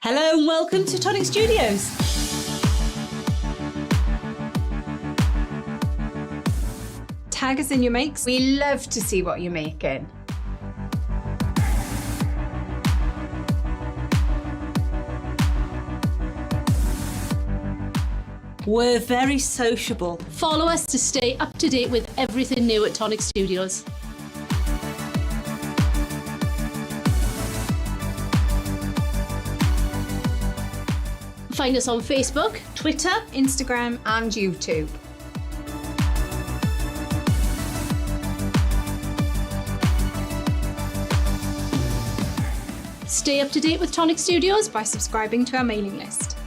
Hello and welcome to Tonic Studios. Tag us in your makes. We love to see what you're making. We're very sociable. Follow us to stay up to date with everything new at Tonic Studios. Find us on Facebook, Twitter, Instagram, And YouTube. stay up to date with Tonic Studios. by subscribing to our mailing list.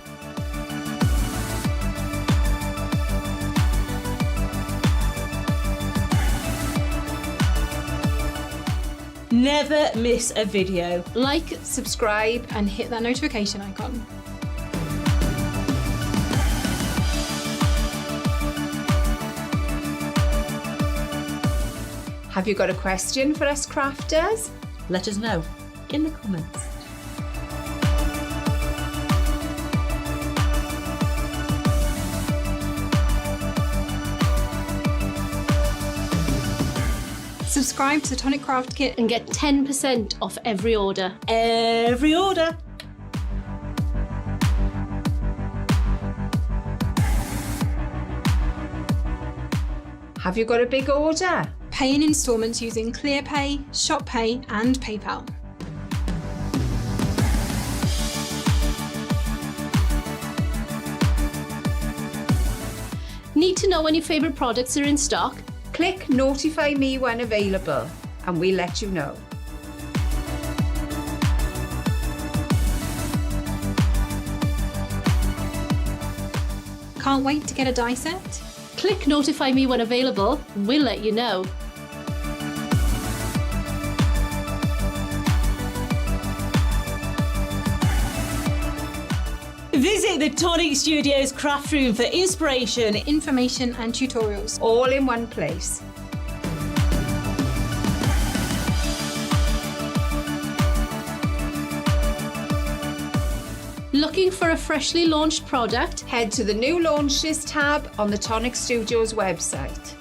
never miss a video. Like, Subscribe and hit that notification icon. Have you got a question for us crafters? Let us know in the comments. Subscribe to the Tonic Craft Kit. and get 10% off every order. Every order. Have you got a big order? Pay in instalments using ClearPay, ShopPay and PayPal. Need to know when your favourite products are in stock? Click notify me when available and we'll let you know. Can't wait to get a die set? Click notify me when available, we'll let you know. Visit the Tonic Studios craft room for inspiration. Information and tutorials. All in one place. Looking for a freshly launched product? Head to the new launches tab on the Tonic Studios website.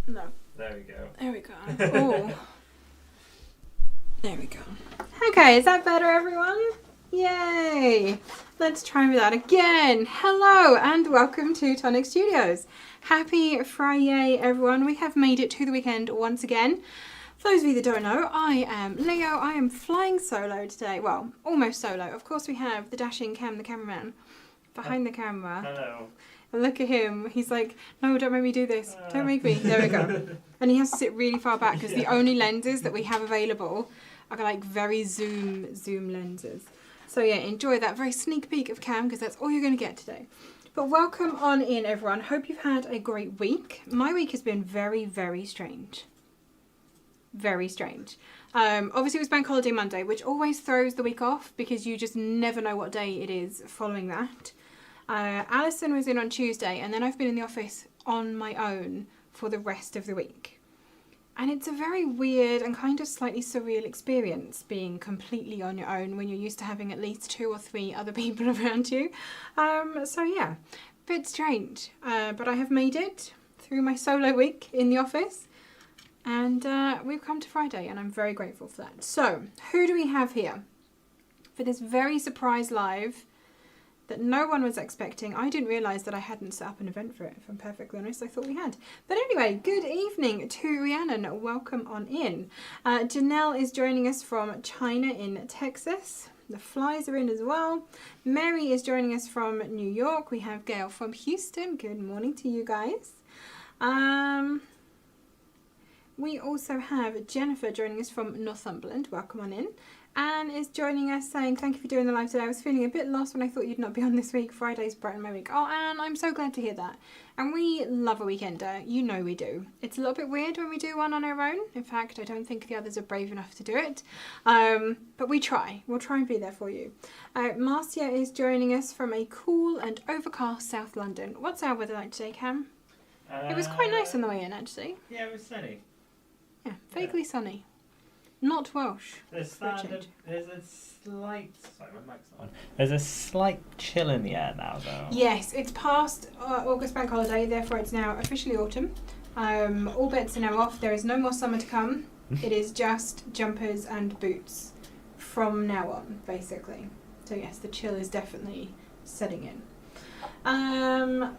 No. There we go. There we go. Oh. There we go. Okay, is that better, everyone? Yay! Let's try with that again. Hello and welcome to Tonic Studios. Happy Friday, everyone. We have made it to the weekend once again. For those of you that don't know, I am Leo. I am flying solo today. Well, almost solo. Of course, we have the dashing Cam, the cameraman, behind the camera. Hello. And look at him. He's like, no, don't make me do this. Don't make me. There we go. And he has to sit really far back because the only lenses that we have available are like very zoom lenses. So yeah, enjoy that very sneak peek of Cam because that's all you're going to get today. But welcome on in, everyone. Hope you've had a great week. My week has been very, very strange. Very strange. Obviously it was Bank Holiday Monday, which always throws the week off because you just never know what day it is following that. Alison was in on Tuesday and then I've been in the office on my own for the rest of the week. And it's a very weird and kind of slightly surreal experience being completely on your own when you're used to having at least 2 or 3 other people around you. So yeah, bit strange. But I have made it through my solo week in the office and we've come to Friday and I'm very grateful for that. So who do we have here for this very surprise live that no one was expecting. I didn't realise that I hadn't set up an event for it, if I'm perfectly honest. I thought we had. But anyway, good evening to Rhiannon. Welcome on in. Janelle is joining us from China in Texas. The flies are in as well. Mary is joining us from New York. We have Gail from Houston. Good morning to you guys. We also have Jennifer joining us from Northumberland. Welcome on in. Anne is joining us saying, thank you for doing the live today. I was feeling a bit lost when I thought you'd not be on this week. Fridays brighten my week. Oh, Anne, I'm so glad to hear that. And we love a weekender. You know we do. It's a little bit weird when we do one on our own. In fact, I don't think the others are brave enough to do it. But we try. We'll try and be there for you. Marcia is joining us from a cool and overcast South London. What's our weather like today, Cam? It was quite nice on the way in, actually. Yeah, it was sunny. Yeah, vaguely sunny. Not Welsh. There's a slight. Sorry, my mic's not on. There's a slight chill in the air now, though. Yes, it's past August bank holiday, therefore it's now officially autumn. All bets are now off. There is no more summer to come. It is just jumpers and boots from now on, basically. So yes, the chill is definitely setting in. Nom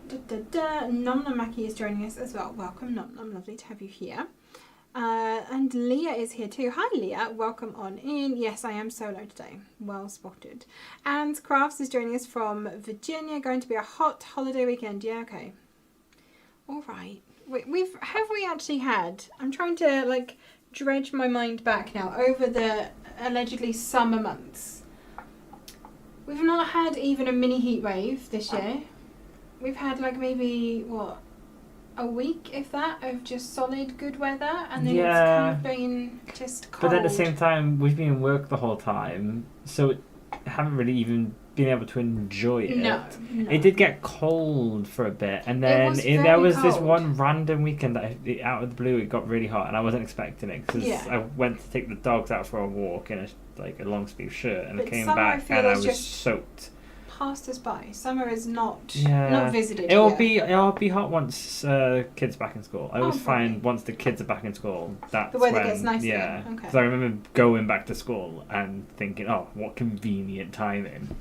Nom Maki is joining us as well. Welcome, Nom Nom. Lovely to have you here. And Leah is here too. Hi Leah, welcome on in. Yes, I am solo today. Well spotted. And Crafts is joining us from Virginia. Going to be a hot holiday weekend. Yeah, okay. All right. Have we actually had? I'm trying to like dredge my mind back now over the allegedly summer months. We've not had even a mini heat wave this year. We've had like maybe what? A week, if that, of just solid good weather, and then it's kind of been just cold. But at the same time, we've been in work the whole time, so haven't really even been able to enjoy it. No. It did get cold for a bit, and then there was this one random weekend that out of the blue it got really hot, and I wasn't expecting it because I went to take the dogs out for a walk in a long sleeve shirt, and I came back and I was soaked. Passed us by. Summer is not visited. It'll be hot once kids back in school. I always find once the kids are back in school, that's the weather when, gets nicer. Yeah, Okay. because I remember going back to school and thinking, oh, what convenient timing.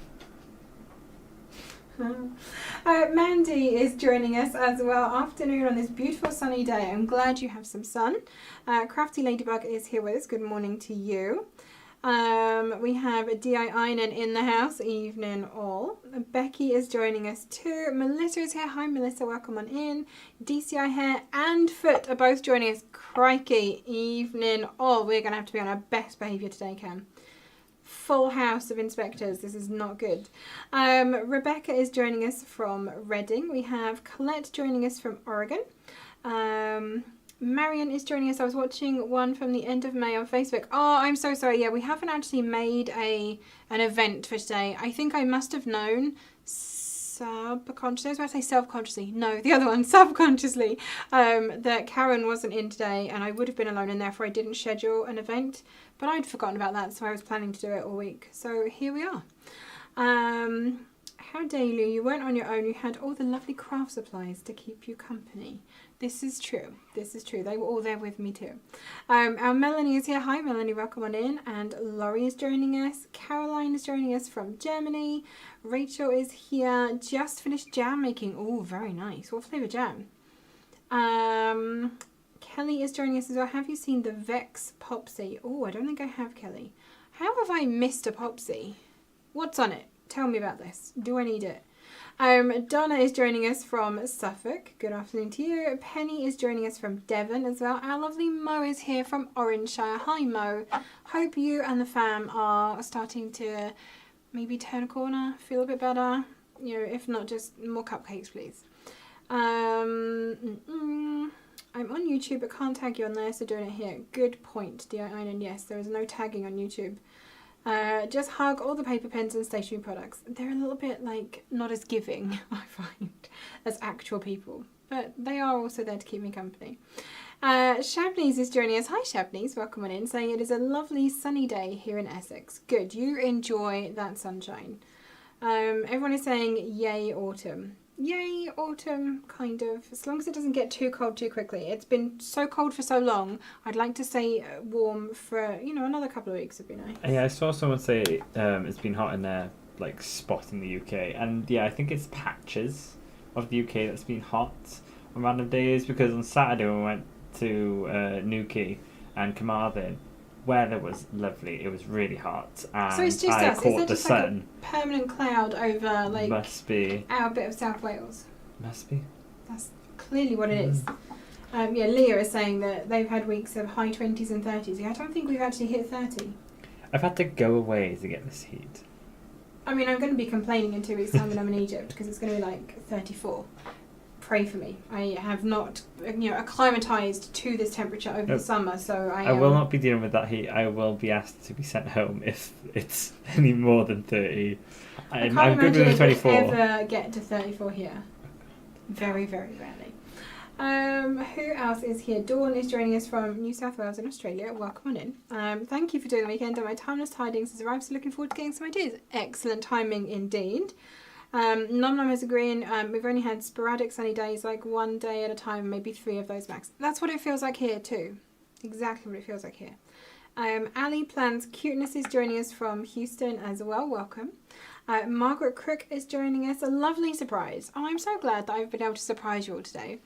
Mandy is joining us as well. Afternoon on this beautiful sunny day. I'm glad you have some sun. Crafty Ladybug is here with us. Good morning to you. We have a DI Einen in the house. Evening all. Becky is joining us too. Melissa is here. Hi Melissa, welcome on in. DCI Hair and Foot are both joining us. Crikey, evening all. We're going to have to be on our best behaviour today, Cam. Full house of inspectors. This is not good. Rebecca is joining us from Reading. We have Colette joining us from Oregon. Marion is joining us. I was watching one from the end of May on Facebook. Oh, I'm so sorry. Yeah, we haven't actually made an event for today. I think I must have known subconsciously. I was about to say self-consciously. No, the other one, subconsciously, that Karen wasn't in today and I would have been alone and therefore I didn't schedule an event. But I'd forgotten about that, so I was planning to do it all week. So here we are. How dare you? You weren't on your own. You had all the lovely craft supplies to keep you company. This is true. This is true. They were all there with me too. Our Melanie is here. Hi Melanie, welcome on in. And Laurie is joining us. Caroline is joining us from Germany. Rachel is here. Just finished jam making. Oh, very nice. What flavour jam? Kelly is joining us as well. Have you seen the Vex Popsy? Oh, I don't think I have, Kelly. How have I missed a Popsy? What's on it? Tell me about this. Do I need it? Donna is joining us from Suffolk. Good afternoon to you. Penny is joining us from Devon as well. Our lovely Mo is here from Orange-shire. Hi Mo. Hope you and the fam are starting to maybe turn a corner, feel a bit better. You know, if not, just more cupcakes, please. I'm on YouTube but can't tag you on there, so doing it here. Good point, DI Einen. Yes, there is no tagging on YouTube. Just hug all the paper pens and stationery products. They're a little bit like not as giving, I find, as actual people, but they are also there to keep me company. Shabney's is joining us. Hi Shabney's, welcome on in, saying it is a lovely sunny day here in Essex. Good, you enjoy that sunshine. Everyone is saying yay autumn. Yay autumn, kind of, as long as it doesn't get too cold too quickly. It's been so cold for so long. I'd like to stay warm for, you know, another couple of weeks would be nice. Yeah, I saw someone say it's been hot in there like spot in the UK, and yeah, I think it's patches of the UK that's been hot on random days, because on Saturday we went to Newquay and Carmarthen. Weather was lovely. It was really hot, and so it's just I us. caught Is there the just sun. like a permanent cloud over like Must be. our bit of South Wales? Must be. That's clearly what it is. Yeah, Leah is saying that they've had weeks of high 20s and 30s. Yeah, I don't think we've actually hit 30. I've had to go away to get this heat. I mean, I'm going to be complaining in 2 weeks' time when I'm in Egypt, because it's going to be like 34. Pray for me. I have not, acclimatized to this temperature over the summer, so I will not be dealing with that heat. I will be asked to be sent home if it's any more than 30. I'm good with the 24. I can't imagine ever get to 34 here. Very, very rarely. Who else is here? Dawn is joining us from New South Wales in Australia. Welcome on in. Thank you for doing the weekend. My Timeless Tidings has arrived, so looking forward to getting some ideas. Excellent timing indeed. Nom Nom is agreeing. We've only had sporadic sunny days, like 1 day at a time, maybe 3 of those max. That's what it feels like here too. Exactly what it feels like here. Ali Plans Cuteness is joining us from Houston as well. Welcome. Margaret Crook is joining us. A lovely surprise. Oh, I'm so glad that I've been able to surprise you all today.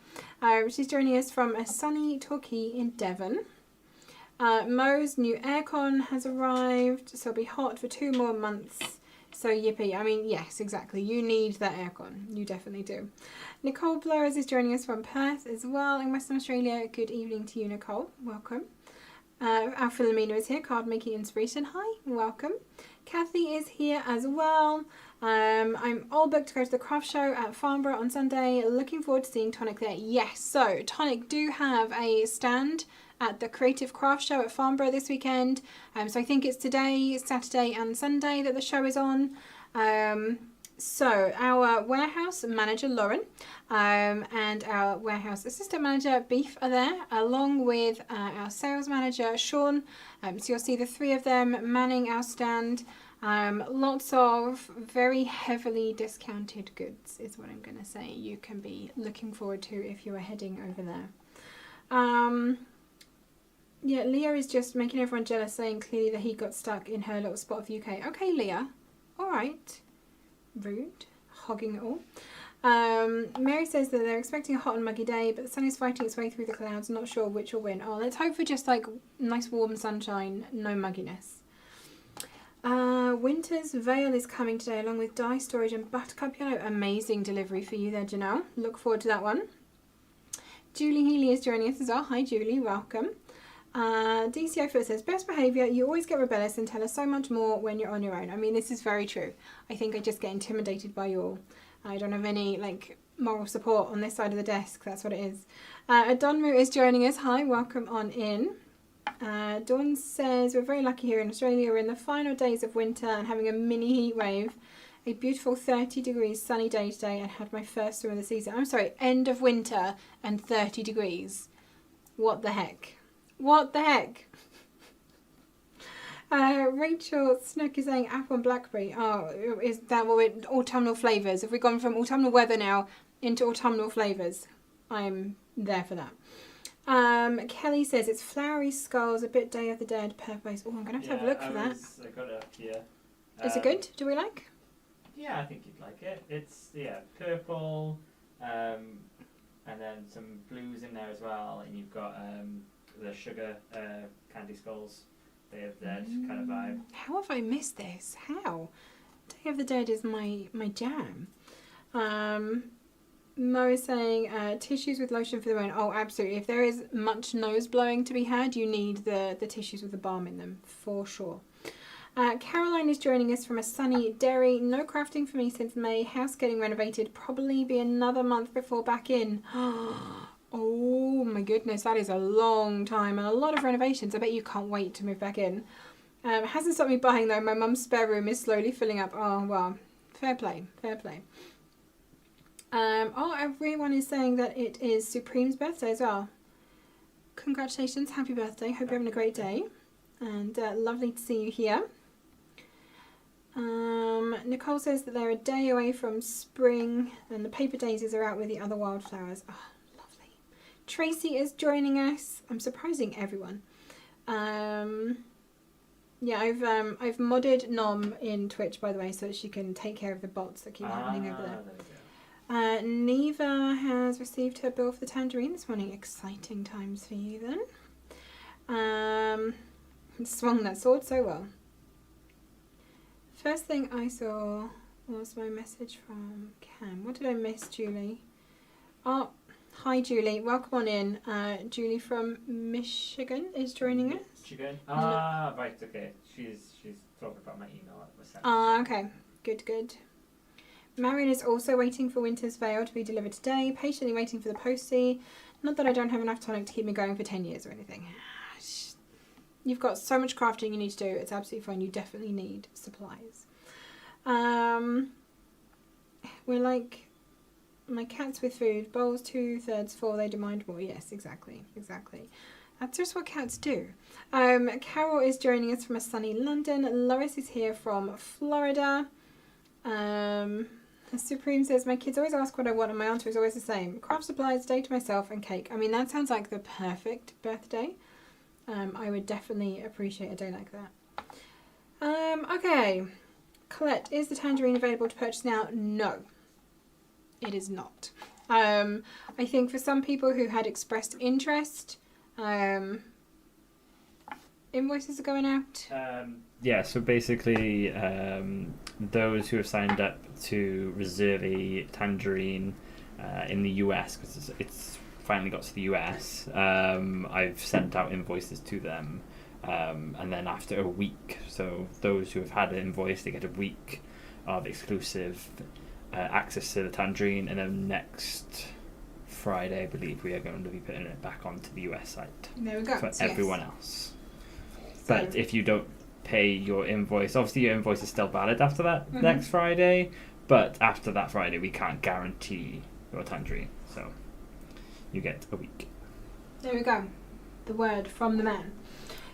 She's joining us from a sunny Torquay in Devon. Mo's new aircon has arrived, so it'll be hot for 2 more months. So yippee. I mean, yes, exactly. You need that aircon. You definitely do. Nicole Blowers is joining us from Perth as well in Western Australia. Good evening to you, Nicole. Welcome. Our Philomena is here, card making inspiration. Hi, welcome. Kathy is here as well. I'm all booked to go to the craft show at Farnborough on Sunday. Looking forward to seeing Tonic there. Yes, so Tonic do have a stand at the Creative Craft Show at Farnborough this weekend. So I think it's today, Saturday and Sunday that the show is on. So our warehouse manager Lauren and our warehouse assistant manager Beef are there, along with our sales manager Sean. So you'll see the 3 of them manning our stand. Lots of very heavily discounted goods is what I'm going to say you can be looking forward to if you are heading over there. Yeah, Leah is just making everyone jealous, saying clearly that he got stuck in her little spot of the UK. Okay, Leah. All right. Rude. Hogging it all. Mary says that they're expecting a hot and muggy day, but the sun is fighting its way through the clouds. Not sure which will win. Oh, let's hope for just like nice warm sunshine, no mugginess. Winter's Veil is coming today, along with dye storage and buttercup yellow. Amazing delivery for you there, Janelle. Look forward to that one. Julie Healy is joining us as well. Hi, Julie. Welcome. DCO Foot says, best behaviour, you always get rebellious and tell us so much more when you're on your own. I mean, this is very true. I think I just get intimidated by you all. I don't have any, like, moral support on this side of the desk. That's what it is. Donmu is joining us. Hi, welcome on in. Dawn says, we're very lucky here in Australia. We're in the final days of winter and having a mini heat wave. A beautiful 30 degrees sunny day today and had my first swim of the season. I'm sorry, end of winter and 30 degrees. What the heck? What the heck? Rachel Snook is saying apple and blackberry. Oh, is that what we're autumnal flavours? Have we gone from autumnal weather now into autumnal flavours? I'm there for that. Kelly says it's flowery skulls, a bit Day of the Dead, purple. Oh, I'm going to have a look for that. I got it up here. Is it good? Do we like? Yeah, I think you'd like it. It's, purple, and then some blues in there as well, and you've got the sugar candy skulls, Day of the Dead kind of vibe. How have I missed this? How? Day of the Dead is my jam. Mo is saying tissues with lotion for the rain. Oh, absolutely. If there is much nose blowing to be had, you need the tissues with the balm in them, for sure. Caroline is joining us from a sunny Derry. No crafting for me since May. House getting renovated. Probably be another month before back in. Oh my goodness, that is a long time and a lot of renovations. I bet you can't wait to move back in. Hasn't stopped me buying though. My mum's spare room is slowly filling up. Oh well, fair play, fair play. Oh, everyone is saying that it is Supreme's birthday as well. Congratulations, happy birthday. Hope you're having a great day. And lovely to see you here. Nicole says that they're a day away from spring and the paper daisies are out with the other wildflowers. Oh, lovely. Tracy is joining us. I'm surprising everyone. Yeah, I've modded Nom in Twitch, by the way, so that she can take care of the bots that keep happening over there. Neva has received her bill for the tangerine this morning. Exciting times for you then. Swung that sword so well. First thing I saw was my message from Cam. What did I miss, Julie? Oh, hi Julie. Welcome on in. Julie from Michigan is joining us. Michigan? Right, okay. She's talking about my email that was sent. Okay. Good. Marion is also waiting for Winter's Veil to be delivered today. Patiently waiting for the postie. Not that I don't have enough tonic to keep me going for 10 years or anything. You've got so much crafting you need to do. It's absolutely fine. You definitely need supplies. We're like my cats with food. Bowls 2/3 full. They demand more. Yes, exactly. That's just what cats do. Carol is joining us from a sunny London. Loris is here from Florida. Supreme says, my kids always ask what I want and my answer is always the same. Craft supplies, day to myself and cake. I mean, that sounds like the perfect birthday. I would definitely appreciate a day like that. Okay. Colette, is the tangerine available to purchase now? No, it is not. I think for some people who had expressed interest, invoices are going out. Yeah, so basically those who have signed up to reserve a tangerine in the US, because it's finally got to the US, I've sent out invoices to them, and then after a week, so those who have had an invoice, they get a week of exclusive access to the tangerine, and then next Friday, I believe, we are going to be putting it back onto the US site. There we go. For everyone else. But if you don't pay your invoice, obviously your invoice is still valid after that next Friday, but after that Friday we can't guarantee your tangerine, so you get a week. There we go. The word from the man.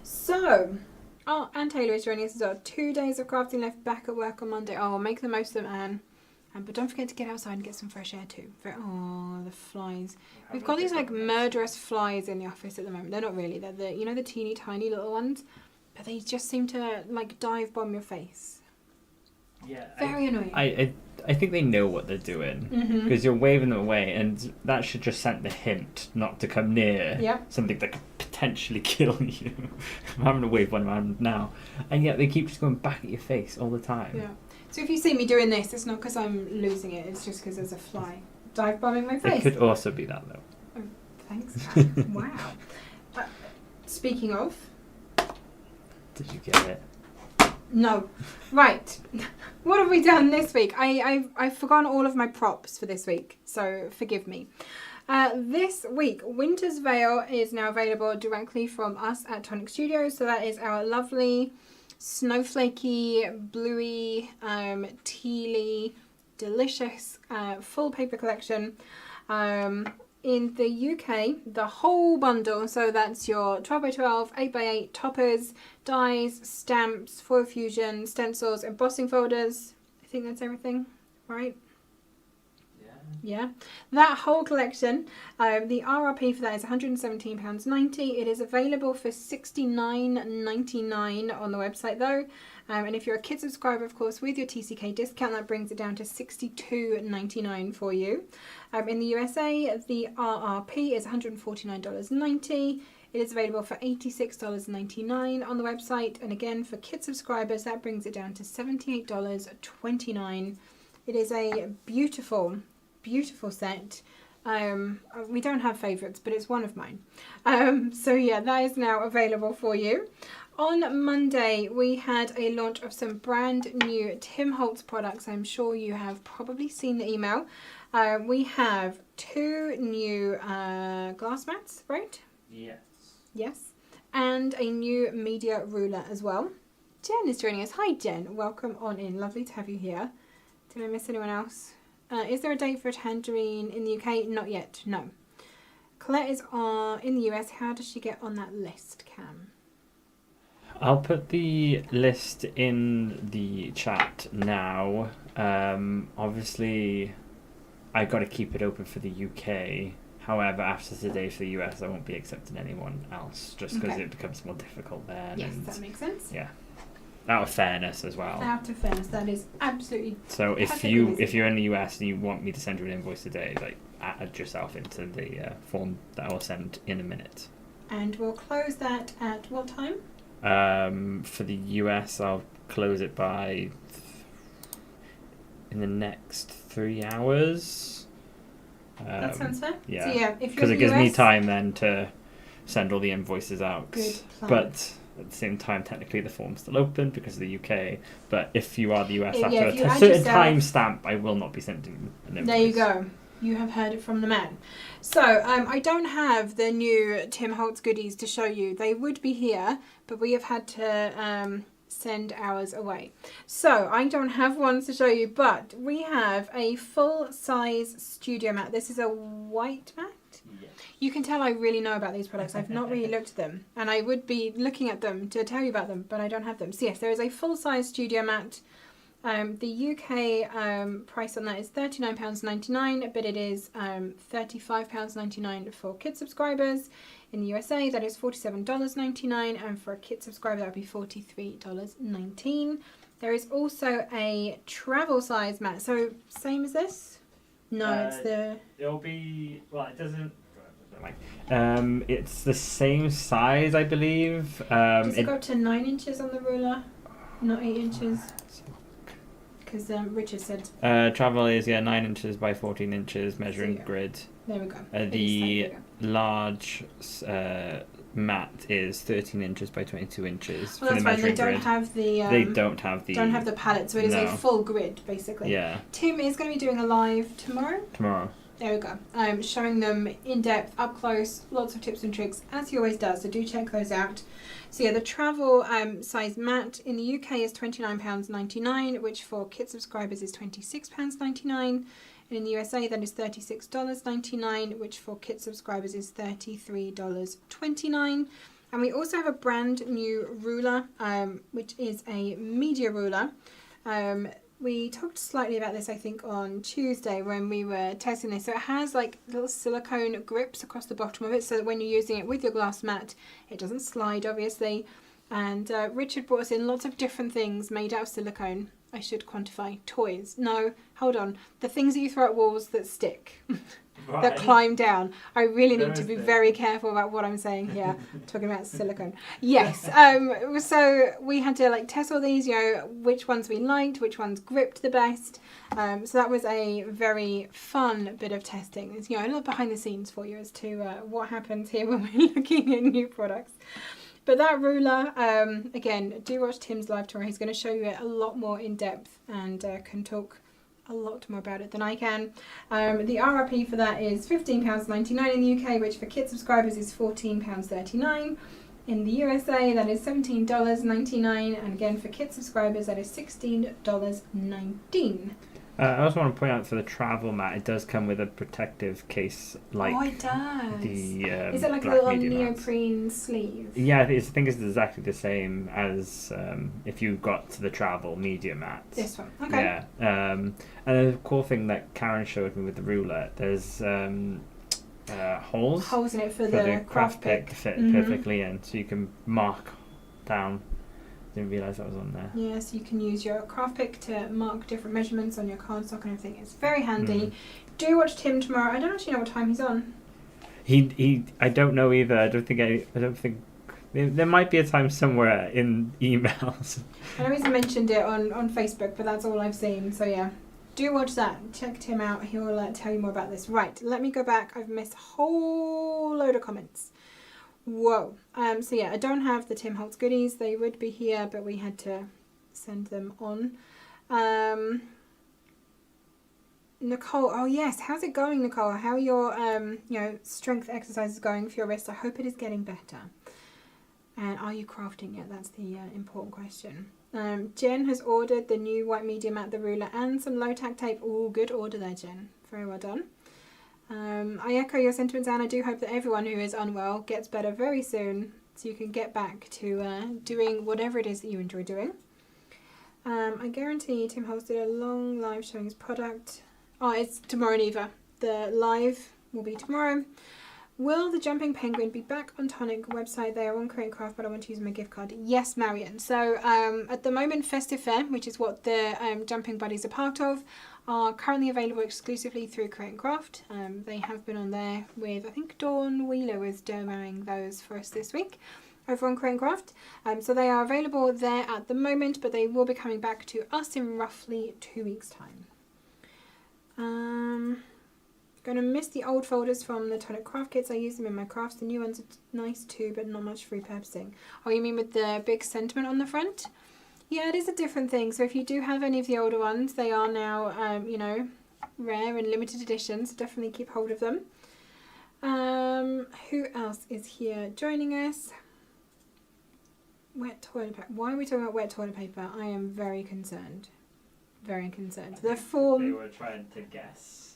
So, and Taylor is joining us as well. 2 days of crafting left, back at work on Monday. Oh, make the most of it, Anne. But don't forget to get outside and get some fresh air too. Oh, the flies. We've got these like murderous flies in the office at the moment. They're not really. They're the, you know, the teeny tiny little ones. But they just seem to like dive bomb your face. Yeah. Very annoying. I think they know what they're doing. Because you're waving them away, and that should just send the hint not to come near something that could potentially kill you. I'm having to wave one around now. And yet they keep just going back at your face all the time. Yeah. So if you see me doing this, it's not because I'm losing it. It's just because there's a fly dive bombing my face. It could also be that, though. Oh, thanks. Wow. Speaking of... Did you get it? No. Right. What have we done this week? I've forgotten all of my props for this week, so forgive me. This week, Winter's Veil is now available directly from us at Tonic Studios. So that is our lovely... snowflakey, bluey, tealy, delicious full paper collection. In the UK, the whole bundle, so that's your 12x12, 8x8 toppers, dies, stamps, foil fusion, stencils, embossing folders. I think that's everything, right? Yeah, that whole collection, the RRP for that is £117.90. It is available for £69.99 on the website though, and if you're a kid subscriber, of course, with your TCK discount, that brings it down to £62.99 for you. In the USA, the RRP is $149.90. It is available for $86.99 on the website, and again for kid subscribers, that brings it down to $78.29. It is a beautiful set. We don't have favourites, but it's one of mine. So yeah, that is now available for you. On Monday, we had a launch of some brand new Tim Holtz products. I'm sure you have probably seen the email. We have 2 new glass mats, right? Yes. And a new media ruler as well. Jen is joining us. Hi Jen, welcome on in. Lovely to have you here. Did I miss anyone else? Is there a date for a tangerine in the UK? Not yet, no. Colette is in the US. How does she get on that list, Cam? I'll put the list in the chat now. Obviously, I got to keep it open for the UK. However, after today for the US, I won't be accepting anyone else just because it becomes more difficult there. Yes, that makes sense. Yeah. out of fairness as well. Out of fairness, that is absolutely. So if you're in the US and you want me to send you an invoice today, like add yourself into the form that I'll send in a minute. And we'll close that at what time? For the US, I'll close it by in the next 3 hours. That sounds fair. Yeah. So yeah, if because you're it gives US, me time then to send all the invoices out. Good plan. But at the same time, technically the form's still open because of the UK. But if you are the US Yeah, after if you a add certain yourself- time stamp, I will not be sending an invoice. There you go. You have heard it from the man. So I don't have the new Tim Holtz goodies to show you. They would be here, but we have had to send ours away. So I don't have one to show you, but we have a full-size studio mat. This is a white mat. You can tell I really know about these products. I've not really looked at them, and I would be looking at them to tell you about them, but I don't have them. So yes, there is a full-size studio mat. The UK price on that is £39.99, but it is £35.99 for kid subscribers. In the USA, that is $47.99, and for a kid subscriber, that would be $43.19. There is also a travel size mat. So same as this? No, it's the. It'll be it doesn't. It's the same size, I believe. Does it go up to 9 inches on the ruler? Not 8 inches? Because Richard said... travel is 9 inches by 14 inches measuring grid. There we go. The large mat is 13 inches by 22 inches well, for that's the fine. measuring They don't grid. have the... they don't have the palette, so it is a full grid, basically. Yeah. Tim is going to be doing a live tomorrow. There we go. Showing them in depth, up close, lots of tips and tricks, as he always does, so do check those out. So yeah, the travel size mat in the UK is £29.99, which for kit subscribers is £26.99. And in the USA, that is $36.99, which for kit subscribers is $33.29. And we also have a brand new ruler, which is a media ruler. We talked slightly about this, I think, on Tuesday when we were testing this. So it has like little silicone grips across the bottom of it, so that when you're using it with your glass mat, it doesn't slide, obviously. And Richard brought us in lots of different things made out of silicone. I should quantify. Toys. No, hold on. The things that you throw at walls that stick. That climb down. I really need to be very careful about what I'm saying here. Talking about silicone. Yes. So we had to like test all these, which ones we liked, which ones gripped the best. So that was a very fun bit of testing. It's, a little behind the scenes for you as to what happens here when we're looking at new products. But that ruler, again, do watch Tim's live tomorrow. He's going to show you it a lot more in depth and can talk a lot more about it than I can. The RRP for that is £15.99 in the UK, which for kit subscribers is £14.39. In the USA, that is $17.99, and again for kit subscribers, that is $16.19. I also want to point out for the travel mat, it does come with a protective case, like it does. The is it like a black little media neoprene sleeve? Yeah, I think it's exactly the same as if you got to the travel media mat. This one, okay. Yeah, and the cool thing that Karen showed me with the ruler, there's holes in it for the craft pick to fit perfectly in, so you can mark down. Didn't realise that was on there. Yes, you can use your craft pick to mark different measurements on your cardstock and everything. It's very handy. Do watch Tim tomorrow. I don't actually know what time he's on. I don't know either. I don't think there might be a time somewhere in emails. I know he's mentioned it on Facebook, but that's all I've seen. So yeah, do watch that. Check Tim out. He will tell you more about this. Right, let me go back. I've missed a whole load of comments. Whoa. So yeah, I don't have the Tim Holtz goodies. They would be here, but we had to send them on. Nicole, oh yes, how's it going, Nicole? How are your strength exercises going for your wrist? I hope it is getting better. And are you crafting yet? That's the important question. Jen has ordered the new white medium mat, the ruler, and some low tack tape. Oh, good order there, Jen. Very well done. I echo your sentiments, and I do hope that everyone who is unwell gets better very soon, so you can get back to doing whatever it is that you enjoy doing. I guarantee Tim Holtz did a long live showing his product. Oh, it's tomorrow, Neva. The live will be tomorrow. Will the Jumping Penguin be back on Tonic website? They are on Create Craft, but I want to use my gift card. Yes, Marion. So at the moment, Festive Fair, which is what the Jumping Buddies are part of, are currently available exclusively through Create Craft. They have been on there with, I think Dawn Wheeler was demoing those for us this week over on Create Craft. So they are available there at the moment, but they will be coming back to us in roughly 2 weeks' time. Going to miss the old folders from the Tonic Craft kits. I use them in my crafts. The new ones are nice too, but not much repurposing. Oh, you mean with the big sentiment on the front? Yeah, it is a different thing. So if you do have any of the older ones, they are now, you know, rare and limited editions. So definitely keep hold of them. Who else is here joining us? Wet toilet paper. Why are we talking about wet toilet paper? I am very concerned. Very concerned. The form. They were trying to guess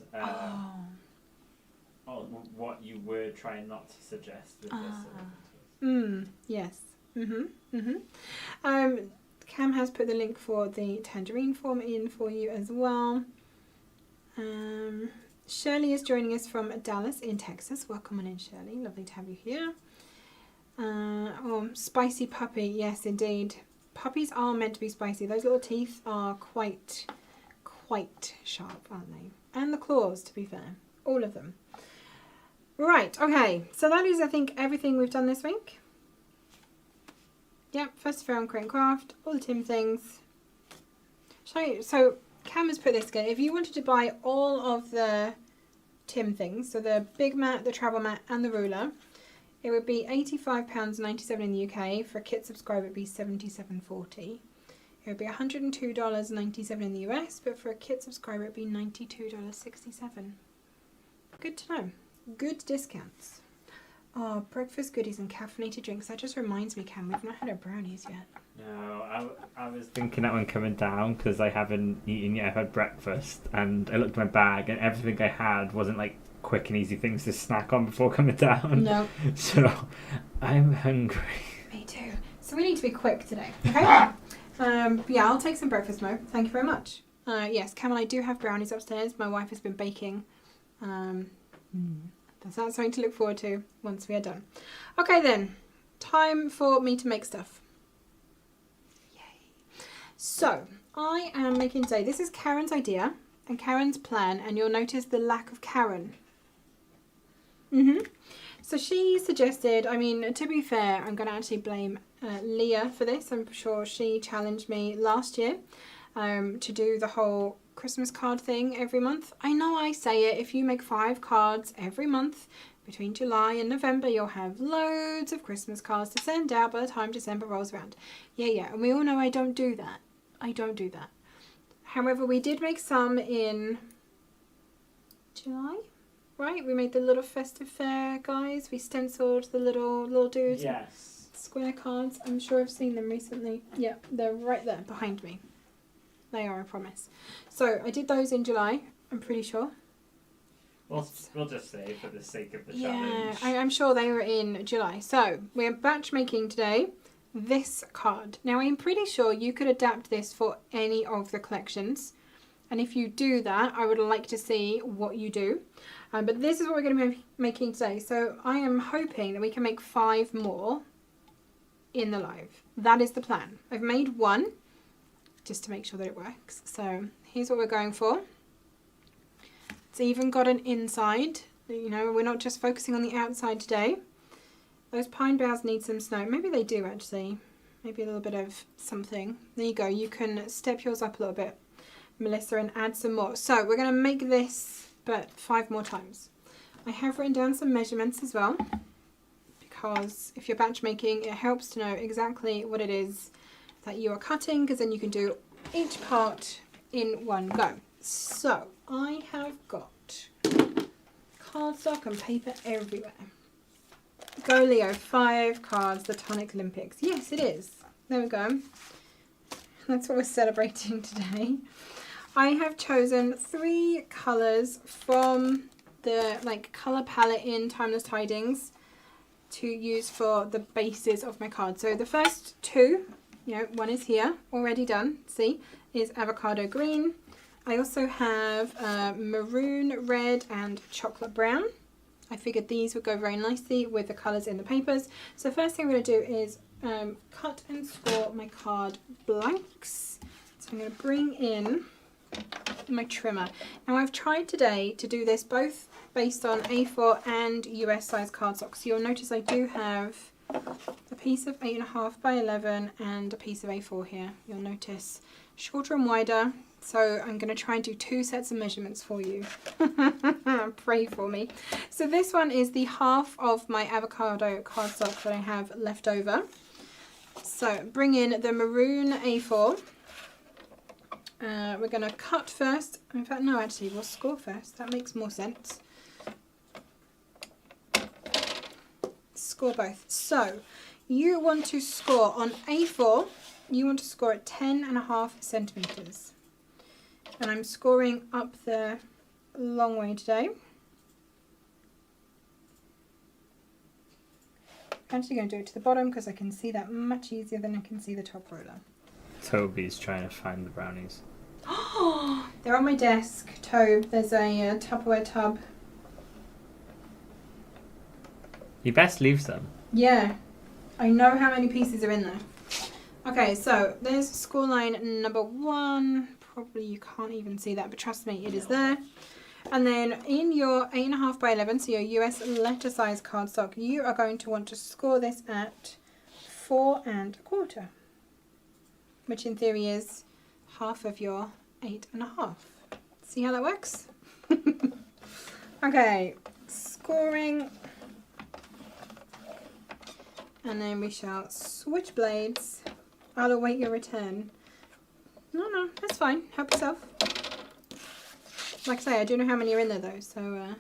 what you were trying not to suggest with this. Yes. Cam has put the link for the tangerine form in for you as well. Shirley is joining us from Dallas in Texas. Welcome on in, Shirley. Lovely to have you here. Spicy puppy. Yes, indeed. Puppies are meant to be spicy. Those little teeth are quite sharp, aren't they? And the claws, to be fair. All of them. Right, okay. So that is, I think, everything we've done this week. Yep, Festive Fair on Create Craft. All the Tim things. So Cam has put this together. If you wanted to buy all of the Tim things, so the big mat, the travel mat, and the ruler, it would be £85.97 in the UK. For a kit subscriber, it would be $77.40. It would be $102.97 in the US, but for a kit subscriber, it would be $92.67. Good to know. Good discounts. Oh, breakfast goodies and caffeinated drinks. That just reminds me, Cam, we've not had our brownies yet. No, I was thinking that when coming down, because I haven't eaten yet. I've had breakfast, and I looked at my bag, and everything I had wasn't like quick and easy things to snack on before coming down. No. So I'm hungry. Me too. So we need to be quick today, okay? Yeah, I'll take some breakfast, Mo. Thank you very much. Yes, Cam and I do have brownies upstairs. My wife has been baking. That's something to look forward to once we are done. Okay then, time for me to make stuff. Yay. So, I am making today, this is Karen's idea and Karen's plan, and you'll notice the lack of Karen. So she suggested, I mean, to be fair, I'm going to actually blame Leah for this. I'm sure she challenged me last year to do the whole Christmas card thing every month. I know I say it, if you make 5 cards every month between July and November, you'll have loads of Christmas cards to send out by the time December rolls around. Yeah, and we all know I don't do that. I don't do that. However, we did make some in July, right? We made the little festive fair guys. We stenciled the little dudes. Yes. Square cards. I'm sure I've seen them recently. Yeah, they're right there behind me. They are, I promise. So I did those in July, I'm pretty sure. We'll just say for the sake of the challenge. Yeah, I'm sure they were in July. So we're batch making today this card. Now I'm pretty sure you could adapt this for any of the collections. And if you do that, I would like to see what you do. But this is what we're going to be making today. So I am hoping that we can make 5 more in the live. That is the plan. I've made 1. Just to make sure that it works. So here's what we're going for. It's even got an inside. You know, we're not just focusing on the outside today. Those pine boughs need some snow. Maybe they do actually. Maybe a little bit of something. There you go. You can step yours up a little bit, Melissa, and add some more. So we're going to make this, but 5 more times. I have written down some measurements as well, because if you're batch making, it helps to know exactly what it is that you are cutting, because then you can do each part in one go. So I have got cardstock and paper everywhere. Go Leo, 5 cards, the Tonic Olympics. Yes, it is. There we go. That's what we're celebrating today. I have chosen 3 colours from the colour palette in Timeless Tidings to use for the bases of my card. So the first 2, you know, one is here, already done, see, is avocado green. I also have maroon, red and chocolate brown. I figured these would go very nicely with the colours in the papers. So the first thing I'm going to do is cut and score my card blanks. So I'm going to bring in my trimmer. Now I've tried today to do this both based on A4 and US size cardstock. So you'll notice I do have a piece of 8.5 by 11 and a piece of A4 here. You'll notice shorter and wider. So I'm going to try and do 2 sets of measurements for you. Pray for me. So this one is the half of my avocado cardstock that I have left over. So bring in the maroon A4. We're going to cut first. In fact, no, actually, we'll score first. That makes more sense. Score both. So you want to score on A4, you want to score at 10.5 centimetres. And I'm scoring up the long way today. I'm actually going to do it to the bottom because I can see that much easier than I can see the top roller. Toby's trying to find the brownies. Oh, they're on my desk. Tobe, there's a Tupperware tub. You best leave some. Yeah, I know how many pieces are in there. Okay, so there's score line number 1. Probably you can't even see that, but trust me, it is there. And then in your 8.5 by 11, so your US letter size cardstock, you are going to want to score this at 4 1/4, which in theory is half of your 8.5. See how that works? Okay, scoring. And then we shall switch blades. I'll await your return. No, that's fine. Help yourself. Like I say, I do know how many are in there though, so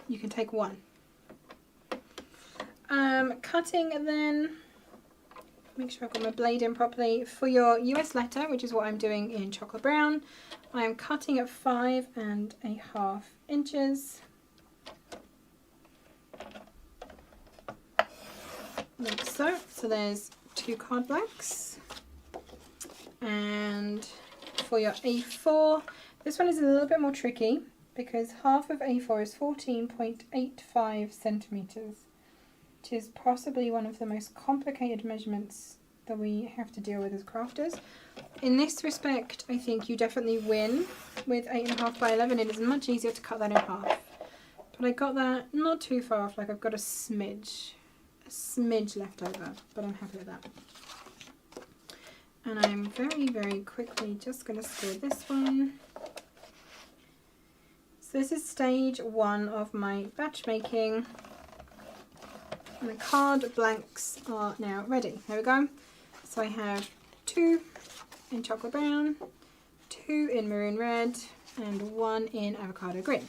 you can take 1. Cutting then. Make sure I've got my blade in properly. For your US letter, which is what I'm doing in chocolate brown, I am cutting at 5.5 inches. Like so. So there's 2 card blanks. And for your A4, this one is a little bit more tricky because half of A4 is 14.85 centimetres, which is possibly one of the most complicated measurements that we have to deal with as crafters. In this respect, I think you definitely win with 8.5 by 11. It is much easier to cut that in half. But I got that not too far off, like I've got a smidge left over, but I'm happy with that. And I'm very, very quickly just going to score this one. So this is stage 1 of my batch making. And the card blanks are now ready. There we go. So I have 2 in chocolate brown, 2 in maroon red, and 1 in avocado green.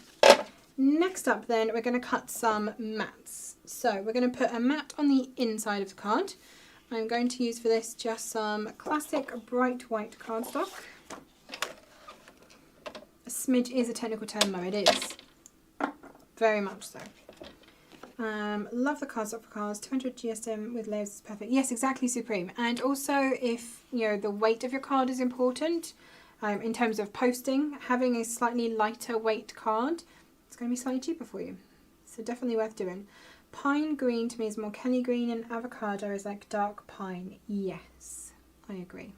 Next up then, we're going to cut some mats. So we're going to put a mat on the inside of the card. I'm going to use for this just some classic bright white cardstock. A smidge is a technical term though, it is. Very much so. Love the cardstock for cards. 200 GSM with layers is perfect. Yes, exactly, Supreme. And also if the weight of your card is important, in terms of posting, having a slightly lighter weight card, it's going to be slightly cheaper for you. So definitely worth doing. Pine green to me is more Kelly green, and avocado is like dark pine. Yes, I agree.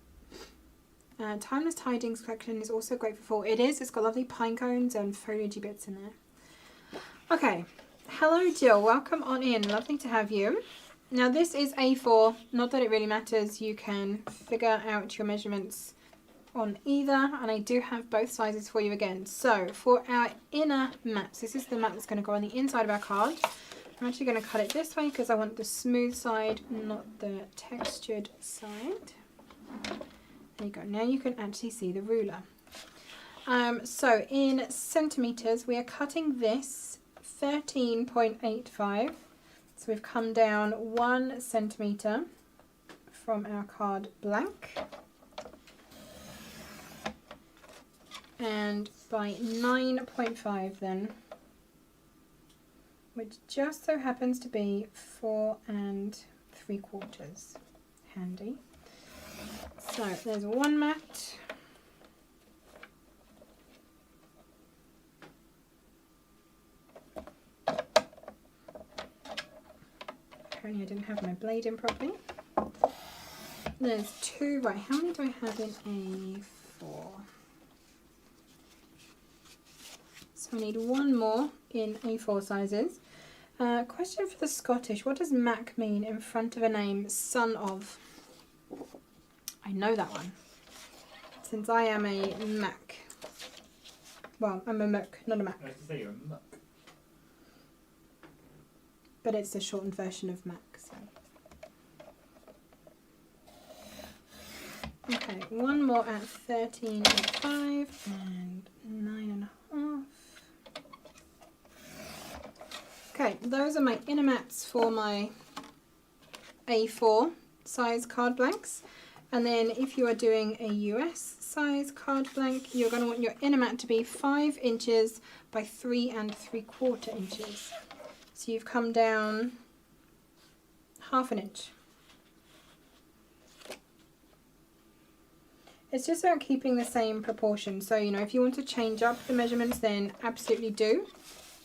Timeless Tidings Collection is also great for fall. It is. It's got lovely pine cones and foliagey bits in there. Okay. Hello, Jill. Welcome on in. Lovely to have you. Now, this is A4. Not that it really matters. You can figure out your measurements on either, and I do have both sizes for you again. So, for our inner mats, this is the mat that's going to go on the inside of our card. I'm actually going to cut it this way because I want the smooth side, not the textured side. There you go. Now you can actually see the ruler. So in centimetres, we are cutting this 13.85. So we've come down 1 centimetre from our card blank. And by 9.5 then, which just so happens to be 4 3/4. Handy. So there's 1 mat. only I didn't have my blade in properly. There's 2. Right, how many do I have in A4? So I need 1 more in A4 sizes. Question for the Scottish. What does Mac mean in front of a name? Son of. I know that one. Since I am a Mac. Well, I'm a Mook, not a Mac. I have to say you're a muck. But it's a shortened version of Mac. So. Okay, 1 more at 13.5 and 9.5. Okay, those are my inner mats for my A4 size card blanks. And then if you are doing a US size card blank, you're going to want your inner mat to be 5 inches by 3 3/4 inches. So you've come down 1/2 inch. It's just about keeping the same proportion. So, you know, if you want to change up the measurements, then absolutely do.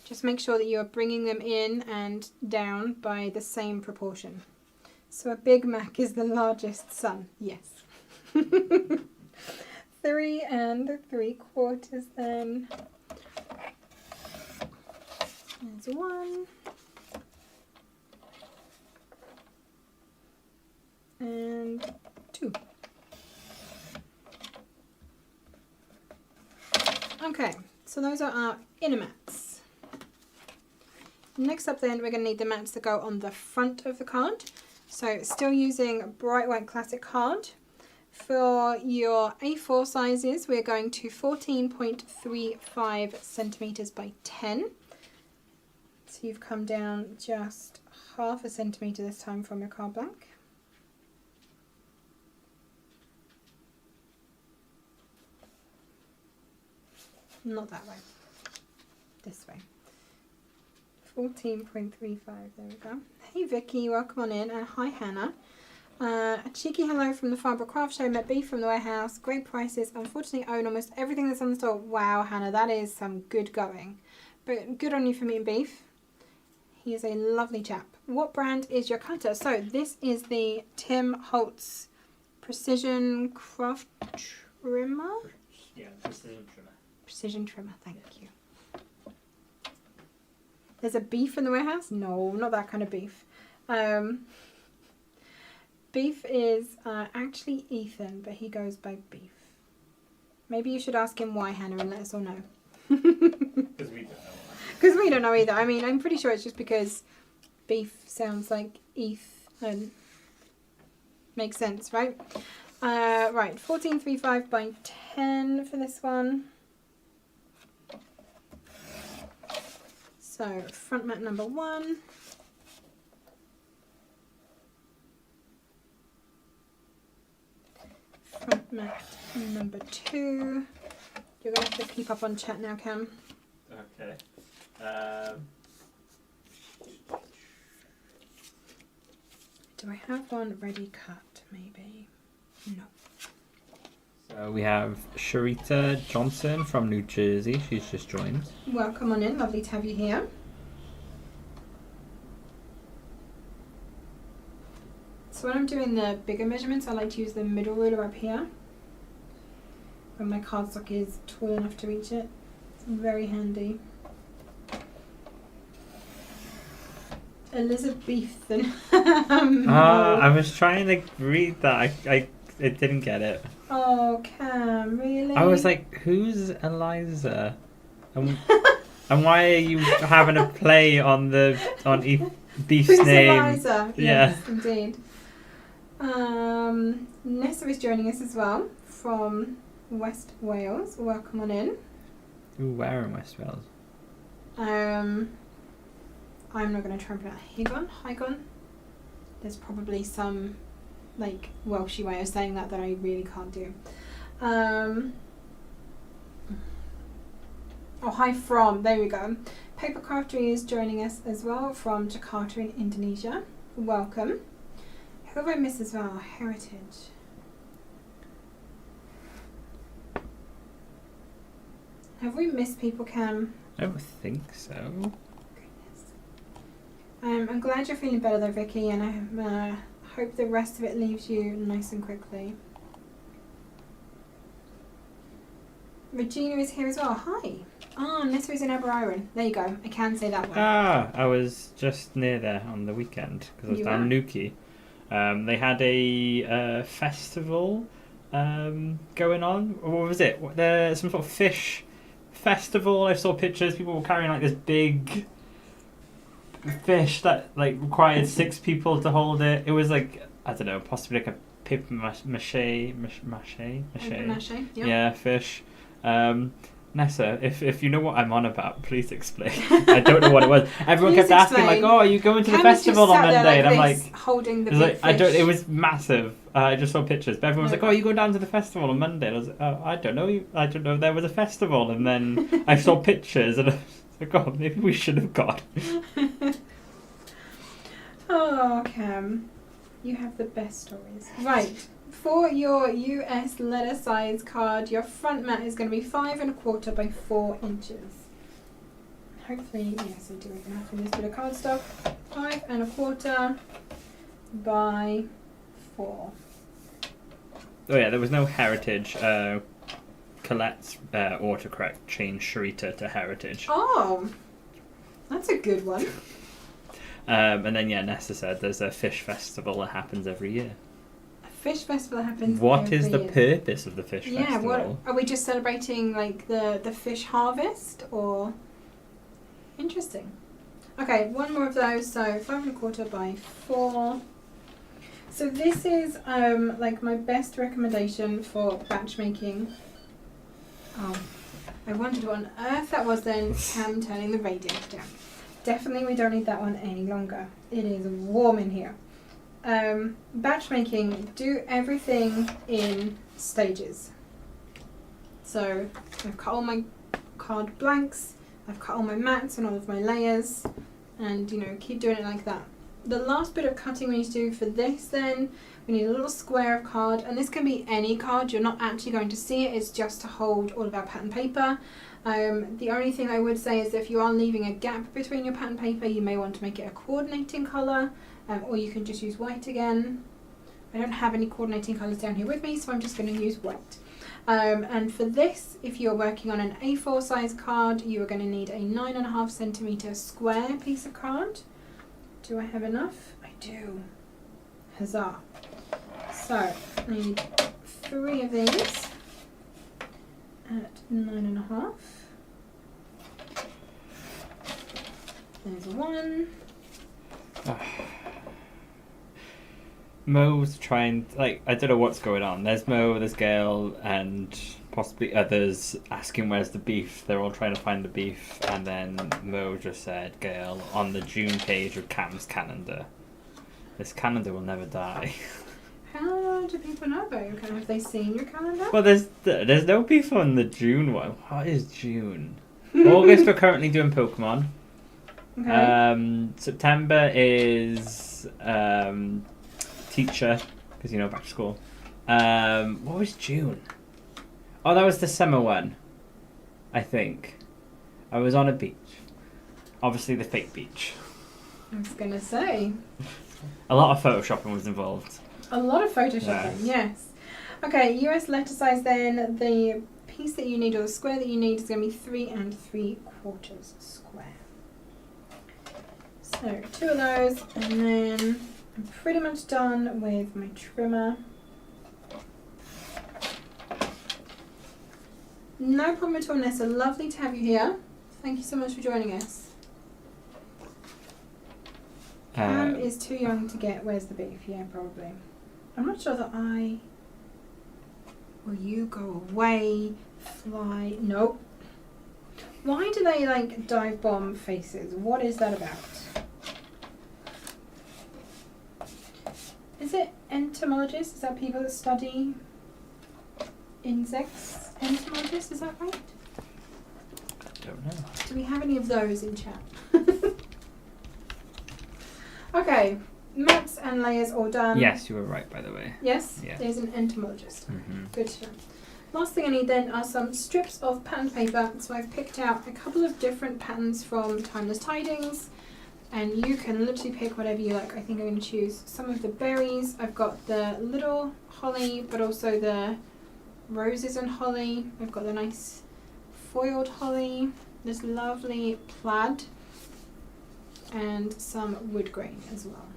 Just make sure that you are bringing them in and down by the same proportion. So a Big Mac is the largest son. Yes. 3 3/4 then. There's 1. And 2. Okay, so those are our inner mats. Next up then, we're going to need the mats that go on the front of the card. So still using bright white classic card. For your A4 sizes, we're going to 14.35 centimetres by 10. So you've come down just 1/2 centimetre this time from your card blank. Not that way, this way. 14.35, there we go. Hey Vicky, welcome on in, and hi Hannah. A cheeky hello from the Farnborough Craft Show, met beef from the warehouse, great prices, unfortunately own almost everything that's on the store. Wow Hannah, that is some good going. But good on you for meeting beef. He is a lovely chap. What brand is your cutter? So this is the Tim Holtz Precision Craft Trimmer? Yeah, precision trimmer. Precision trimmer, thank you. There's a beef in the warehouse? No, not that kind of beef. Beef is actually Ethan, but he goes by Beef. Maybe you should ask him why, Hannah, and let us all know. Because we don't know. Because we don't know either. I mean, I'm pretty sure it's just because beef sounds like Eth and makes sense, right? Right, 14.35 by 10 for this one. So front mat number 1. Front mat number 2. You're going to have to keep up on chat now, Cam. Okay. Do I have one ready cut, maybe? No. So we have Sharita Johnson from New Jersey. She's just joined. Welcome on in. Lovely to have you here. So when I'm doing the bigger measurements, I like to use the middle ruler up here, when my cardstock is tall enough to reach it. It's very handy. Elizabethan. I was trying to read that. I didn't get it. Oh, Cam, really? I was like, who's Eliza? And why are you having a play on Beef's Who's name? Eliza? Yeah. Yes, indeed. Nessa is joining us as well from West Wales. Welcome on in. Ooh, where in West Wales? I'm not going to try and pronounce Higon. There's probably some like Welshy way of saying that I really can't do. Oh, hi from, there we go. Paper Craftery is joining us as well from Jakarta in Indonesia. Welcome. Who have I missed as well? Heritage. Have we missed people, Cam? I don't think so. I'm glad you're feeling better though, Vicky, and I hope the rest of it leaves you nice and quickly. Regina is here as well. Hi. Ah, Nessa is in Aberystwyth. There you go. I can say that one. Ah, I was just near there on the weekend because I was down Newquay. They had a festival going on. What was it? Some sort of fish festival. I saw pictures. People were carrying like this big fish that like required 6 people to hold it. It was like, I don't know, possibly like a paper mache. Yeah, fish. Nessa, if you know what I'm on about, please explain. I don't know what it was. Everyone kept asking like, "Oh, are you going to the festival on Monday?" And I'm like, holding the big fish. It was massive. I just saw pictures, but everyone was like, "Oh, you go down to the festival on Monday?" And I was like, "Oh, I don't know. I don't know. There was a festival." And then I saw pictures, and I was like, "Oh, maybe we should have gone." Oh, Cam, you have the best stories. Right. For your US letter size card, your front mat is going to be 5 1/4 by 4 inches. Hopefully, yes, I do enough in this bit of cardstock. 5 1/4 by 4. Oh yeah, there was no Heritage. Colette's autocorrect changed Sharita to Heritage. Oh, that's a good one. And then Nessa said there's a fish festival that happens every year. Fish festival happens. What is the purpose of the fish festival? Yeah, what are we just celebrating, like the fish harvest, or? Interesting. Okay, one more of those. So 5 1/4 by 4. So this is like my best recommendation for batch making. Oh, I wondered what on earth that was. Then Cam turning the radiator down. Definitely, we don't need that one any longer. It is warm in here. Batch making, do everything in stages. So I've cut all my card blanks, I've cut all my mats and all of my layers, and keep doing it like that. The last bit of cutting we need to do for this, then we need a little square of card, and this can be any card. You're not actually going to see it, it's just to hold all of our pattern paper. The only thing I would say is if you are leaving a gap between your pattern paper, you may want to make it a coordinating colour. Or you can just use white again. I don't have any coordinating colours down here with me, so I'm just going to use white. And for this, if you're working on an A4 size card, you are going to need a 9.5 centimetre square piece of card. Do I have enough? I do. Huzzah. So, I need 3 of these at 9.5. There's 1. Mo's trying, I don't know what's going on. There's Mo, there's Gail, and possibly others asking where's the beef. They're all trying to find the beef, and then Mo just said, Gail, on the June page of Cam's calendar. This calendar will never die. How do people know about your calendar? Have they seen your calendar? Well, there's no beef on the June one. What is June? August, we're currently doing Pokemon. Okay. September is teacher, because back to school. What was June? Oh, that was the summer one, I think. I was on a beach. Obviously the fake beach. I was going to say. A lot of photoshopping was involved. A lot of photoshopping, yes. Okay, US letter size then. The piece that you need, or the square that you need, is going to be 3 3/4 square. So 2 of those, and then I'm pretty much done with my trimmer. No problem at all, Nessa. Lovely to have you here. Thank you so much for joining us. Cam is too young to get Where's the Beef? Yeah, probably. I'm not sure that I... Will you go away? Fly? Nope. Why do they dive bomb faces? What is that about? Is it entomologists? Is that people that study insects? Entomologists, is that right? I don't know. Do we have any of those in chat? Okay, mats and layers all done. Yes, you were right, by the way. Yes? Yeah. There's an entomologist. Mm-hmm. Good to know. Last thing I need then are some strips of pattern paper. So I've picked out a couple of different patterns from Timeless Tidings. And you can literally pick whatever you like. I think I'm going to choose some of the berries. I've got the little holly, but also the roses and holly. I've got the nice foiled holly, this lovely plaid, and some wood grain as well.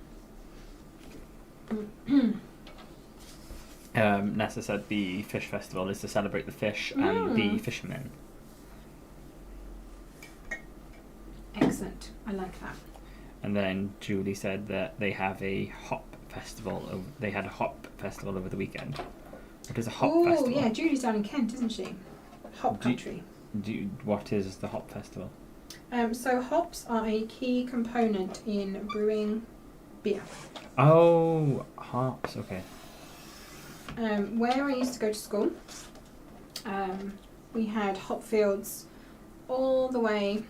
Nessa said the fish festival is to celebrate the fish and the fishermen. Excellent. I like that. And then Julie said that they have a hop festival. They had a hop festival over the weekend. What is a hop festival? Oh, yeah. Julie's down in Kent, isn't she? Hop country. What is the hop festival? So hops are a key component in brewing beer. Oh, hops. Okay. Where I used to go to school, we had hop fields all the way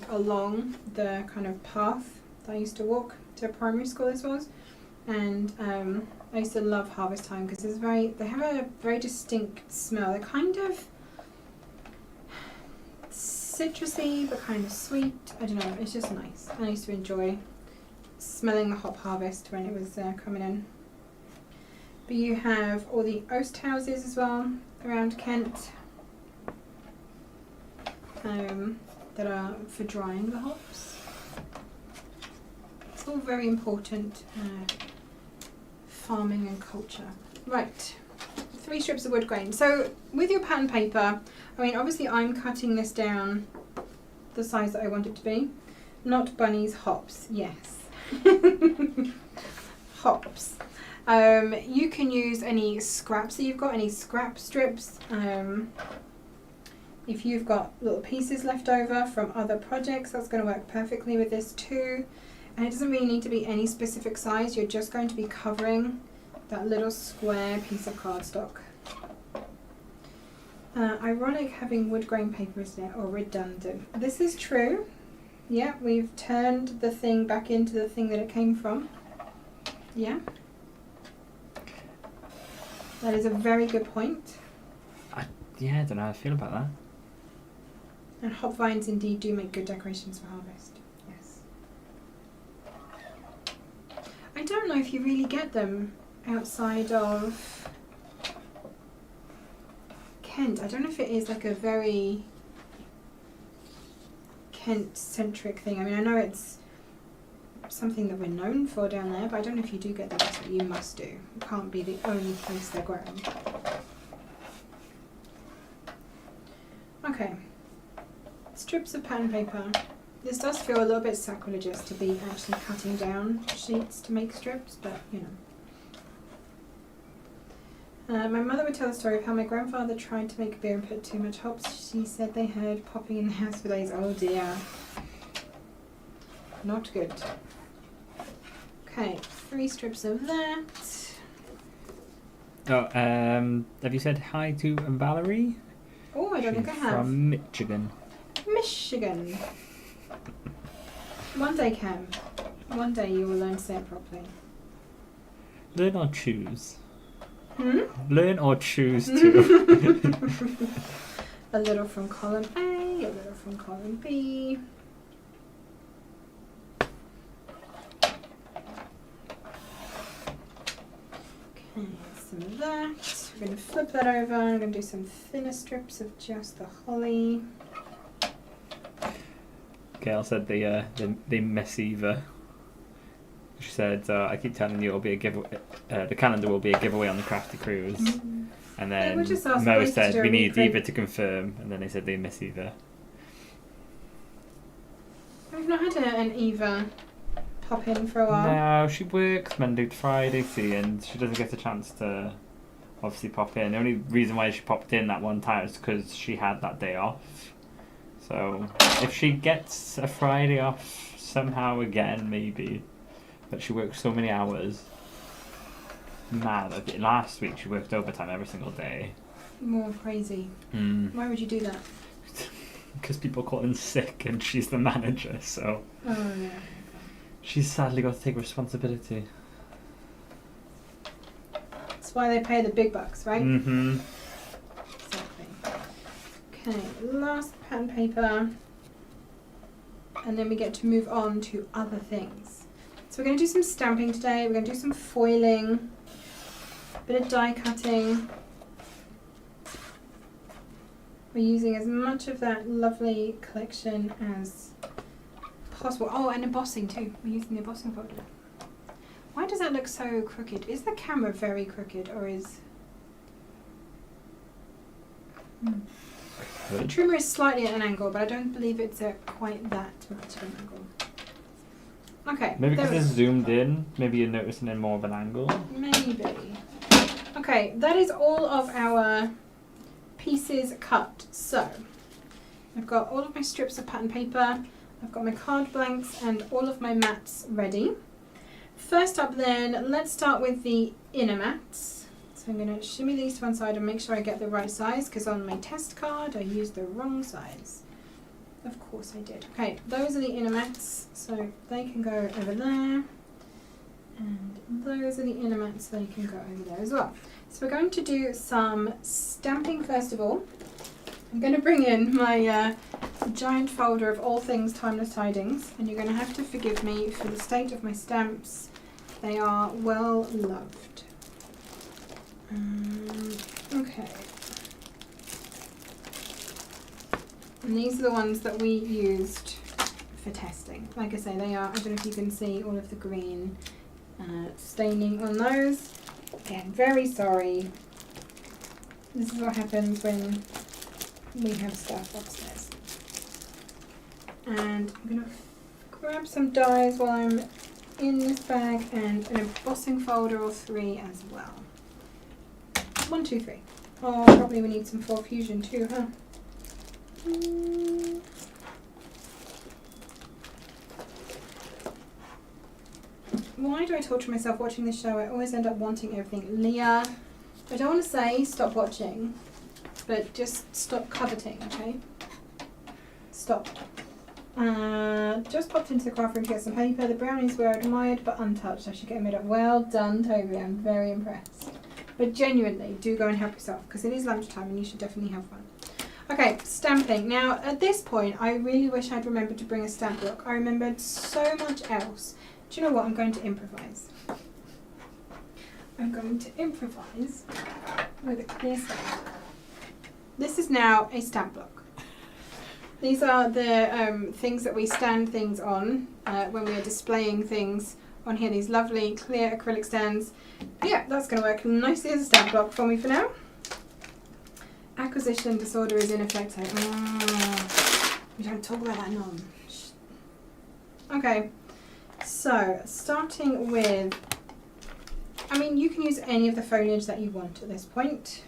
along the kind of path that I used to walk to primary school. This was, and I used to love harvest time because they have a very distinct smell. They're kind of citrusy but kind of sweet. I don't know. It's just nice. I used to enjoy smelling the hop harvest when it was coming in. But you have all the oast houses as well around Kent that are for drying the hops. It's all very important farming and culture. Right, 3 strips of wood grain. So with your pattern paper, I mean obviously I'm cutting this down the size that I want it to be. Not bunnies, hops, yes. Hops. You can use any scraps that you've got, any scrap strips. If you've got little pieces left over from other projects, that's going to work perfectly with this too. And it doesn't really need to be any specific size, you're just going to be covering that little square piece of cardstock. Ironic having wood grain paper, isn't it? Or redundant. This is true. Yeah, we've turned the thing back into the thing that it came from. Yeah. That is a very good point. I don't know how I feel about that. And hop vines indeed do make good decorations for harvest. Yes. I don't know if you really get them outside of Kent. I don't know if it is like a very Kent-centric thing. I mean, I know it's something that we're known for down there, but I don't know if you do get the rest, but you must do. It can't be the only place they're grown. Okay. Strips of pattern paper. This does feel a little bit sacrilegious to be actually cutting down sheets to make strips, but you know. My mother would tell the story of how my grandfather tried to make beer and put too much hops. She said they heard popping in the house for days. Oh dear. Not good. Okay, 3 strips of that. Oh, have you said hi to Valerie? Oh, I don't think I have. From Michigan. Michigan. One day, Cam. One day you will learn to say it properly. Learn or choose? Learn or choose to? A little from column A, a little from column B. Okay, some of that. We're going to flip that over. I'm going to do some thinner strips of just the holly. Gail said the Messiva. She said, "I keep telling you, it'll be a giveaway. The calendar will be a giveaway on the Crafty Cruise." And then Mo said, "We need Eva to confirm." And then they said they miss Eva. I've not had an Eva pop in for a while. No, she works Monday to Friday, see, and she doesn't get a chance to obviously pop in. The only reason why she popped in that one time is because she had that day off. So if she gets a Friday off somehow again, maybe. But she works so many hours. Mad. Last week she worked overtime every single day. More crazy. Why would you do that? Because people call in sick and she's the manager, so... Oh, yeah. She's sadly got to take responsibility. That's why they pay the big bucks, right? Mm-hmm. Exactly. Okay, last pen paper. and then we get to move on to other things. So we're going to do some stamping today, we're going to do some foiling, a bit of die cutting. We're using as much of that lovely collection as possible. Oh, and embossing too. We're using the embossing folder. Why does that look so crooked? Is the camera very crooked, or is... The trimmer is slightly at an angle, but I don't believe it's at quite that much of an angle. Okay. Maybe because it's zoomed in, maybe you're noticing it more of an angle. Maybe. Okay, that is all of our pieces cut. So, I've got all of my strips of pattern paper, I've got my card blanks and all of my mats ready. First up then, let's start with the inner mats. So I'm going to shimmy these to one side and make sure I get the right size, because on my test card I used the wrong size. Of course I did. Okay, those are the inner mats, so they can go over there. And those are the inner mats, they can go over there as well. So we're going to do some stamping first of all. I'm going to bring in my giant folder of all things Timeless Tidings, and you're going to have to forgive me for the state of my stamps. They are well loved. Okay. And these are the ones that we used for testing. Like I say, they are, I don't know if you can see all of the green staining on those. Again, very sorry. This is what happens when we have stuff upstairs. And I'm going to grab some dies while I'm in this bag, and an embossing folder or 3 as well. 1, 2, 3. Oh, probably we need some full fusion too, huh? Why do I torture myself watching this show? I always end up wanting everything. Leah, I don't want to say stop watching, but just stop coveting, okay? Stop. Just popped into the craft room to get some paper. The brownies were admired but untouched. I should get them made up. Well done, Toby. I'm very impressed. But genuinely, do go and help yourself, because it is lunchtime and you should definitely have fun. Okay, stamping. Now, at this point, I really wish I'd remembered to bring a stamp block. I remembered so much else. Do you know what? I'm going to improvise. I'm going to improvise with a clear stamp. This is now a stamp block. These are the things that we stand things on when we are displaying things on here. These lovely clear acrylic stands. Yeah, that's going to work nicely as a stamp block for me for now. Acquisition disorder is in effect. We don't talk about that, no. Okay, so starting with, I mean, you can use any of the foliage that you want at this point.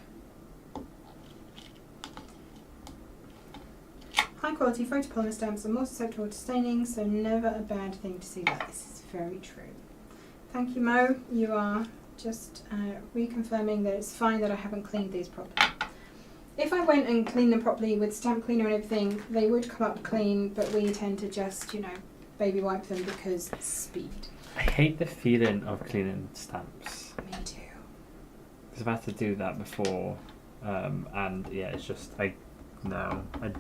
High quality photopolymer stamps are more susceptible to staining, so never a bad thing to see that. This is very true. Thank you, Mo. You are just reconfirming that it's fine that I haven't cleaned these properly. If I went and cleaned them properly with stamp cleaner and everything, they would come up clean, but we tend to just, you know, baby wipe them because speed. I hate the feeling of cleaning stamps. Me too. Because I've had to do that before, and yeah, it's just, I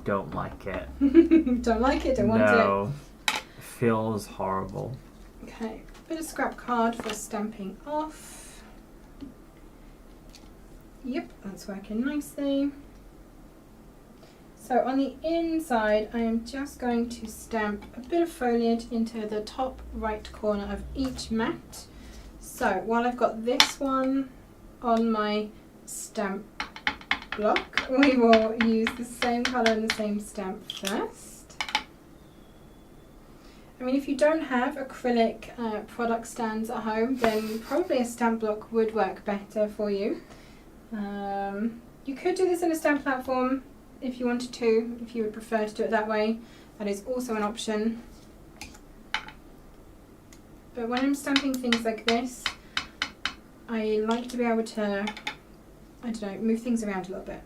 don't like it. Don't like it, don't want it. No, it feels horrible. Okay, bit of scrap card for stamping off. Yep, that's working nicely. So on the inside, I am just going to stamp a bit of foliage into the top right corner of each mat. So while I've got this one on my stamp block, we will use the same colour and the same stamp first. I mean, if you don't have acrylic product stands at home, then probably a stamp block would work better for you. You could do this in a stamp platform if you wanted to, if you would prefer to do it that way. That is also an option. But when I'm stamping things like this, I like to be able to, I don't know, move things around a little bit.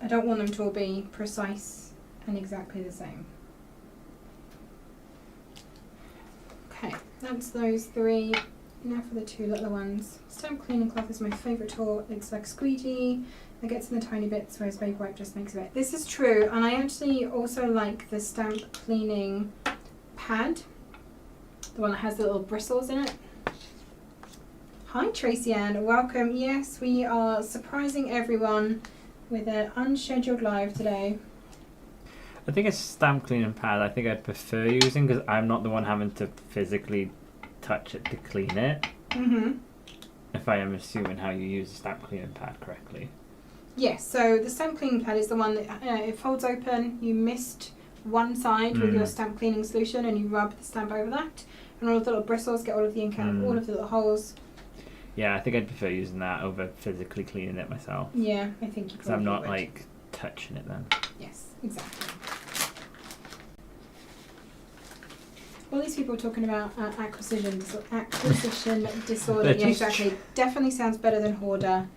I don't want them to all be precise and exactly the same. Okay, that's those 3. Now for the 2 little ones. Stamp cleaning cloth is my favourite tool. It's like squeegee. It gets in the tiny bits, whereas baby wipe just makes a bit. This is true, and I actually also like the stamp cleaning pad, the one that has the little bristles in it. Hi Tracy Ann, welcome. Yes, we are surprising everyone with an unscheduled live today. I think a stamp cleaning pad I think I'd prefer using because I'm not the one having to physically touch it to clean it. If I am assuming how you use a stamp cleaning pad correctly. Yes, so the stamp cleaning pad is the one that it folds open, you mist one side with your stamp cleaning solution and you rub the stamp over that, and all of the little bristles get all of the ink out of all of the little holes. Yeah, I think I'd prefer using that over physically cleaning it myself. Yeah, I think you probably because I'm not would. like touching it then. Yes, exactly. All these people are talking about acquisition disorder. That Yeah, is exactly. Definitely sounds better than hoarder.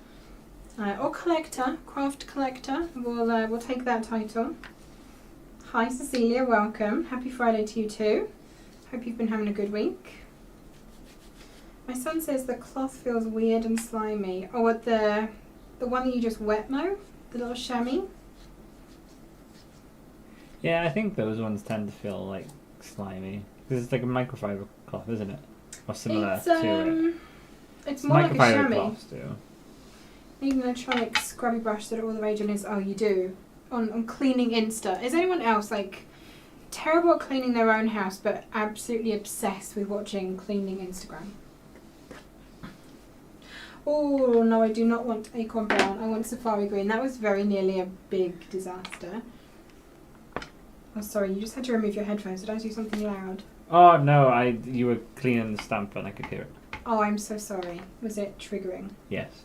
Or collector, craft collector. We'll take that title. Hi Cecilia, welcome. Happy Friday to you too. Hope you've been having a good week. My son says the cloth feels weird and slimy. Oh, what the one that you just wet mow? The little chamois? Yeah, I think those ones tend to feel like slimy. Because it's like a microfiber cloth, isn't it? Or similar to it. It's more like a Microfiber chamois. cloths do. Need an electronic scrubby brush that all the rage on is. Oh, you do. On cleaning Insta. Is anyone else like terrible at cleaning their own house but absolutely obsessed with watching cleaning Instagram? Oh no, I do not want acorn brown. I want safari green. That was very nearly a big disaster. Oh sorry, you just had to remove your headphones. Did I do something loud? Oh no, you were cleaning the stamp and I could hear it. Oh, I'm so sorry. Was it triggering? Yes.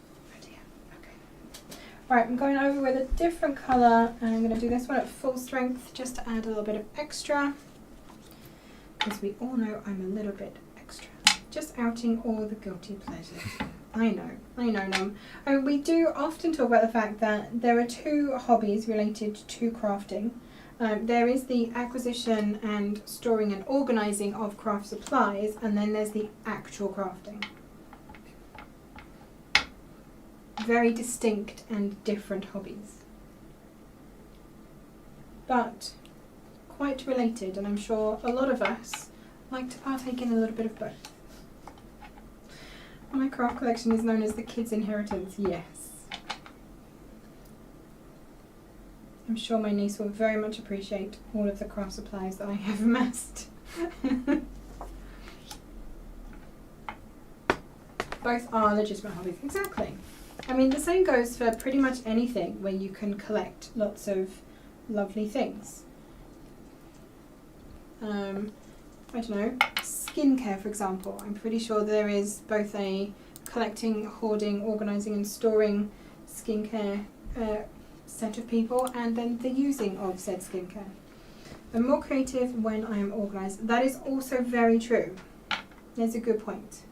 Right, I'm going over with a different colour and I'm going to do this one at full strength just to add a little bit of extra, because we all know I'm a little bit extra. Just outing all the guilty pleasures. I know. We do often talk about the fact that there are two hobbies related to crafting. There is the acquisition and storing and organising of craft supplies, and then there's the actual crafting. Very distinct and different hobbies, but quite related, and I'm sure a lot of us like to partake in a little bit of both. My craft collection is known as the kids' inheritance. Yes, I'm sure my niece will very much appreciate all of the craft supplies that I have amassed. Both are legitimate hobbies. Exactly. I mean, the same goes for pretty much anything where you can collect lots of lovely things. I don't know, skincare for example. I'm pretty sure there is both a collecting, hoarding, organising and storing skincare set of people, and then the using of said skincare. I'm more creative when I am organised. That is also very true. There's a good point.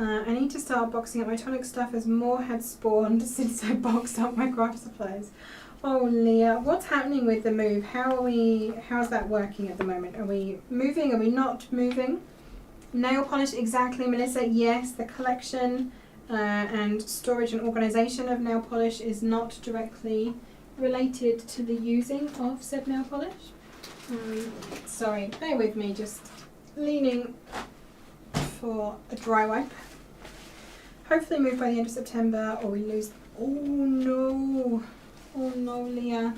I need to start boxing up my tonic stuff as more had spawned since I boxed up my craft supplies. Oh Leah, what's happening with the move? How's that working at the moment? Are we moving? Are we not moving? Nail polish, exactly Melissa. Yes, the collection and storage and organisation of nail polish is not directly related to the using of said nail polish. Sorry, bear with me, just leaning for a dry wipe. Hopefully move by the end of September or we lose. Oh no, Leah.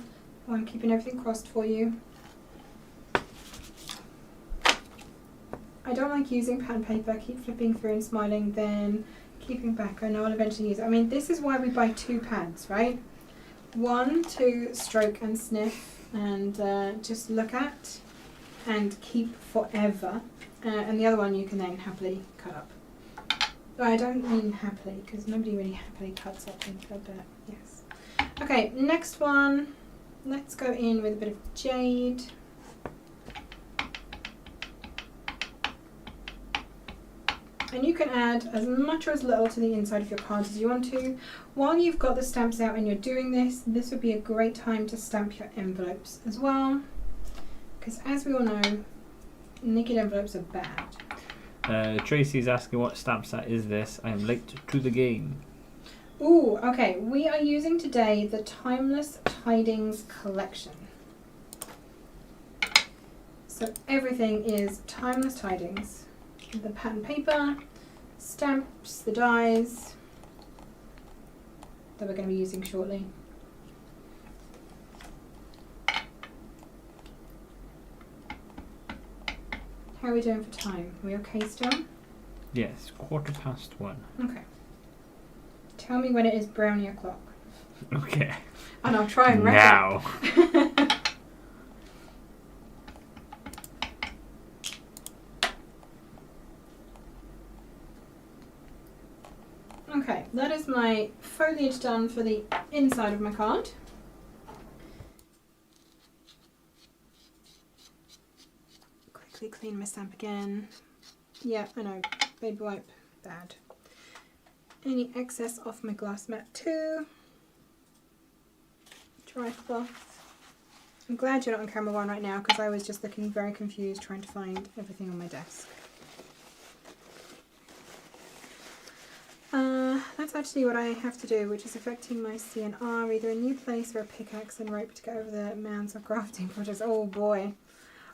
Oh, I'm keeping everything crossed for you. I don't like using pad paper. Keep flipping through and smiling, then keeping back. I know I'll eventually use it. I mean, this is why we buy two pads, right? One to stroke and sniff and just look at and keep forever. And the other one you can then happily cut up. I don't mean happily, because nobody really happily cuts up things like that. Yes. Okay, next one. Let's go in with a bit of jade. And you can add as much or as little to the inside of your cards as you want to. While you've got the stamps out and you're doing this, this would be a great time to stamp your envelopes as well. Because as we all know, naked envelopes are bad. Tracy's asking what stamp set is this? I am late to the game. Ooh, okay. We are using today the Timeless Tidings Collection. So everything is Timeless Tidings. The pattern paper, stamps, the dies that we're going to be using shortly. How are we doing for time? Are we okay still? Yes, 1:15. Okay. Tell me when it is brownie o'clock. Okay. And I'll try and now. Okay, that is my foliage done for the inside of my card. Quickly clean my stamp again. Yeah, I know, baby wipe, bad. Any excess off my glass mat too. Dry cloth. I'm glad you're not on camera one right now because I was just looking very confused trying to find everything on my desk. That's actually what I have to do, which is affecting my CNR, either a new place or a pickaxe and rope to get over the mounds of crafting projects. Oh boy.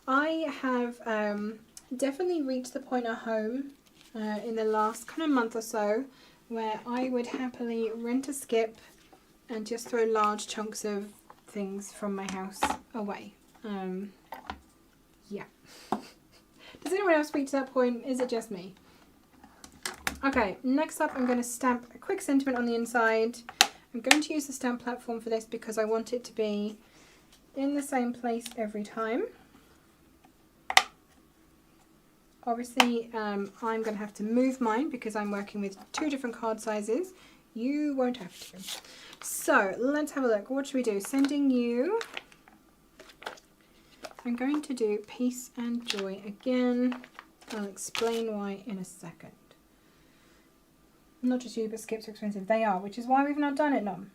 I have definitely reached the point at home in the last kind of month or so where I would happily rent a skip and just throw large chunks of things from my house away. Yeah. Does anyone else reach that point? Is it just me? Okay, next up I'm going to stamp a quick sentiment on the inside. I'm going to use the stamp platform for this because I want it to be in the same place every time. Obviously, I'm going to have to move mine because I'm working with 2 different card sizes. You won't have to. So, let's have a look. What should we do? Sending you. I'm going to do Peace and Joy again. I'll explain why in a second. Not just you, but skips are expensive. They are, which is why we've not done it, Nom.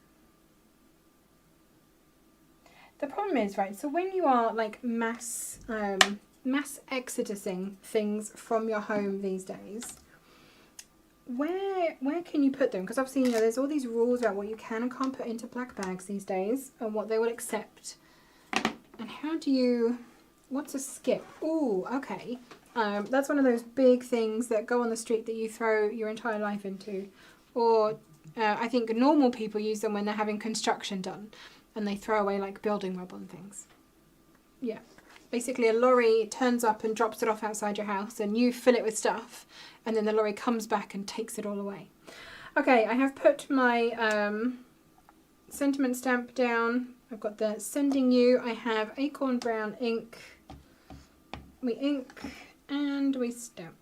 The problem is, right, so when you are like mass exodusing things from your home these days, where can you put them? Because obviously, you know, there's all these rules about what you can and can't put into black bags these days and what they will accept. And how do you, what's a skip? Ooh, okay. That's one of those big things that go on the street that you throw your entire life into. Or I think normal people use them when they're having construction done and they throw away like building rubble and things. Yeah. Basically a lorry turns up and drops it off outside your house and you fill it with stuff and then the lorry comes back and takes it all away. Okay, I have put my sentiment stamp down. I've got the Sending You. I have Acorn Brown ink. We ink and we stamp.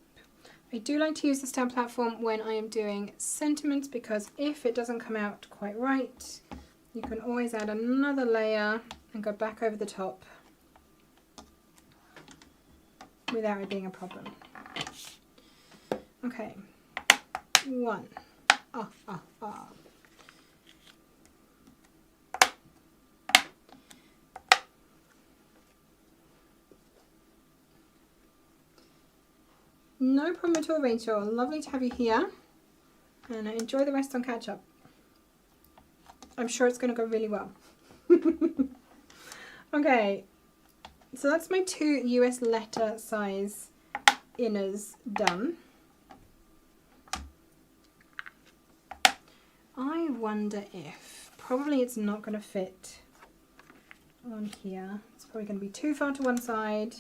I do like to use the stamp platform when I am doing sentiments because if it doesn't come out quite right, you can always add another layer and go back over the top without it being a problem. Okay, 1. No problem at all, Rachel. Lovely to have you here. And enjoy the rest on catch up. I'm sure it's going to go really well. Okay, so that's my 2 US letter size inners done. I wonder if, probably it's not going to fit on here. It's probably going to be too far to one side.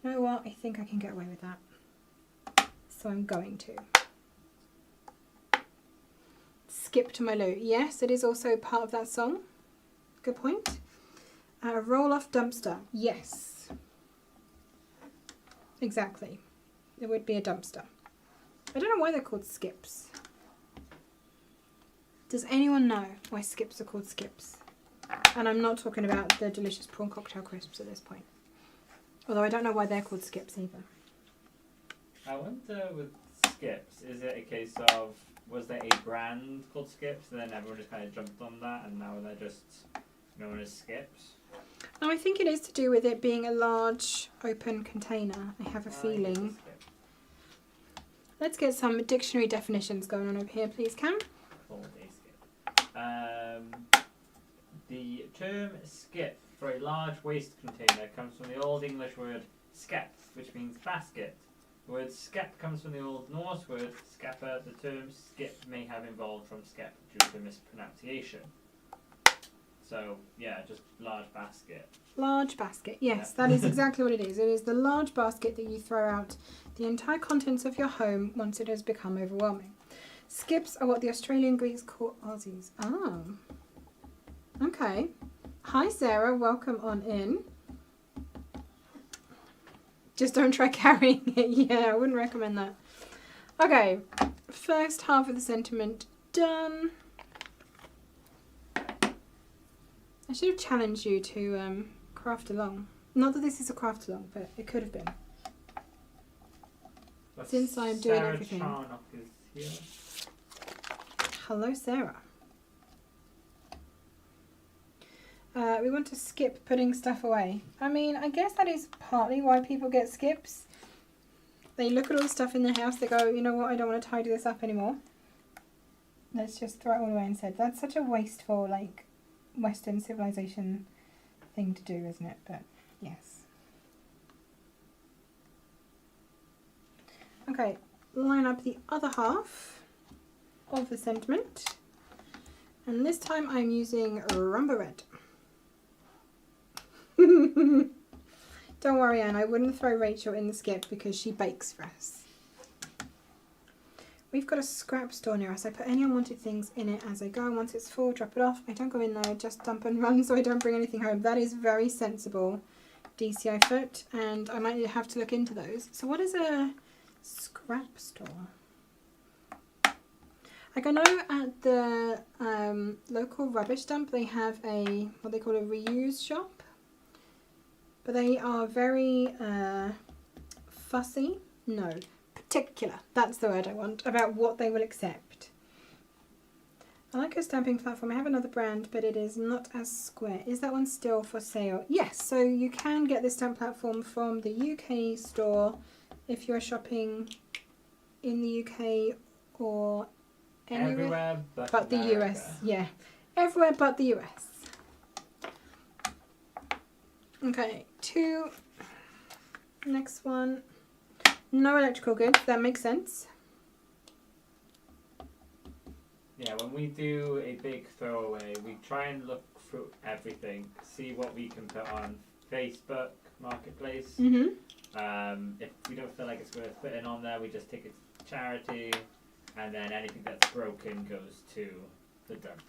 You know what? I think I can get away with that. So I'm going to. Skip to my loo. Yes, it is also part of that song. Good point. Roll off dumpster. Yes. Exactly. It would be a dumpster. I don't know why they're called skips. Does anyone know why skips are called skips? And I'm not talking about the delicious prawn cocktail crisps at this point. Although I don't know why they're called skips either. I wonder with skips, is it a case of, was there a brand called Skips and then everyone just kind of jumped on that and now they're just known as Skips? No, I think it is to do with it being a large open container. I have a feeling. Let's get some dictionary definitions going on over here, please, Cam. Called a skip. The term skip for a large waste container comes from the Old English word skep, which means basket. The word skep comes from the Old Norse word skeppa. The term skip may have evolved from skep due to mispronunciation. So, yeah, just large basket. Large basket, yes, that is exactly what it is. It is the large basket that you throw out the entire contents of your home once it has become overwhelming. Skips are what the Australian Greeks call Aussies. Oh, okay. Hi Sarah, welcome on in. Just don't try carrying it. Yeah, I wouldn't recommend that. Okay, first half of the sentiment done. I should have challenged you to craft along. Not that this is a craft along, but it could have been. But Since I'm doing Sarah everything. Charnock is here. Hello, Sarah. We want to skip putting stuff away. I mean, I guess that is partly why people get skips. They look at all the stuff in their house, they go, you know what, I don't want to tidy this up anymore. Let's just throw it all away instead. That's such a wasteful, like, Western civilization thing to do, isn't it? But, yes. Okay, line up the other half of the sentiment. And this time I'm using Rumba Red. Don't worry, Anne, I wouldn't throw Rachel in the skip because she bakes for us. We've got a scrap store near us. I put any unwanted things in it as I go. Once it's full, drop it off. I don't go in there, just dump and run so I don't bring anything home. That is very sensible, DCI foot, and I might have to look into those. So what is a scrap store? Like I know at the local rubbish dump they have a, what they call a reuse shop. But they are very fussy. No. Particular, that's the word I want, about what they will accept. I like a stamping platform. I have another brand, but it is not as square. Is that one still for sale? Yes, so you can get this stamp platform from the UK store if you're shopping in the UK or anywhere but the US. Yeah, everywhere but the US. Okay, next one. No electrical goods, that makes sense. Yeah, when we do a big throwaway, we try and look through everything, see what we can put on Facebook Marketplace. If we don't feel like it's worth putting on there, we just take it to charity, and then anything that's broken goes to the dump.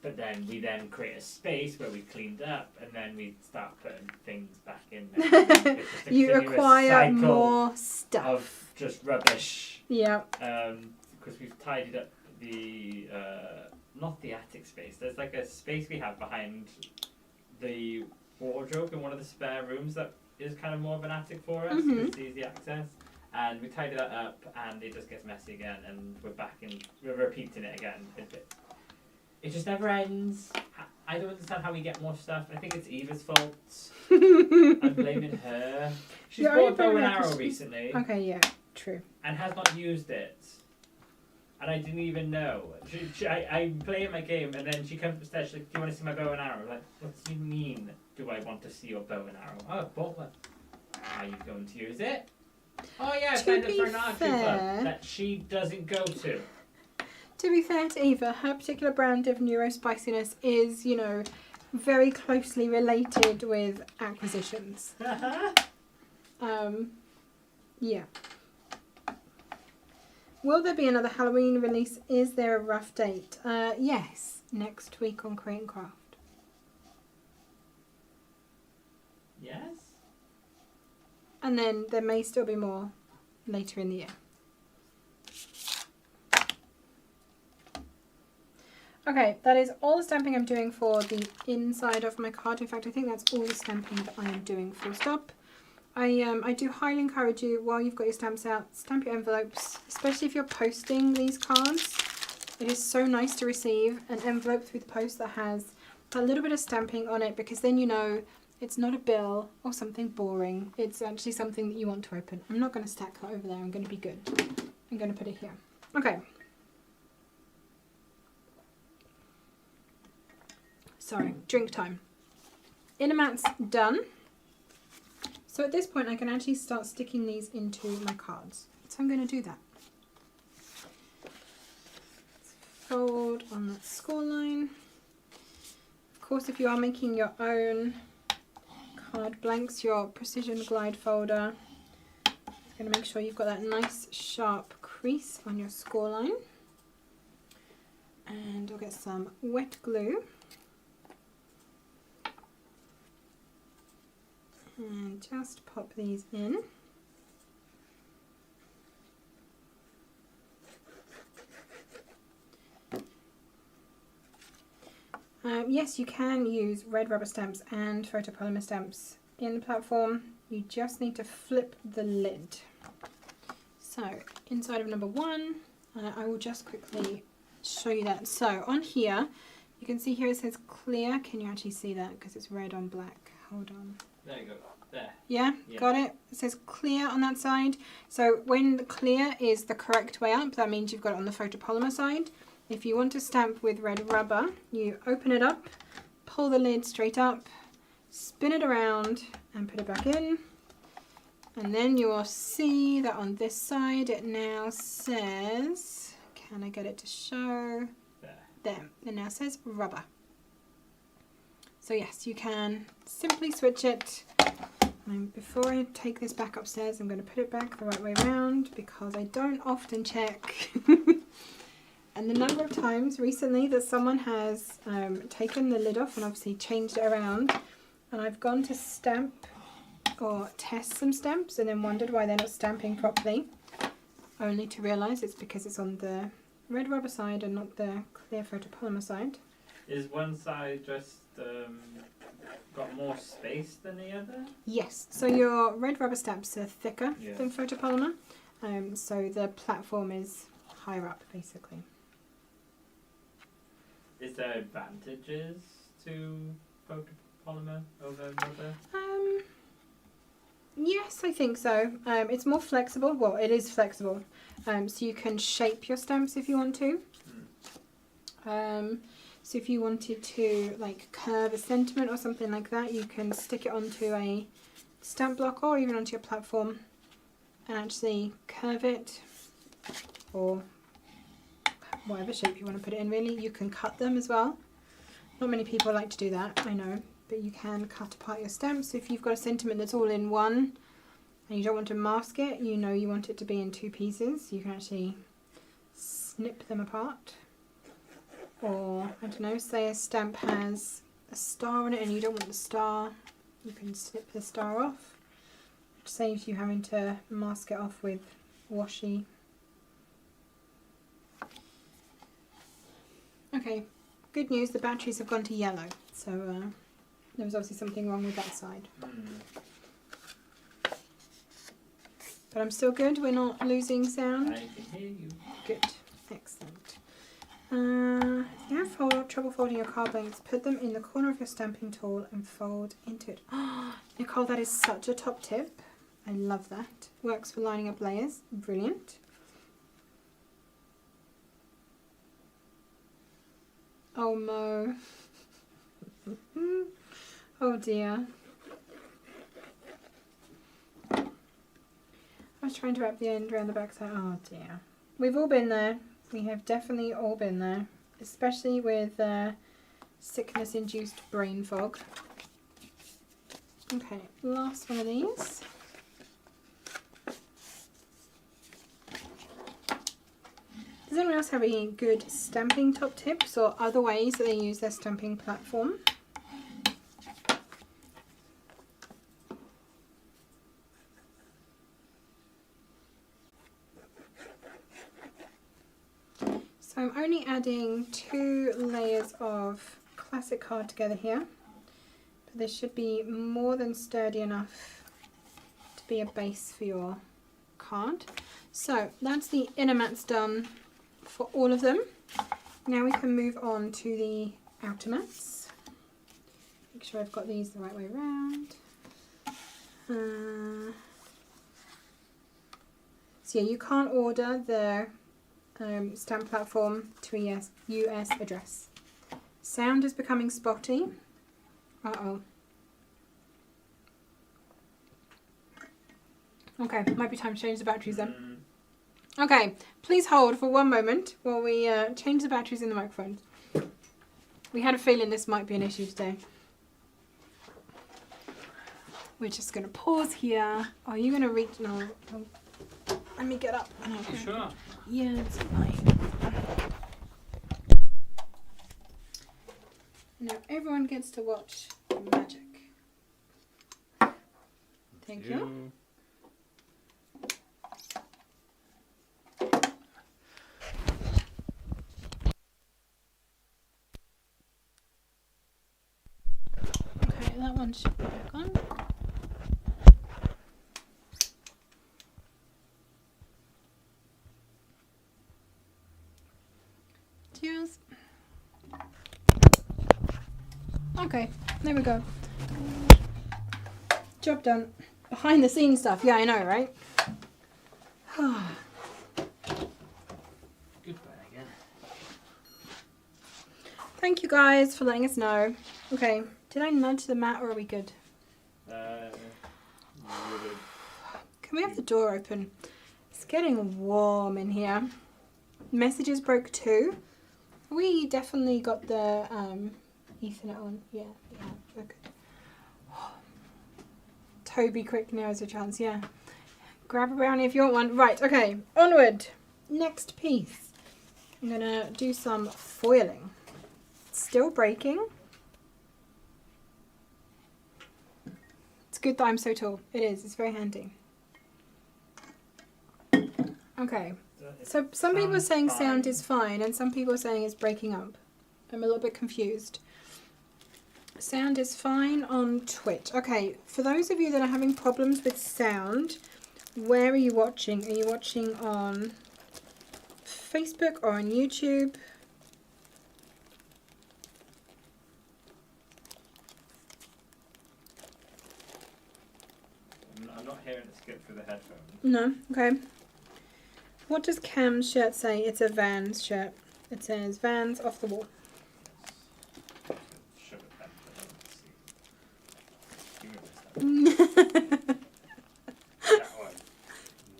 But then we create a space where we cleaned up, and then we start putting things back in there. You acquire more stuff of just rubbish. Yeah. Because we've tidied up the not the attic space. There's like a space we have behind the wardrobe in one of the spare rooms that is kind of more of an attic for us. It's easy access, and we tidy that up, and it just gets messy again, and we're repeating it again. It just never ends. I don't understand how we get more stuff. I think it's Eva's fault. I'm blaming her. She's bought a bow and arrow recently. Okay, yeah, true. And has not used it. And I didn't even know. I'm playing my game, and then she comes upstairs, she's like, do you want to see my bow and arrow? I'm like, what do you mean, do I want to see your bow and arrow? Oh, I bought one. Are you going to use it? Oh yeah, I signed up for an archery club that she doesn't go to. To be fair to Eva, her particular brand of neurospiciness is, you know, very closely related with acquisitions. Yeah. Will there be another Halloween release? Is there a rough date? Yes, next week on Create and Craft. Yes? And then there may still be more later in the year. Okay, that is all the stamping I'm doing for the inside of my card. In fact, I think that's all the stamping that I am doing, full stop. I do highly encourage you, while you've got your stamps out, stamp your envelopes, especially if you're posting these cards. It is so nice to receive an envelope through the post that has a little bit of stamping on it, because then you know it's not a bill or something boring. It's actually something that you want to open. I'm not going to stack that over there. I'm going to be good. I'm going to put it here. Okay. Sorry, drink time. inner mat's done. So at this point I can actually start sticking these into my cards. So I'm going to do that. Fold on that score line. Of course, if you are making your own card blanks, your precision glide folder, you're going to make sure you've got that nice sharp crease on your score line. And I'll get some wet glue. And just pop these in. Yes, you can use red rubber stamps and photopolymer stamps in the platform. You just need to flip the lid. So inside of number 1, I will just quickly show you that. So on here, you can see here it says clear. Can you actually see that? Because it's red on black. Hold on. There you go. There. Yeah, got it? It says clear on that side. So when the clear is the correct way up, that means you've got it on the photopolymer side. If you want to stamp with red rubber, you open it up, pull the lid straight up, spin it around and put it back in. And then you will see that on this side it now says, can I get it to show? There. It now says rubber. So yes, you can simply switch it. And before I take this back upstairs, I'm going to put it back the right way around because I don't often check. And the number of times recently that someone has taken the lid off and obviously changed it around, and I've gone to stamp or test some stamps and then wondered why they're not stamping properly, only to realise it's because it's on the red rubber side and not the clear photopolymer side. Is one side just got more space than the other? Yes, so your red rubber stamps are thicker than photopolymer, so the platform is higher up basically. Is there advantages to photopolymer over rubber? Yes, I think so. It's more flexible. Well, it is flexible. So you can shape your stamps if you want to. So if you wanted to like curve a sentiment or something like that, you can stick it onto a stamp block or even onto your platform and actually curve it, or whatever shape you want to put it in really. You can cut them as well. Not many people like to do that, I know, but you can cut apart your stamps. So if you've got a sentiment that's all in one and you don't want to mask it, you know you want it to be in 2 pieces, you can actually snip them apart. Or, I don't know, say a stamp has a star on it and you don't want the star, you can snip the star off, which saves you having to mask it off with washi. Okay, good news, the batteries have gone to yellow, so there was obviously something wrong with that side. But I'm still good, we're not losing sound? I can hear you. Good, excellent. If you have trouble folding your card blanks, put them in the corner of your stamping tool and fold into it. Oh, Nicole, that is such a top tip. I love that. Works for lining up layers. Brilliant. Oh, Mo. Oh, dear. I was trying to wrap the end around the back side. Oh, dear. We've all been there. We have definitely all been there, especially with sickness-induced brain fog. Okay, last one of these. Does anyone else have any good stamping top tips or other ways that they use their stamping platform? So I'm only adding 2 layers of classic card together here, but this should be more than sturdy enough to be a base for your card. So that's the inner mats done for all of them. Now we can move on to the outer mats. Make sure I've got these the right way around. So yeah, you can't order the stamp platform to a US address. Sound is becoming spotty. Uh-oh. Okay, might be time to change the batteries then. Okay, please hold for one moment while we change the batteries in the microphones. We had a feeling this might be an issue today. We're just going to pause here. Are you going to reach? No. Let me get up. You sure? Yeah, it's fine. Now everyone gets to watch the magic. Thank you. Okay, that one should be back on. Cheers. Okay, there we go. Job done. Behind the scenes stuff. Yeah, I know, right? Goodbye again. Thank you guys for letting us know. Okay, did I nudge the mat or are we good? Can we have the door open? It's getting warm in here. Messages broke too. We definitely got the Ethernet on. Yeah, okay. Toby, quick, now is a chance. Yeah. Grab a brownie if you want one. Right, okay, onward. Next piece. I'm going to do some foiling. Still breaking. It's good that I'm so tall. It is. It's very handy. Okay. So some people are saying sound is fine and some people are saying it's breaking up. I'm a little bit confused. Sound is fine on Twitch. Okay, for those of you that are having problems with sound, where are you watching? Are you watching on Facebook or on YouTube? I'm not hearing it skip through the headphones. No, okay. What does Cam's shirt say? It's a Vans shirt. It says Vans off the wall. That one.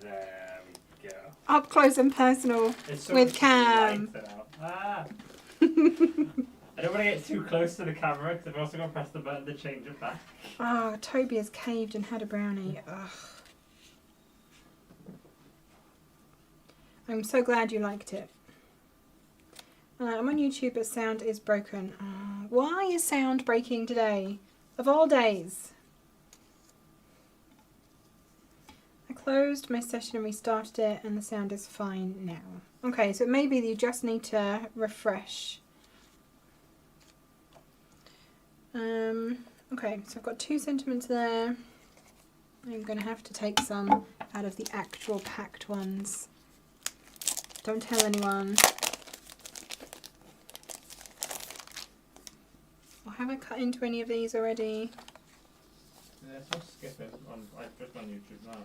There we go. Up close and personal with Cam. Ah. I don't want to get too close to the camera because I've also got to press the button to change it back. Oh, Toby has caved and had a brownie. Ugh. I'm so glad you liked it. I'm on YouTube, but sound is broken. Why is sound breaking today? Of all days. I closed my session and restarted it, and the sound is fine now. Okay, so maybe you just need to refresh. Okay, so I've got 2 sentiments there. I'm going to have to take some out of the actual packed ones. Don't tell anyone. Or have I cut into any of these already? Yeah, it's not skipping just on YouTube now.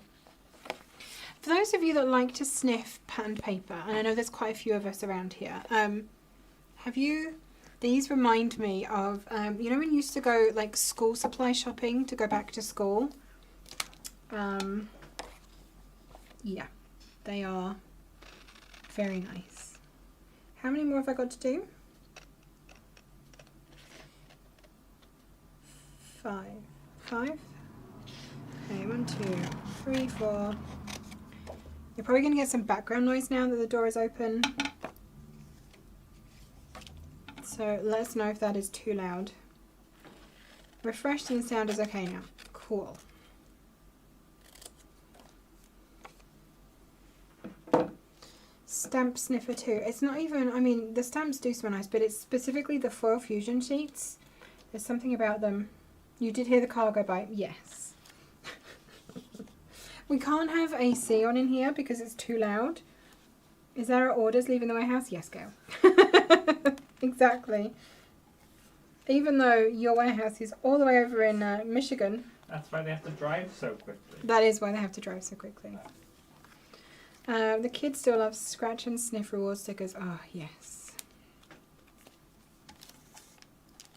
For those of you that like to sniff patterned paper, and I know there's quite a few of us around here, have you... These remind me of, you know when you used to go like school supply shopping to go back to school? Yeah, they are very nice. How many more have I got to do? 5. 5? Okay, 1, 2, 3, 4. You're probably going to get some background noise now that the door is open. So let us know if that is too loud. Refreshed and the sound is okay now. Cool. Stamp sniffer too. It's not even, I mean, the stamps do smell nice, but it's specifically the foil fusion sheets. There's something about them. You did hear the car go by? Yes. We can't have AC on in here because it's too loud. Is there our orders leaving the warehouse? Yes, go. Exactly. Even though your warehouse is all the way over in Michigan. That's why they have to drive so quickly. That is why they have to drive so quickly. The kids still love scratch and sniff reward stickers. Oh, yes.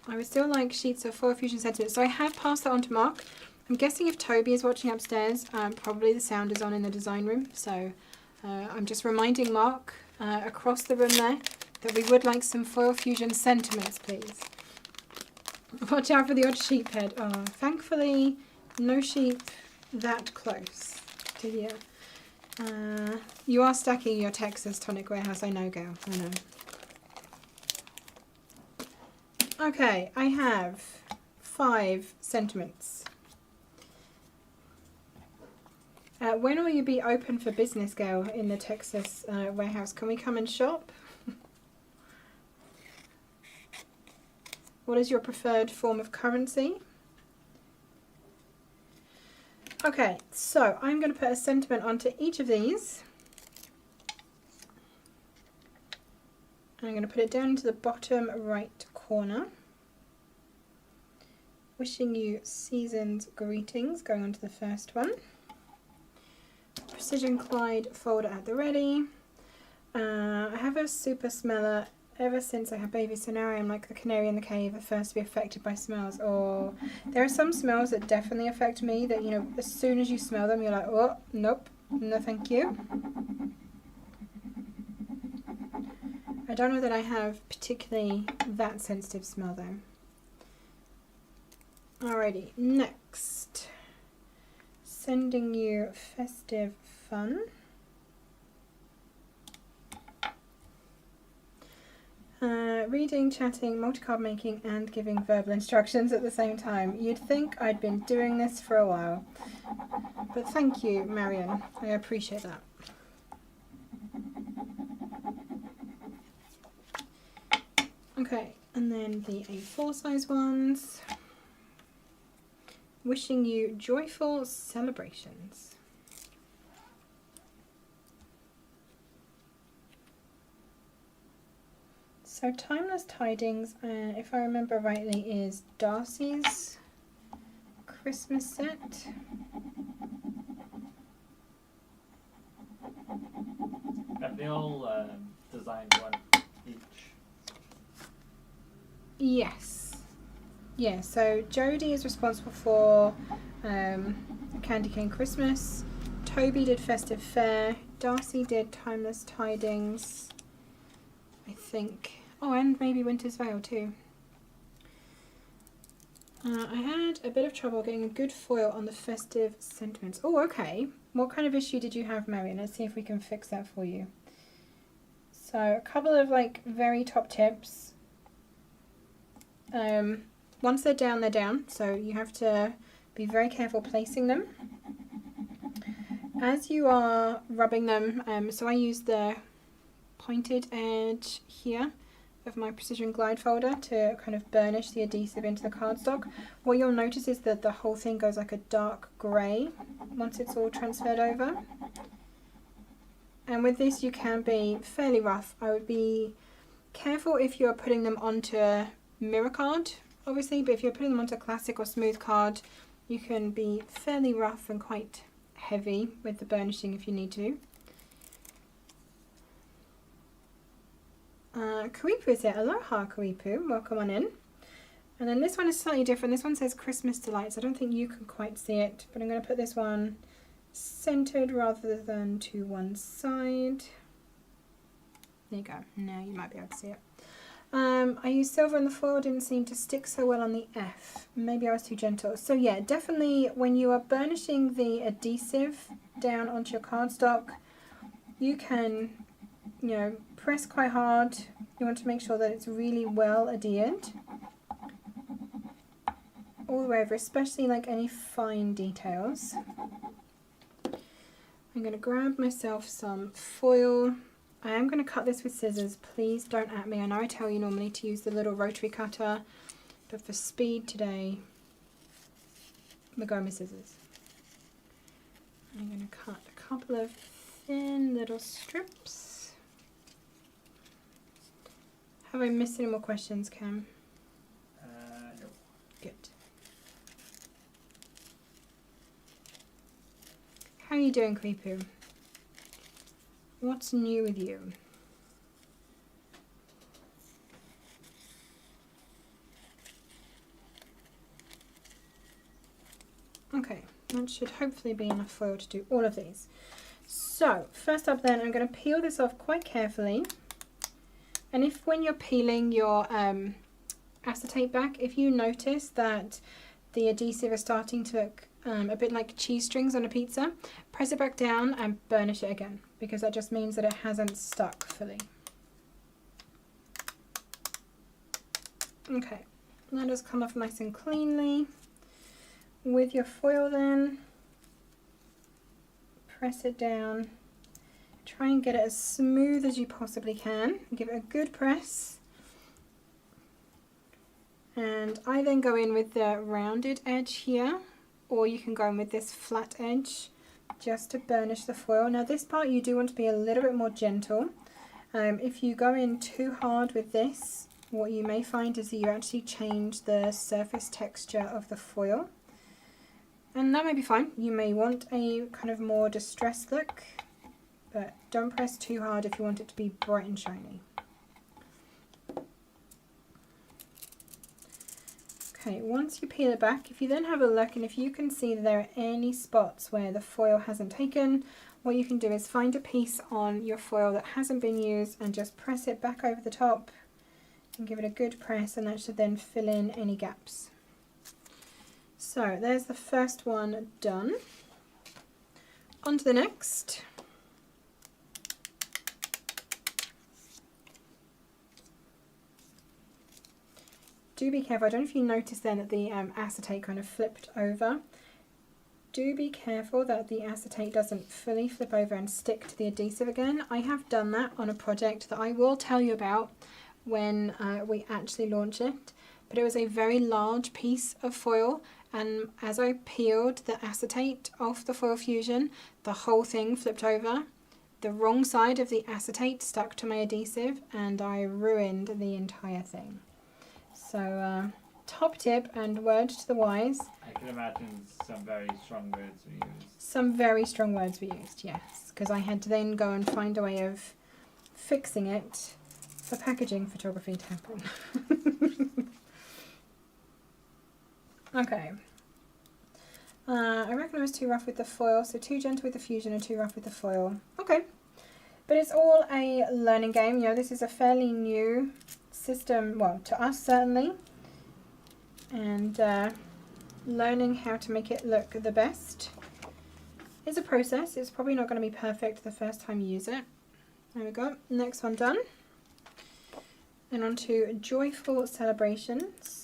I would still like sheets of foil fusion sentiments. So I have passed that on to Mark. I'm guessing if Toby is watching upstairs, probably the sound is on in the design room. So I'm just reminding Mark across the room there that we would like some foil fusion sentiments, please. Watch out for the odd sheep head. Oh, thankfully, no sheep that close to here. You are stacking your Texas Tonic warehouse, I know, girl. I know. Okay, I have 5 sentiments. When will you be open for business, girl, in the Texas warehouse? Can we come and shop? What is your preferred form of currency? Okay, so I'm going to put a sentiment onto each of these. And I'm going to put it down into the bottom right corner. Wishing you season's greetings, going on to the first one. Precision Clyde folder at the ready. I have a super smeller ever since I had babies, so now I am like the canary in the cave, the first to be affected by smells. Or there are some smells that definitely affect me that, you know, as soon as you smell them, you're like, oh, nope, no thank you. I don't know that I have particularly that sensitive smell though. Alrighty, next. Sending you festive fun. Reading, chatting, multi-card making and giving verbal instructions at the same time. You'd think I'd been doing this for a while. But thank you, Marion. I appreciate that. Okay, and then the A4 size ones. Wishing you joyful celebrations. So Timeless Tidings, if I remember rightly, is Darcy's Christmas set. Have they all designed one each? Yes. Yeah, so Jodie is responsible for Candy Cane Christmas. Toby did Festive Fair. Darcy did Timeless Tidings, I think. Oh, and maybe Winter's Veil too. I had a bit of trouble getting a good foil on the festive sentiments. Oh, okay. What kind of issue did you have, Marion? Let's see if we can fix that for you. So, a couple of like very top tips. Once they're down, so you have to be very careful placing them. As you are rubbing them, so I use the pointed edge here of my Precision Glide folder to kind of burnish the adhesive into the cardstock. What you'll notice is that the whole thing goes like a dark grey once it's all transferred over. And with this you can be fairly rough. I would be careful if you're putting them onto mirror card, obviously, but if you're putting them onto classic or smooth card, you can be fairly rough and quite heavy with the burnishing if you need to. Kawipu is here. Aloha, Kawipu. Welcome on in. And then this one is slightly different. This one says Christmas Delights. I don't think you can quite see it, but I'm going to put this one centered rather than to one side. There you go. Now you might be able to see it. I used silver and the foil didn't seem to stick so well on the F. Maybe I was too gentle. So yeah, definitely when you are burnishing the adhesive down onto your cardstock, you can, you know, press quite hard. You want to make sure that it's really well adhered all the way over, especially like any fine details. I'm going to grab myself some foil. I am going to cut this with scissors. Please don't at me. I know I tell you normally to use the little rotary cutter, but for speed today, we're going with scissors. I'm going to cut a couple of thin little strips. Have I missed any more questions, Cam? No. Good. How are you doing, Creepu? What's new with you? that should hopefully be enough foil to do all of these. So first up then, I'm going to peel this off quite carefully. And if when you're peeling your acetate back, if you notice that the adhesive is starting to look a bit like cheese strings on a pizza, press it back down and burnish it again, because that just means that it hasn't stuck fully. Okay, that does come off nice and cleanly. With your foil then, press it down. Try and get it as smooth as you possibly can. Give it a good press. And I then go in with the rounded edge here, or you can go in with this flat edge just to burnish the foil. Now this part you do want to be a little bit more gentle. If you go in too hard with this, what you may find is that you actually change the surface texture of the foil. And that may be fine. You may want a kind of more distressed look, but don't press too hard if you want it to be bright and shiny. Okay, once you peel it back, if you then have a look and if you can see that there are any spots where the foil hasn't taken, what you can do is find a piece on your foil that hasn't been used and just press it back over the top and give it a good press, and that should then fill in any gaps. So there's the first one done. On to the next. Do be careful. I don't know if you noticed then that the acetate kind of flipped over. Do be careful that the acetate doesn't fully flip over and stick to the adhesive again. I have done that on a project that I will tell you about when we actually launch it. But it was a very large piece of foil, and as I peeled the acetate off the foil fusion, the whole thing flipped over. The wrong side of the acetate stuck to my adhesive and I ruined the entire thing. So top tip and word to the wise. I can imagine some very strong words were used. Some very strong words were used, yes. Because I had to then go and find a way of fixing it for packaging photography to happen. Okay. I reckon I was too rough with the foil, so too gentle with the fusion and too rough with the foil. Okay. But it's all a learning game. You know, this is a fairly new system, well, to us certainly. And learning how to make it look the best is a process. It's probably not going to be perfect the first time you use it. There we go. Next one done. And on to Joyful Celebrations.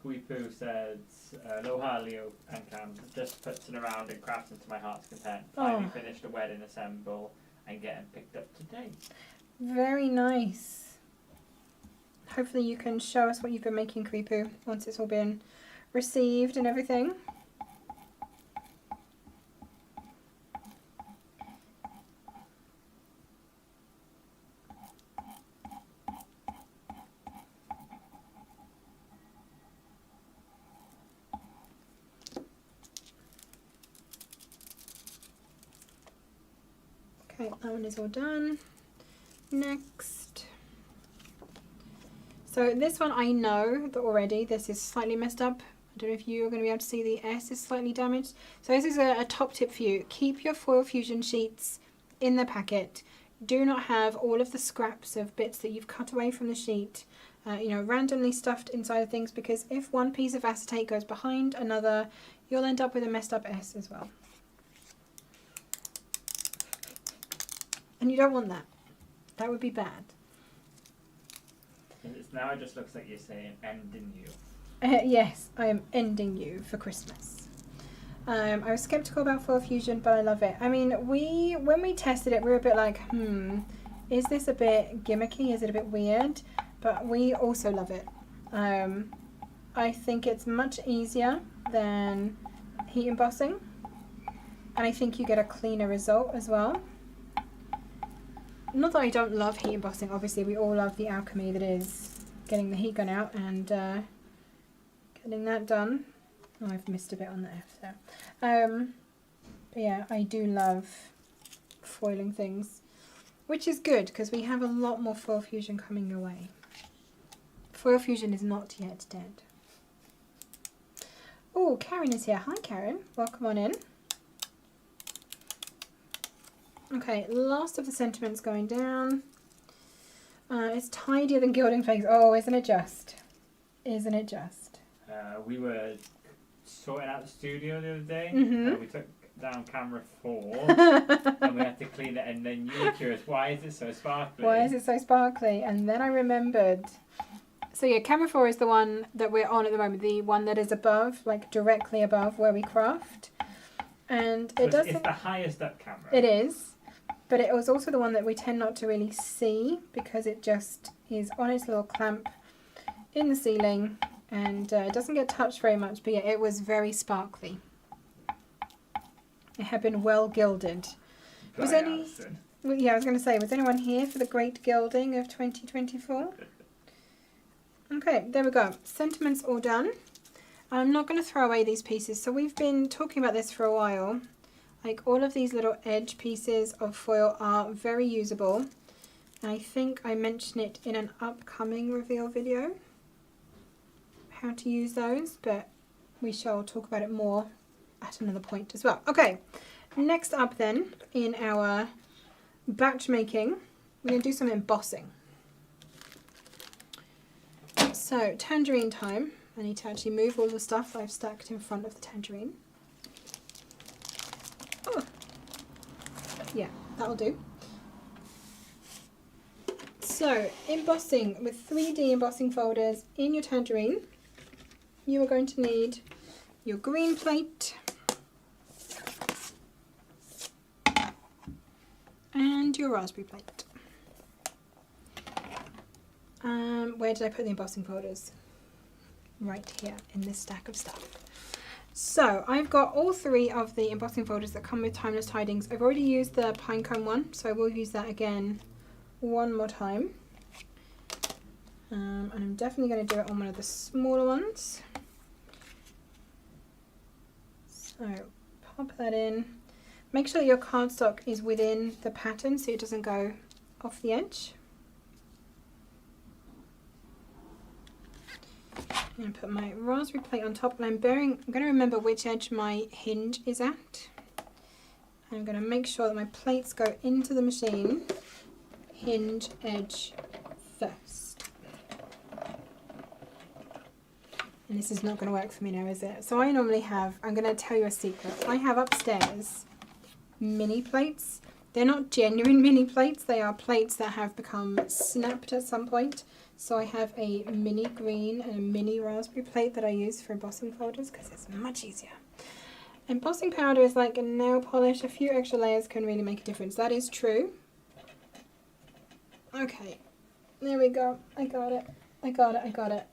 Kuipu says, Aloha Leo and Cam, just putzing around and crafting to my heart's content. Finally finished a wedding assemble and getting picked up today. Very nice. Hopefully you can show us what you've been making, Kuipu, once it's all been received and everything. Okay, that one is all done. Next. So this one I know that already this is slightly messed up. I don't know if you're going to be able to see the S is slightly damaged. So this is a top tip for you. Keep your foil fusion sheets in the packet. Do not have all of the scraps of bits that you've cut away from the sheet you know, randomly stuffed inside of things, because if one piece of acetate goes behind another, you'll end up with a messed up S as well. And you don't want that. That would be bad. Now it just looks like you're saying ending you. Yes, I am ending you for Christmas. I was skeptical about foil fusion, but I love it. I mean, when we tested it, we were a bit like, is this a bit gimmicky? Is it a bit weird? But we also love it. I think it's much easier than heat embossing, and I think you get a cleaner result as well. Not that I don't love heat embossing, obviously we all love the alchemy that is getting the heat gun out and getting that done. Oh, I've missed a bit on the F there. But yeah, I do love foiling things, which is good because we have a lot more foil fusion coming your way. Foil Fusion is not yet dead. Oh, Karen is here. Hi, Karen. Welcome on in. Okay, last of the sentiments going down. It's tidier than Gilding Flakes. Oh, isn't it just? Isn't it just? We were sorting out the studio the other day. We took down camera 4 and we had to clean it, and then you were curious, why is it so sparkly? Why is it so sparkly? And then I remembered. So yeah, camera 4 is the one that we're on at the moment, the one that is above, like directly above where we craft. And So it doesn't... It's the highest up camera. It is. But it was also the one that we tend not to really see because it just is on its little clamp in the ceiling, and it doesn't get touched very much. But yeah, it was very sparkly. It had been well gilded. Was any? Well, yeah, I was going to say, was anyone here for the great gilding of 2024? Okay, there we go. Sentiments all done. I'm not going to throw away these pieces. So we've been talking about this for a while. Like, all of these little edge pieces of foil are very usable. And I think I mention it in an upcoming reveal video, how to use those, but we shall talk about it more at another point as well. Okay, next up then, in our batch making, we're going to do some embossing. So, tangerine time. I need to actually move all the stuff I've stacked in front of the tangerine. Oh. Yeah, that'll do. So, embossing with 3D embossing folders in your tangerine. You are going to need your green plate and your raspberry plate. Where did I put the embossing folders? Right here in this stack of stuff. So I've got all 3 of the embossing folders that come with Timeless Tidings. I've already used the pinecone one, so I will use that again one more time. And I'm definitely going to do it on one of the smaller ones. So pop that in. Make sure that your cardstock is within the pattern so it doesn't go off the edge. I'm going to put my raspberry plate on top, and I'm going to remember which edge my hinge is at. And I'm going to make sure that my plates go into the machine, hinge edge first. And this is not going to work for me now, is it? So I normally have, I'm going to tell you a secret. I have upstairs mini plates. They're not genuine mini plates. They are plates that have become snapped at some point. So I have a mini green and a mini raspberry plate that I use for embossing folders because it's much easier. Embossing powder is like a nail polish. A few extra layers can really make a difference. That is true. Okay, there we go. I got it. I got it. I got it.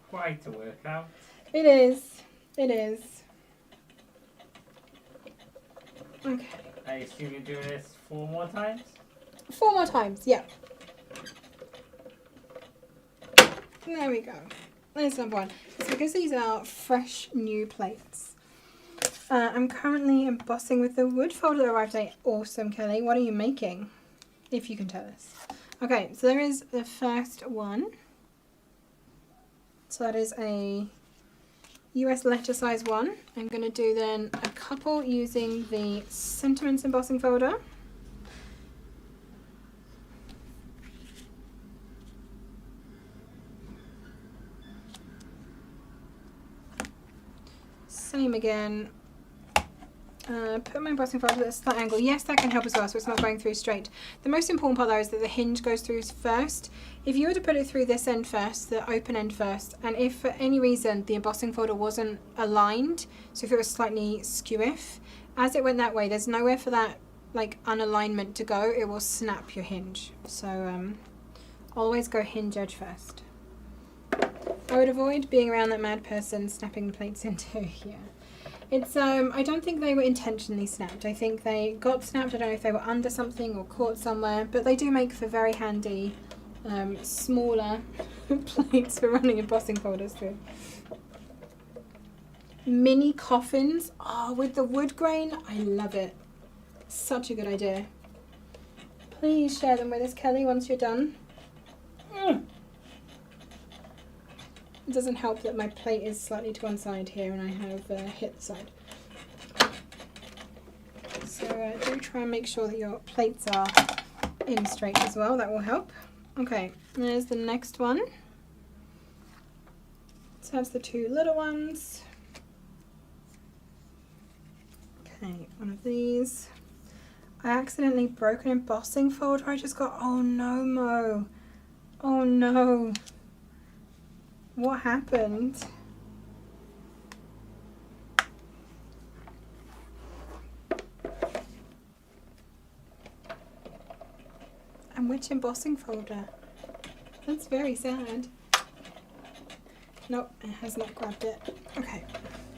Quite a workout. It is. It is. Okay. I assume you're doing this 4 more times? 4 more times, yeah. There we go. There's number 1. It's because these are fresh new plates. I'm currently embossing with the wood folder that arrived today. Awesome, Kelly. What are you making? If you can tell us. Okay, so there is the first one. So that is a US letter size one. I'm going to do then a couple using the Sentiments embossing folder. Same again. Put my embossing folder at a slight angle. Yes, that can help as well, so it's not going through straight. The most important part though is that the hinge goes through first. If you were to put it through this end first, the open end first, and if for any reason the embossing folder wasn't aligned, so if it was slightly skew-if, as it went that way, there's nowhere for that like unalignment to go. It will snap your hinge. So always go hinge edge first. I would avoid being around that mad person snapping the plates into here. It's I don't think they were intentionally snapped. I think they got snapped. I don't know if they were under something or caught somewhere, but they do make for very handy smaller plates for running embossing folders through. Mini coffins. Oh, with the wood grain, I love it. Such a good idea. Please share them with us, Kelly, once you're done. It doesn't help that my plate is slightly to one side here and I have hit the side. So do try and make sure that your plates are in straight as well, that will help. Okay, there's the next one. So that's the two little ones. Okay, one of these. I accidentally broke an embossing folder. I just got, oh no, Mo. Oh no. What happened? And which embossing folder? That's very sad. Nope, it has not grabbed it. Okay.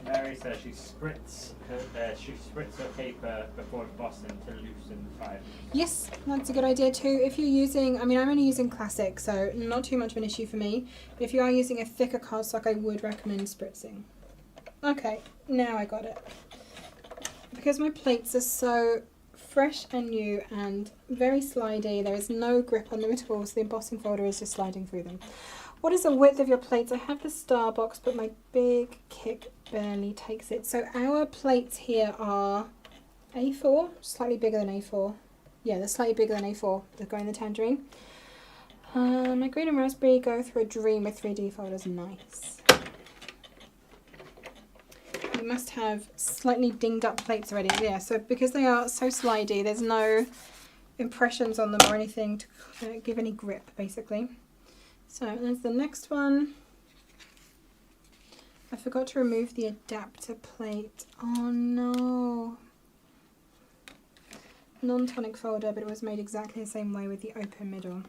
Mary says she spritz her paper before embossing to loosen the fibre. Yes, that's a good idea too. If you're using, I mean, I'm only using classic, so not too much of an issue for me. But if you are using a thicker cardstock, I would recommend spritzing. Okay, now I got it. Because my plates are so fresh and new and very slidey, there is no grip on them at all, so the embossing folder is just sliding through them. What is the width of your plates? I have the star box, but my big kick barely takes it. So our plates here are A4, slightly bigger than A4. Yeah, they're slightly bigger than A4. They're going the tangerine. My green and raspberry go through a dream with 3D folders. Nice. You must have slightly dinged up plates already. Yeah, so because they are so slidey, there's no impressions on them or anything to give any grip, basically. So there's the next one. I forgot to remove the adapter plate. Oh no. Non-tonic folder, but it was made exactly the same way with the open middle.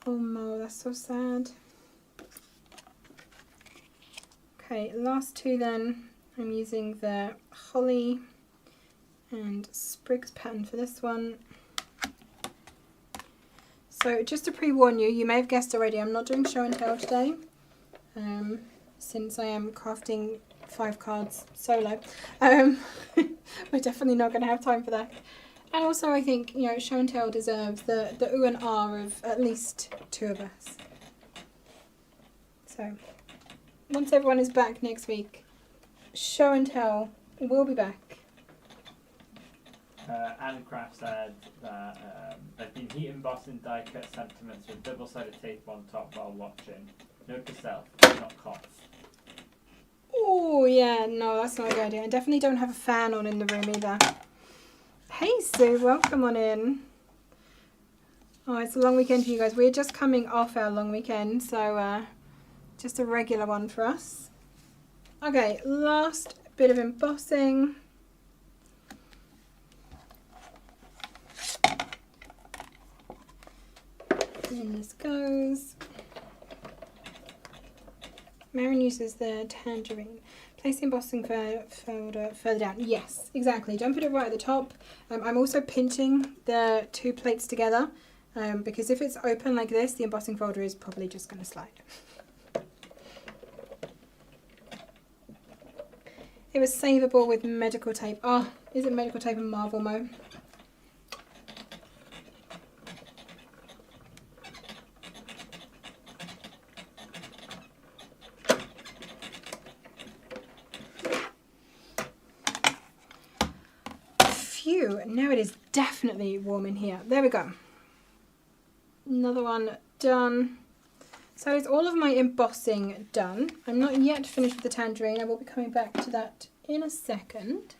Oh no, that's so sad. Okay, last two then. I'm using the holly and sprigs pattern for this one. So just to pre-warn you, you may have guessed already, I'm not doing show and tell today, since I am crafting 5 cards solo. We're definitely not going to have time for that. And also I think, you know, show and tell deserves the ooh and ah of at least 2 of us. So once everyone is back next week, show and tell will be back. Anne Craft said that I've been heat embossing die cut sentiments with double-sided tape on top while watching. Note to self, not cough. Oh yeah, no, that's not a good idea. I definitely don't have a fan on in the room either. Hey Sue, welcome on in. Oh, it's a long weekend for you guys. We're just coming off our long weekend, so just a regular one for us. Okay, last bit of embossing. In this goes. Maren uses the tangerine. Place the embossing folder further down. Yes, exactly. Don't put it right at the top. I'm also pinching the 2 plates together because if it's open like this, the embossing folder is probably just going to slide. It was savable with medical tape. Oh, is it medical tape and Marvel Mo? Phew, now it is definitely warm in here. There we go. Another one done. So is all of my embossing done. I'm not yet finished with the tangerine. I will be coming back to that in a second.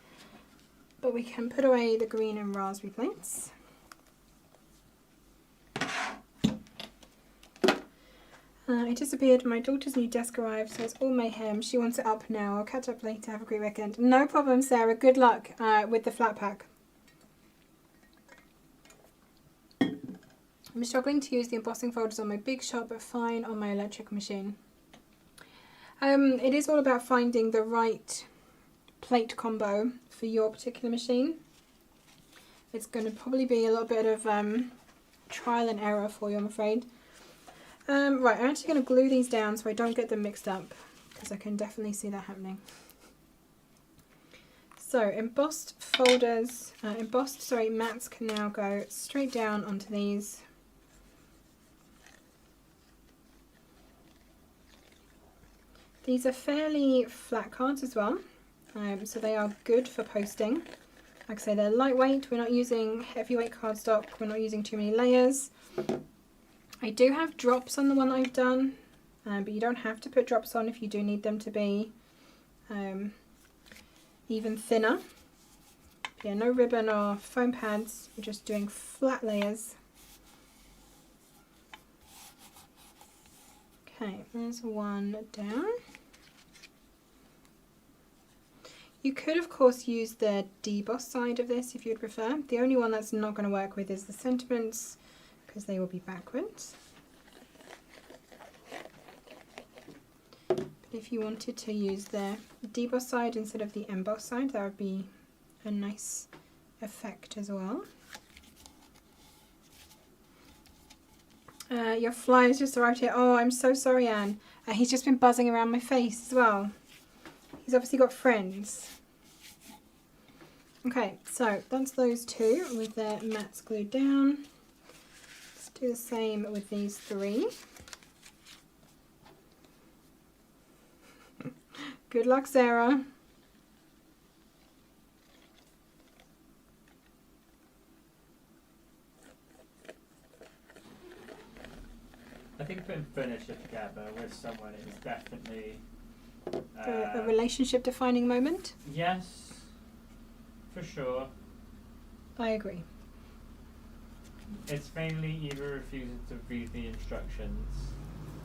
But we can put away the green and raspberry plates. It disappeared. My daughter's new desk arrived, so it's all mayhem. She wants it up now. I'll catch up later. Have a great weekend. No problem, Sarah. Good luck with the flat pack. I'm struggling to use the embossing folders on my big shot, but fine on my electric machine. It is all about finding the right plate combo for your particular machine. It's going to probably be a little bit of trial and error for you, I'm afraid. Right, I'm actually going to glue these down so I don't get them mixed up, because I can definitely see that happening. So embossed folders, mats can now go straight down onto these. These are fairly flat cards as well, so they are good for posting. Like I say, they're lightweight, we're not using heavyweight cardstock, we're not using too many layers. I do have drops on the one that I've done, but you don't have to put drops on if you do need them to be even thinner. Yeah, no ribbon or foam pads, we're just doing flat layers. Okay, there's one down. You could of course use the deboss side of this if you'd prefer. The only one that's not going to work with is the sentiments because they will be backwards. But if you wanted to use the deboss side instead of the emboss side, that would be a nice effect as well. Your fly has just arrived here. Oh, I'm so sorry, Anne. He's just been buzzing around my face as well. He's obviously got friends. Okay, so that's those two with their mats glued down. Let's do the same with these three. Good luck, Sarah. I think putting furniture together with someone is definitely A relationship defining moment? Yes, for sure. I agree. It's mainly Eva refusing to read the instructions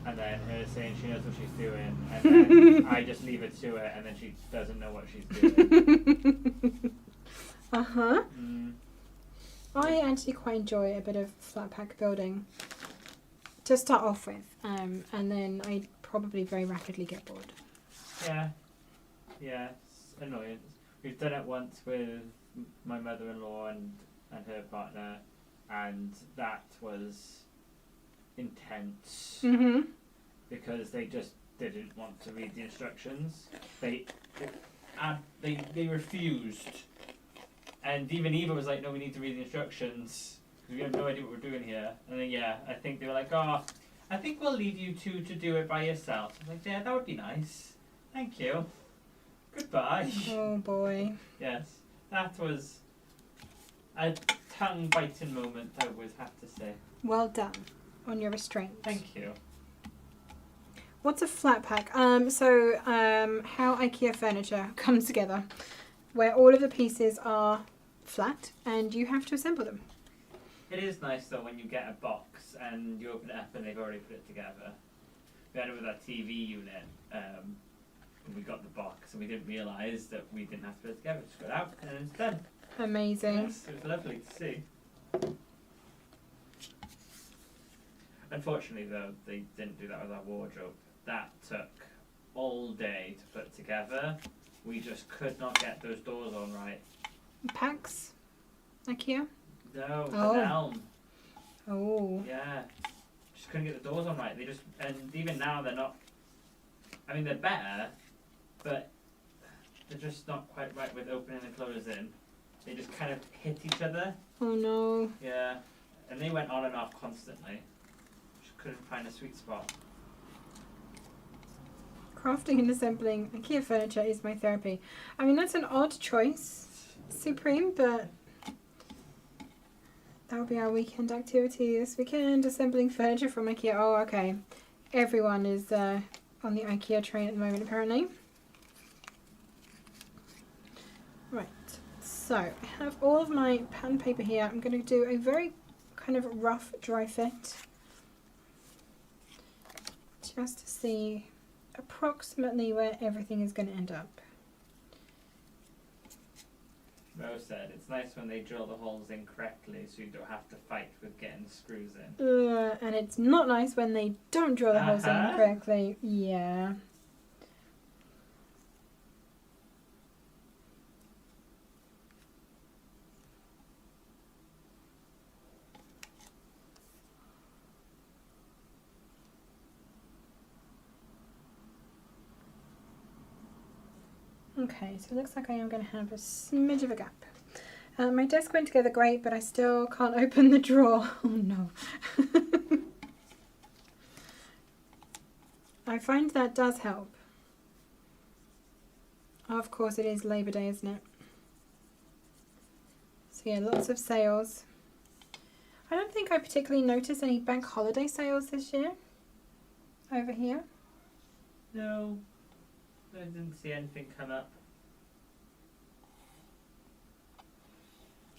and then her saying she knows what she's doing and then I just leave it to her and then she doesn't know what she's doing. Uh-huh. Mm. I actually quite enjoy a bit of flat pack building to start off with, and then I probably very rapidly get bored. Yeah, it's annoying. We've done it once with my mother-in-law and her partner, and that was intense because they just didn't want to read the instructions. They refused, and even Eva was like, "No, we need to read the instructions because we have no idea what we're doing here." And then I think they were like, "Oh, I think we'll leave you two to do it by yourself." I was like, "Yeah, that would be nice. Thank you. Goodbye." Oh boy. Yes, that was a tongue-biting moment, I would have to say. Well done on your restraint. Thank you. What's a flat pack? How IKEA furniture comes together, where all of the pieces are flat and you have to assemble them. It is nice though when you get a box and you open it up and they've already put it together. We had it with our TV unit. And we got the box and we didn't realise that we didn't have to put it together. Just got it out and it's done. Amazing. Yes, it was lovely to see. Unfortunately though, they didn't do that with our wardrobe. That took all day to put together. We just could not get those doors on right. Packs? IKEA? No, Oh. an elm. Oh. Yeah. Just couldn't get the doors on right. And even now they're not, I mean they're better, but they're just not quite right with opening and closing. They just kind of hit each other. Oh no. Yeah. And they went on and off constantly. Just couldn't find a sweet spot. Crafting and assembling IKEA furniture is my therapy. I mean, that's an odd choice, Supreme, but that will be our weekend activity this weekend, assembling furniture from IKEA. Oh, okay. Everyone is on the IKEA train at the moment, apparently. Right, so I have all of my pattern paper here. I'm going to do a very kind of rough dry fit, just to see approximately where everything is going to end up. Rose said it's nice when they drill the holes in correctly so you don't have to fight with getting the screws in. And it's not nice when they don't drill the holes in correctly. Yeah. Okay, so it looks like I am going to have a smidge of a gap. My desk went together great, but I still can't open the drawer. Oh no. I find that does help. Of course it is Labor Day, isn't it? So yeah, lots of sales. I don't think I particularly noticed any bank holiday sales this year over here. No, I didn't see anything come up.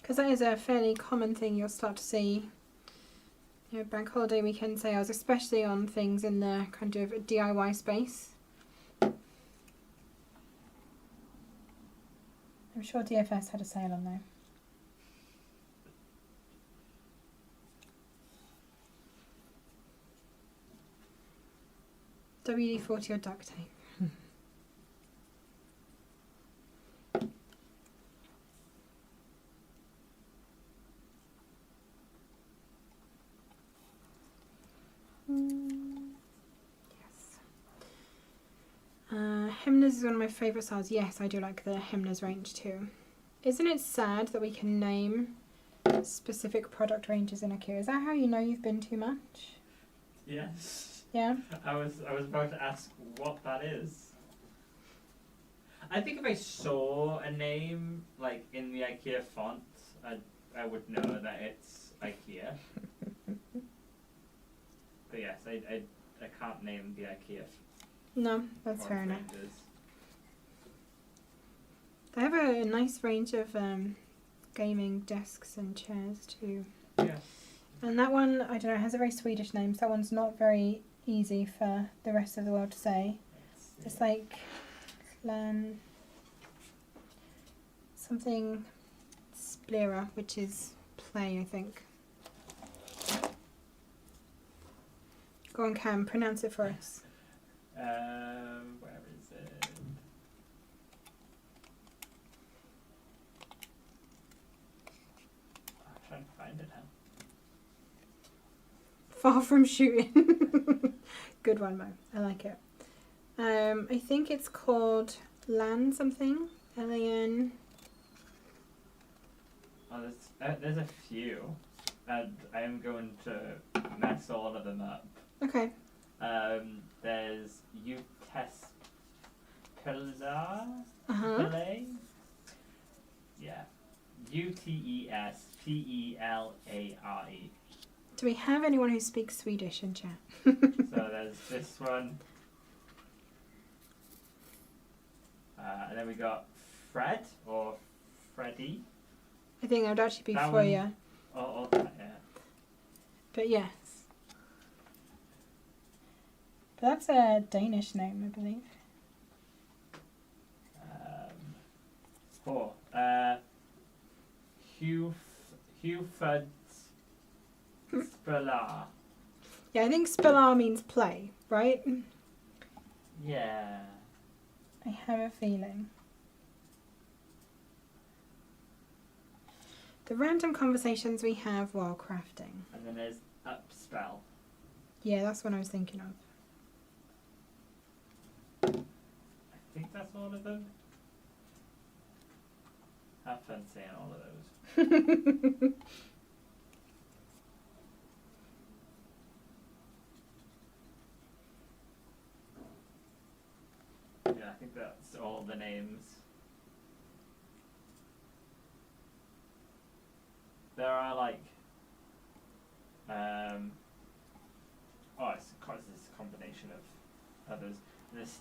Because that is a fairly common thing you'll start to see. You know, bank holiday weekend sales, especially on things in the kind of DIY space. I'm sure DFS had a sale on there. WD-40 or duct tape. Yes. Hemners is one of my favourite styles. Yes, I do like the Hemners range too. Isn't it sad that we can name specific product ranges in IKEA? Is that how you know you've been too much? Yes. Yeah. I was about to ask what that is. I think if I saw a name like in the IKEA font, I would know that it's IKEA. But yes, I can't name the IKEA. No, that's fair enough. Ranges. They have a nice range of gaming desks and chairs too. Yeah. And that one, I don't know, has a very Swedish name, so that one's not very easy for the rest of the world to say. It's like something Splera, which is play, I think. Go on, Cam, pronounce it for us. Where is it? I'm trying to find it now. Far from shooting. Good one, Mo. I like it. I think it's called LAN something. LAN. Oh, there's a few, and I am going to mess all of them up. Okay. There's Utespelare. Yeah. Utespelare. Do we have anyone who speaks Swedish in chat? So there's this one. And then we got Fred or Freddy. I think that would actually be That Foya. Oh, that, yeah. But yes. But that's a Danish name, I believe. Hufud Spillar. Yeah, I think Spillar means play, right? Yeah. I have a feeling. The random conversations we have while crafting. And then there's Upspell. Yeah, that's what I was thinking of. I think that's all of them. Have fun saying all of those. Yeah, I think that's all the names. There are like, it's a combination of others. This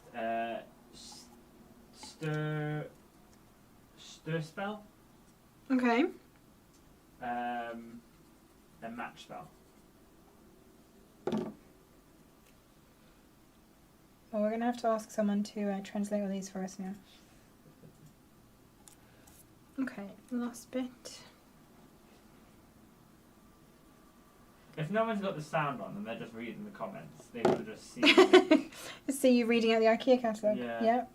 Stirspell. Okay. A match spell. Well, we're going to have to ask someone to translate all these for us now. Okay, last bit. If no one's got the sound on and they're just reading the comments, they would have just seen. See you reading out the IKEA catalogue. Yeah. Yep.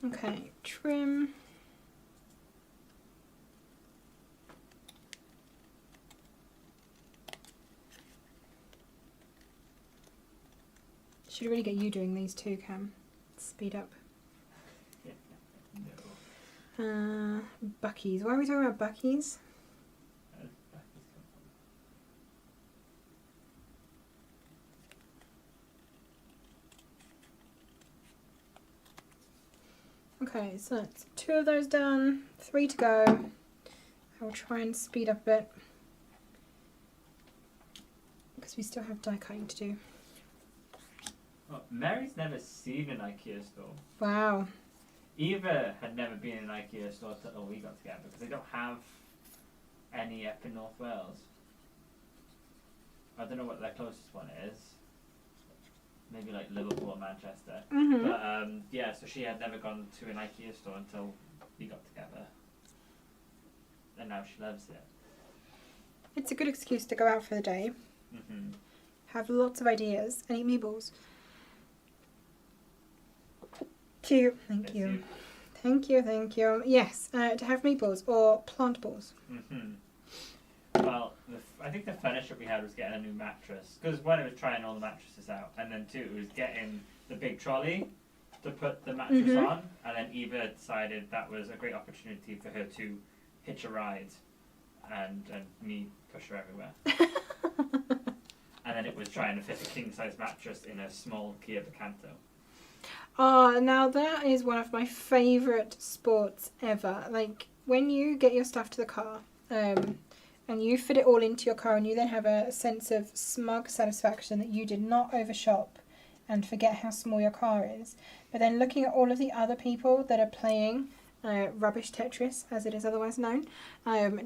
Okay, trim. Should really get you doing these too, Cam. Speed up. No. Bucky's. Why are we talking about Bucky's? Okay, so that's 2 of those done, 3 to go. I'll try and speed up a bit because we still have die cutting to do. Well, Mary's never seen an IKEA store. Wow. Eva had never been in an IKEA store until we got together because they don't have any up in North Wales. I don't know what their closest one is. Maybe like Liverpool or Manchester. Mm-hmm. But yeah, so she had never gone to an IKEA store until we got together. And now she loves it. It's a good excuse to go out for the day, have lots of ideas, and eat meatballs. Cute. Thank you. Thank you, thank you. Yes, to have meatballs or plant balls. Well, I think the furniture we had was getting a new mattress. Because one, it was trying all the mattresses out. And then two, it was getting the big trolley to put the mattress on. And then Eva decided that was a great opportunity for her to hitch a ride. And me push her everywhere. And then it was trying to fit a king-size mattress in a small Kia Picanto. Oh, now that is one of my favourite sports ever. Like, when you get your stuff to the car, and you fit it all into your car, and you then have a sense of smug satisfaction that you did not overshop and forget how small your car is. But then looking at all of the other people that are playing rubbish Tetris, as it is otherwise known,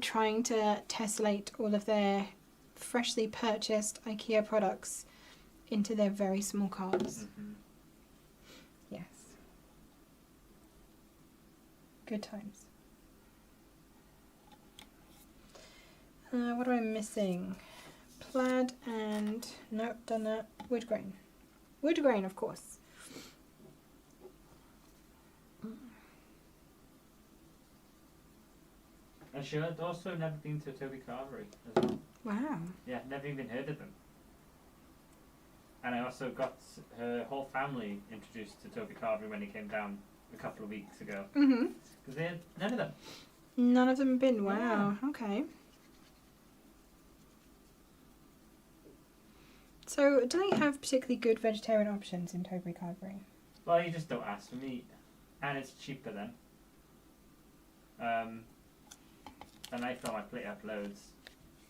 trying to tessellate all of their freshly purchased IKEA products into their very small cars. Yes. Good times. What am I missing? Plaid and... Nope, done that. Wood grain. Wood grain, of course. And she had also never been to Toby Carvery as well. Wow. Yeah, never even heard of them. And I also got her whole family introduced to Toby Carvery when he came down a couple of weeks ago. Because they had none of them. None of them have been. Wow. Yeah. Okay. So, do they have particularly good vegetarian options in Toby Carvery? Well, you just don't ask for meat. And it's cheaper then. And I fill my plate up loads.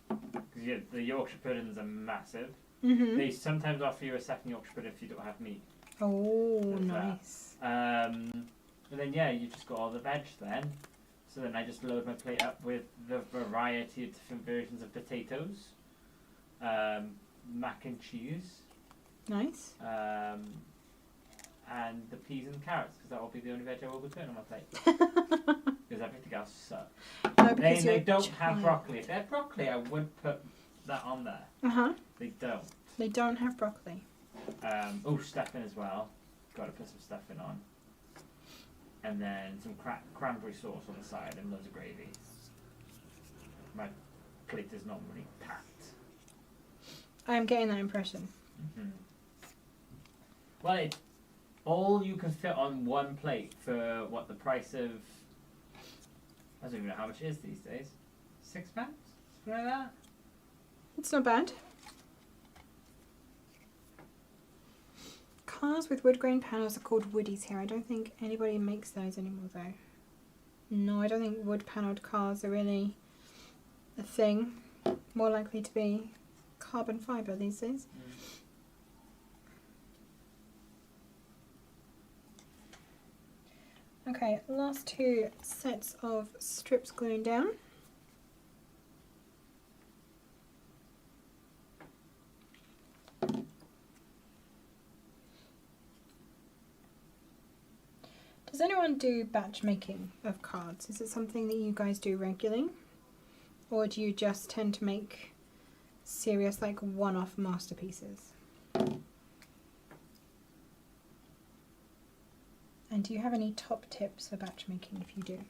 Because the Yorkshire puddings are massive. They sometimes offer you a second Yorkshire pudding if you don't have meat. Oh, nice. And then, yeah, you just got all the veg then. So then I just load my plate up with the variety of different versions of potatoes. Mac and cheese. Nice. And the peas and carrots, because that will be the only veg I will be putting on my plate. Because everything else sucks. No, they don't have broccoli. If they had broccoli, I would put that on there. They don't. They don't have broccoli. Stuffing as well. Got to put some stuffing on. And then some cranberry sauce on the side and loads of gravy. My plate is normally packed. I am getting that impression. Well, all you can fit on one plate for what the price of... I don't even know how much it is these days. £6? Something like that? It's not bad. Cars with wood grain panels are called woodies here. I don't think anybody makes those anymore though. No, I don't think wood panelled cars are really a thing. More likely to be carbon fibre these days. Okay, last 2 sets of strips gluing down. Does anyone do batch making of cards? Is it something that you guys do regularly? Or do you just tend to make serious, like, one-off masterpieces? And do you have any top tips for batch making if you do?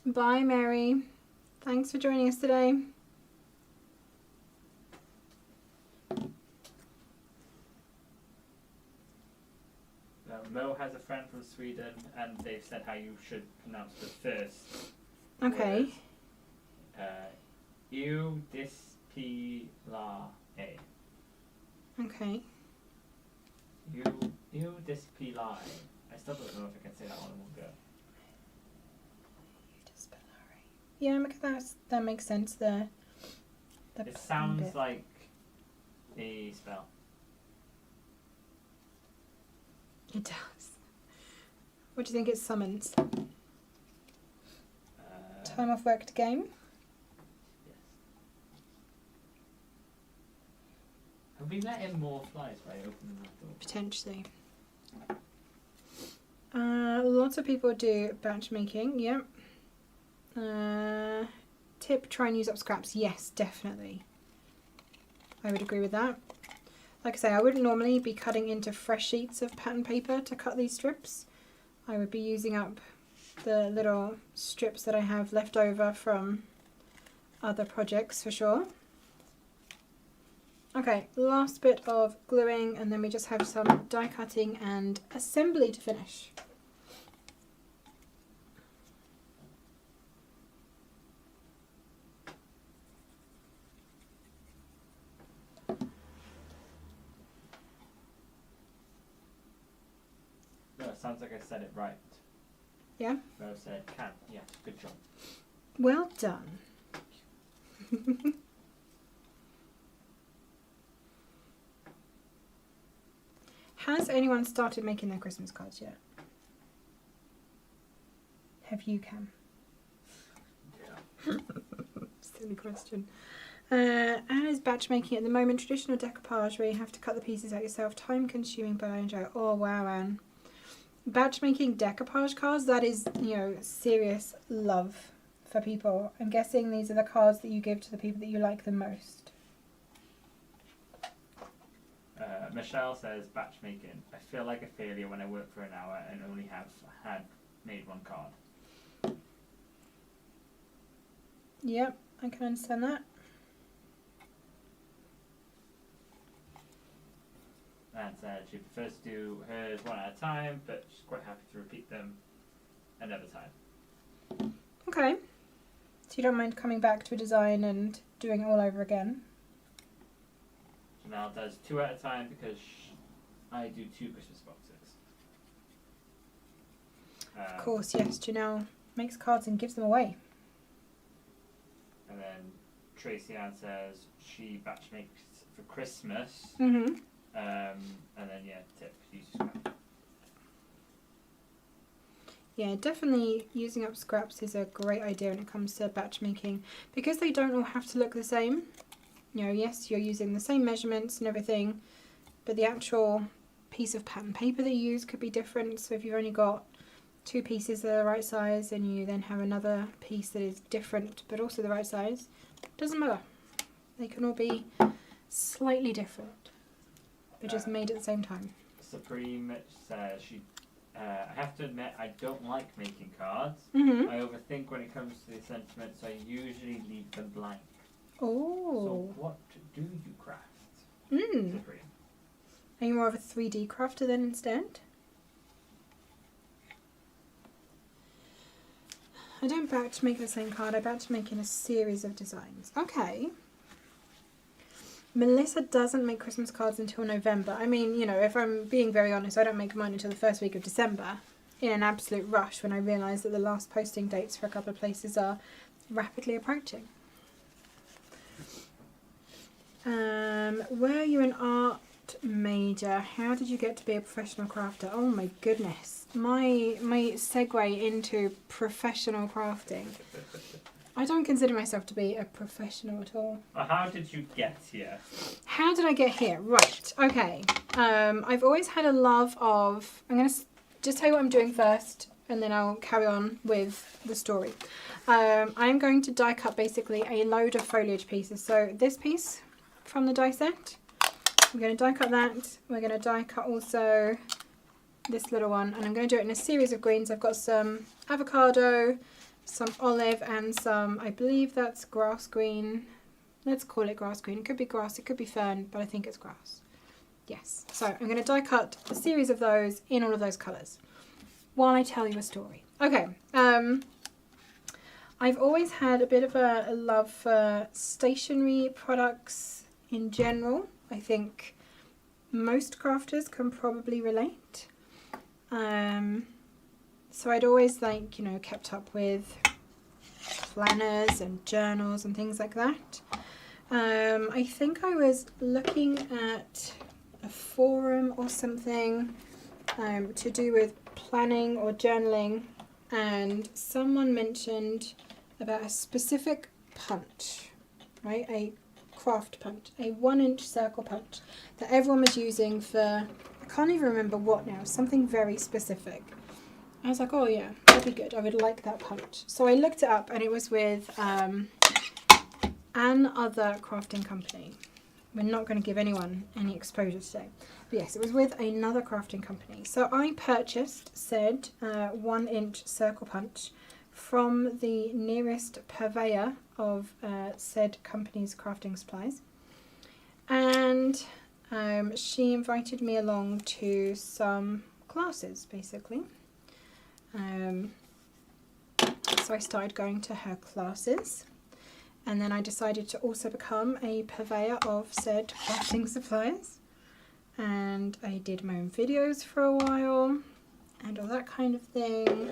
Bye, Mary. Thanks for joining us today. Mo has a friend from Sweden, and they've said how you should pronounce the first Okay. word. Eudispilae. Okay. Eudispilae. still don't know if I can say that one in one go. Yeah, look at that. That makes sense there. It sounds like a spell. It does. What do you think it summons? Time off work to game? Yes. Have we let in more flies by opening that door? Potentially. Lots of people do batch making, yep. Tip, try and use up scraps. Yes, definitely. I would agree with that. Like I say, I wouldn't normally be cutting into fresh sheets of pattern paper to cut these strips. I would be using up the little strips that I have left over from other projects for sure. Okay, last bit of gluing, and then we just have some die cutting and assembly to finish. Sounds like I said it right. Yeah? I said can. Yeah, good job. Well done. Has anyone started making their Christmas cards yet? Have you, Cam? Yeah. Silly question. Anna's batch making at the moment. Traditional decoupage where you have to cut the pieces out yourself. Time consuming, but I enjoy it. Oh wow, Anne. Batch making decoupage cards, that is, you know, serious love for people. I'm guessing these are the cards that you give to the people that you like the most. Michelle says batch making. I feel like a failure when I work for an hour and only have had made one card. Yep, I can understand that. And said she prefers to do hers one at a time, but she's quite happy to repeat them another time. Okay. So you don't mind coming back to a design and doing it all over again? Janelle does 2 at a time because I do 2 Christmas boxes. Of course, yes. Janelle makes cards and gives them away. And then Tracy Ann says she batch makes for Christmas. Mm-hmm. And then yeah, tip, use scrap. Yeah, definitely using up scraps is a great idea when it comes to batch making, because they don't all have to look the same. You know, yes, you're using the same measurements and everything, but the actual piece of pattern paper that you use could be different. So if you've only got 2 pieces that are the right size and you then have another piece that is different but also the right size, doesn't matter. They can all be slightly different, but just made at the same time. Supreme says she. I have to admit, I don't like making cards. Mm-hmm. I overthink when it comes to the sentiments, so I usually leave them blank. Oh. So what do you craft? Supreme. Are you more of a 3D crafter then instead? I don't batch make the same card, I batch make in a series of designs. Okay. Melissa doesn't make Christmas cards until November. I mean, you know, if I'm being very honest, I don't make mine until the first week of December, in an absolute rush when I realise that the last posting dates for a couple of places are rapidly approaching. Were you an art major? How did you get to be a professional crafter? Oh my goodness. My segue into professional crafting. I don't consider myself to be a professional at all. Well, how did you get here? How did I get here? Right, okay. I've always had a love of... I'm going to just tell you what I'm doing first, and then I'll carry on with the story. I'm going to die cut basically a load of foliage pieces. So this piece from the die set, I'm going to die cut that. We're going to die cut also this little one, and I'm going to do it in a series of greens. I've got some avocado, some olive, and some, I believe that's grass green. Let's call it grass green. It could be grass, it could be fern, but I think it's grass. Yes. So I'm going to die cut a series of those in all of those colours while I tell you a story. Okay. I've always had a bit of a love for stationery products in general. I think most crafters can probably relate. So I'd always like, you know, kept up with planners and journals and things like that. I think I was looking at a forum or something to do with planning or journaling, and someone mentioned about a specific punch, right? A craft punch, a 1-inch circle punch that everyone was using for, I can't even remember what now, something very specific. I was like, oh yeah, that'd be good. I would like that punch. So I looked it up, and it was with another crafting company. We're not going to give anyone any exposure today. But yes, it was with another crafting company. So I purchased said 1-inch circle punch from the nearest purveyor of said company's crafting supplies. And she invited me along to some classes, basically. So I started going to her classes, and then I decided to also become a purveyor of said crafting supplies, and I did my own videos for a while and all that kind of thing.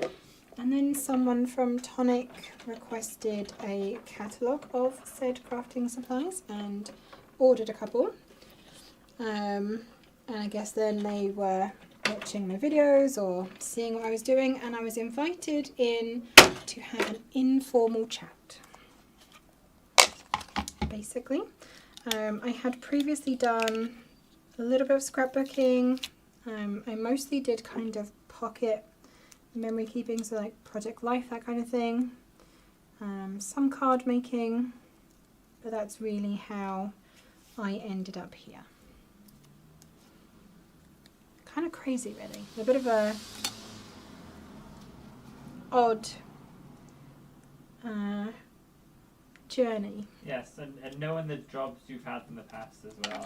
And then someone from Tonic requested a catalogue of said crafting supplies and ordered a couple, and I guess then they were watching my videos or seeing what I was doing, and I was invited in to have an informal chat, basically. I had previously done a little bit of scrapbooking. I mostly did kind of pocket memory keeping, so like Project Life, that kind of thing. Some card making, but that's really how I ended up here. Kind of crazy, really. A bit of a odd journey. Yes, and knowing the jobs you've had in the past as well.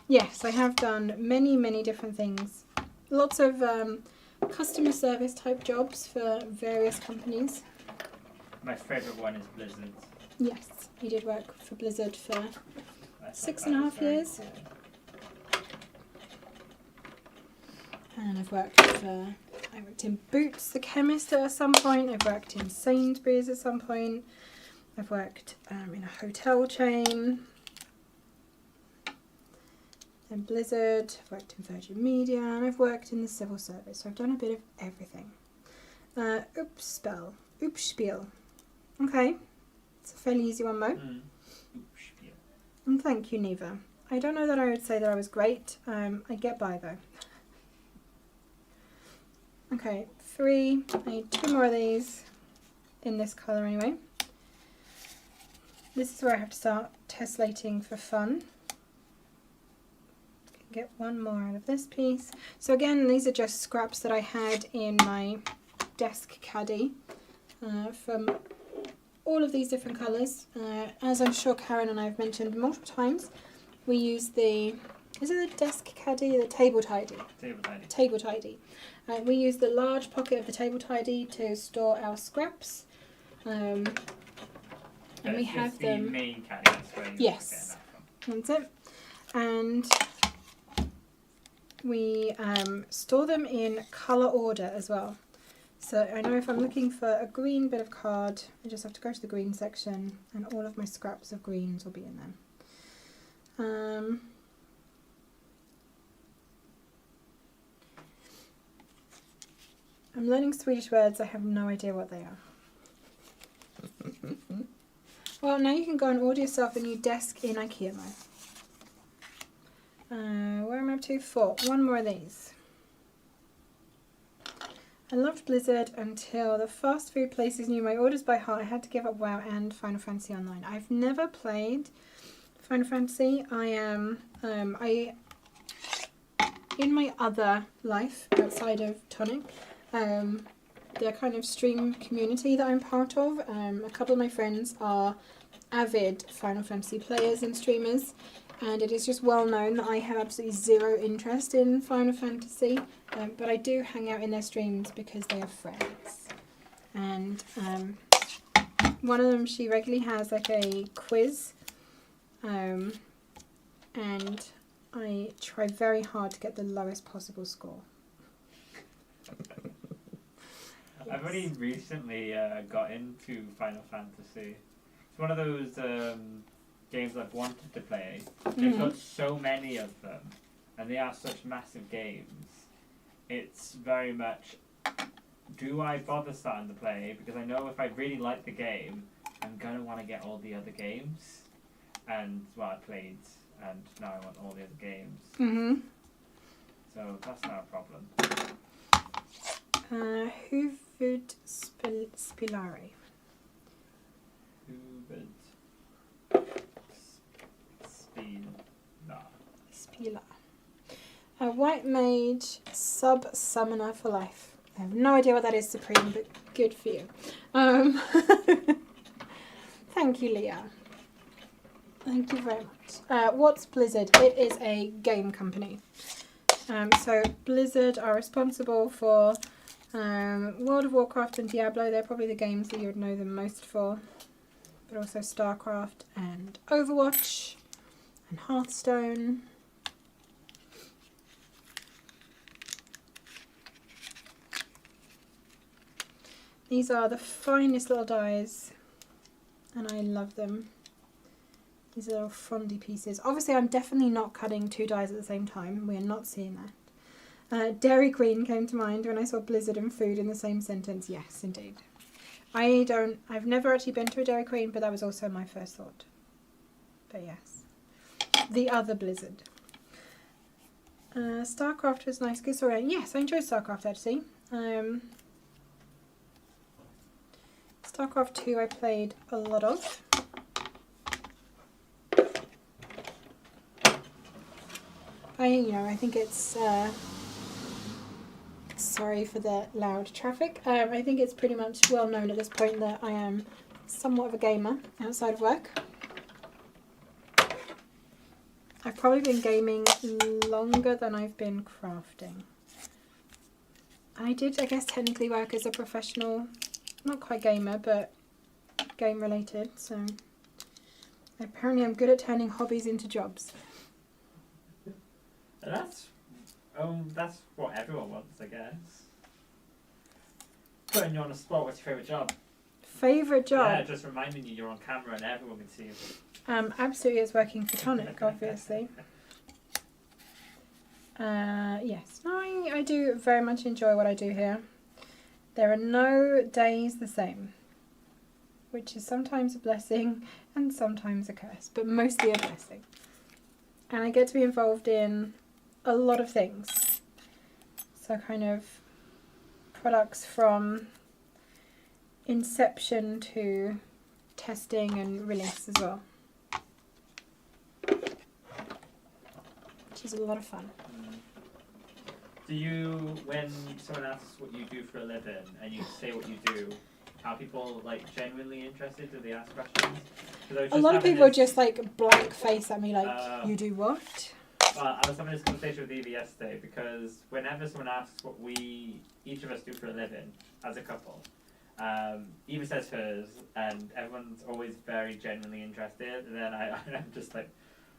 Yes, I have done many different things. Lots of customer service type jobs for various companies. My favourite one is Blizzard. Yes, I did work for Blizzard for 6.5 years. Cool. And I worked in Boots the Chemist at some point. I've worked in Sainsbury's at some point. I've worked in a hotel chain. Then Blizzard. I've worked in Virgin Media, and I've worked in the civil service. So I've done a bit of everything. Oopspiel. Okay, it's a fairly easy one, Mo. Oopspiel. And thank you, Neva. I don't know that I would say that I was great. I get by though. Okay, 3. I need 2 more of these in this colour anyway. This is where I have to start tessellating for fun. Get 1 more out of this piece. So again, these are just scraps that I had in my desk caddy from all of these different colours. As I'm sure Karen and I have mentioned multiple times, we use the, is it the desk caddy or the table tidy? Table tidy. We use the large pocket of the table tidy to store our scraps. And we have them. The main caddy. Yes, that's it. And we store them in colour order as well. So I know if I'm looking for a green bit of card, I just have to go to the green section, and all of my scraps of greens will be in them. I'm learning Swedish words. I have no idea what they are. Well, now you can go and order yourself a new desk in IKEA, Mo. Where am I up to? 4. 1 more of these. I loved Blizzard until the fast food places knew my orders by heart. I had to give up WoW and Final Fantasy Online. I've never played Final Fantasy. I am, in my other life outside of Tonic, the kind of stream community that I'm part of, a couple of my friends are avid Final Fantasy players and streamers, and it is just well known that I have absolutely zero interest in Final Fantasy, but I do hang out in their streams because they are friends. And one of them, she regularly has like a quiz, and I try very hard to get the lowest possible score. I've only recently got into Final Fantasy. It's one of those games I've wanted to play. They've got so many of them, and they are such massive games. It's very much, do I bother starting to play? Because I know if I really like the game, I'm going to want to get all the other games. And, well, I played, and now I want all the other games. So that's not a problem. Huvud Spilari. Huvud Spila. A white mage sub-summoner for life. I have no idea what that is, Supreme, but good for you. Thank you, Leah. Thank you very much. What's Blizzard? It is a game company. So Blizzard are responsible for World of Warcraft and Diablo. They're probably the games that you would know them most for. But also StarCraft and Overwatch and Hearthstone. These are the finest little dies, and I love them. These little frondy pieces. Obviously, I'm definitely not cutting 2 dies at the same time. We are not seeing that. Dairy Queen came to mind when I saw Blizzard and food in the same sentence. Yes, indeed. I've never actually been to a Dairy Queen, but that was also my first thought. But yes. The other Blizzard. StarCraft was nice. Good story. Yes, I enjoyed StarCraft actually. StarCraft 2 I played a lot of. I think it's, sorry for the loud traffic. I think it's pretty much well known at this point that I am somewhat of a gamer outside of work. I've probably been gaming longer than I've been crafting. I did, I guess, technically work as a professional, not quite gamer, but game related, so apparently I'm good at turning hobbies into jobs. That's what everyone wants, I guess. Putting you on the spot, what's your favourite job? Favourite job? Yeah, just reminding you you're on camera and everyone can see you. Absolutely, it's working for Tonic, obviously. Yes, no, I do very much enjoy what I do here. There are no days the same, which is sometimes a blessing and sometimes a curse, but mostly a blessing. And I get to be involved in a lot of things. So kind of products from inception to testing and release as well. Which is a lot of fun. Do you, when someone asks what you do for a living and you say what you do, are people like genuinely interested? Do they ask questions? A lot of people just like blank face at me like, you do what? Well, I was having this conversation with Evie yesterday because whenever someone asks what each of us do for a living as a couple, Eva says hers and everyone's always very genuinely interested, and then I'm just like,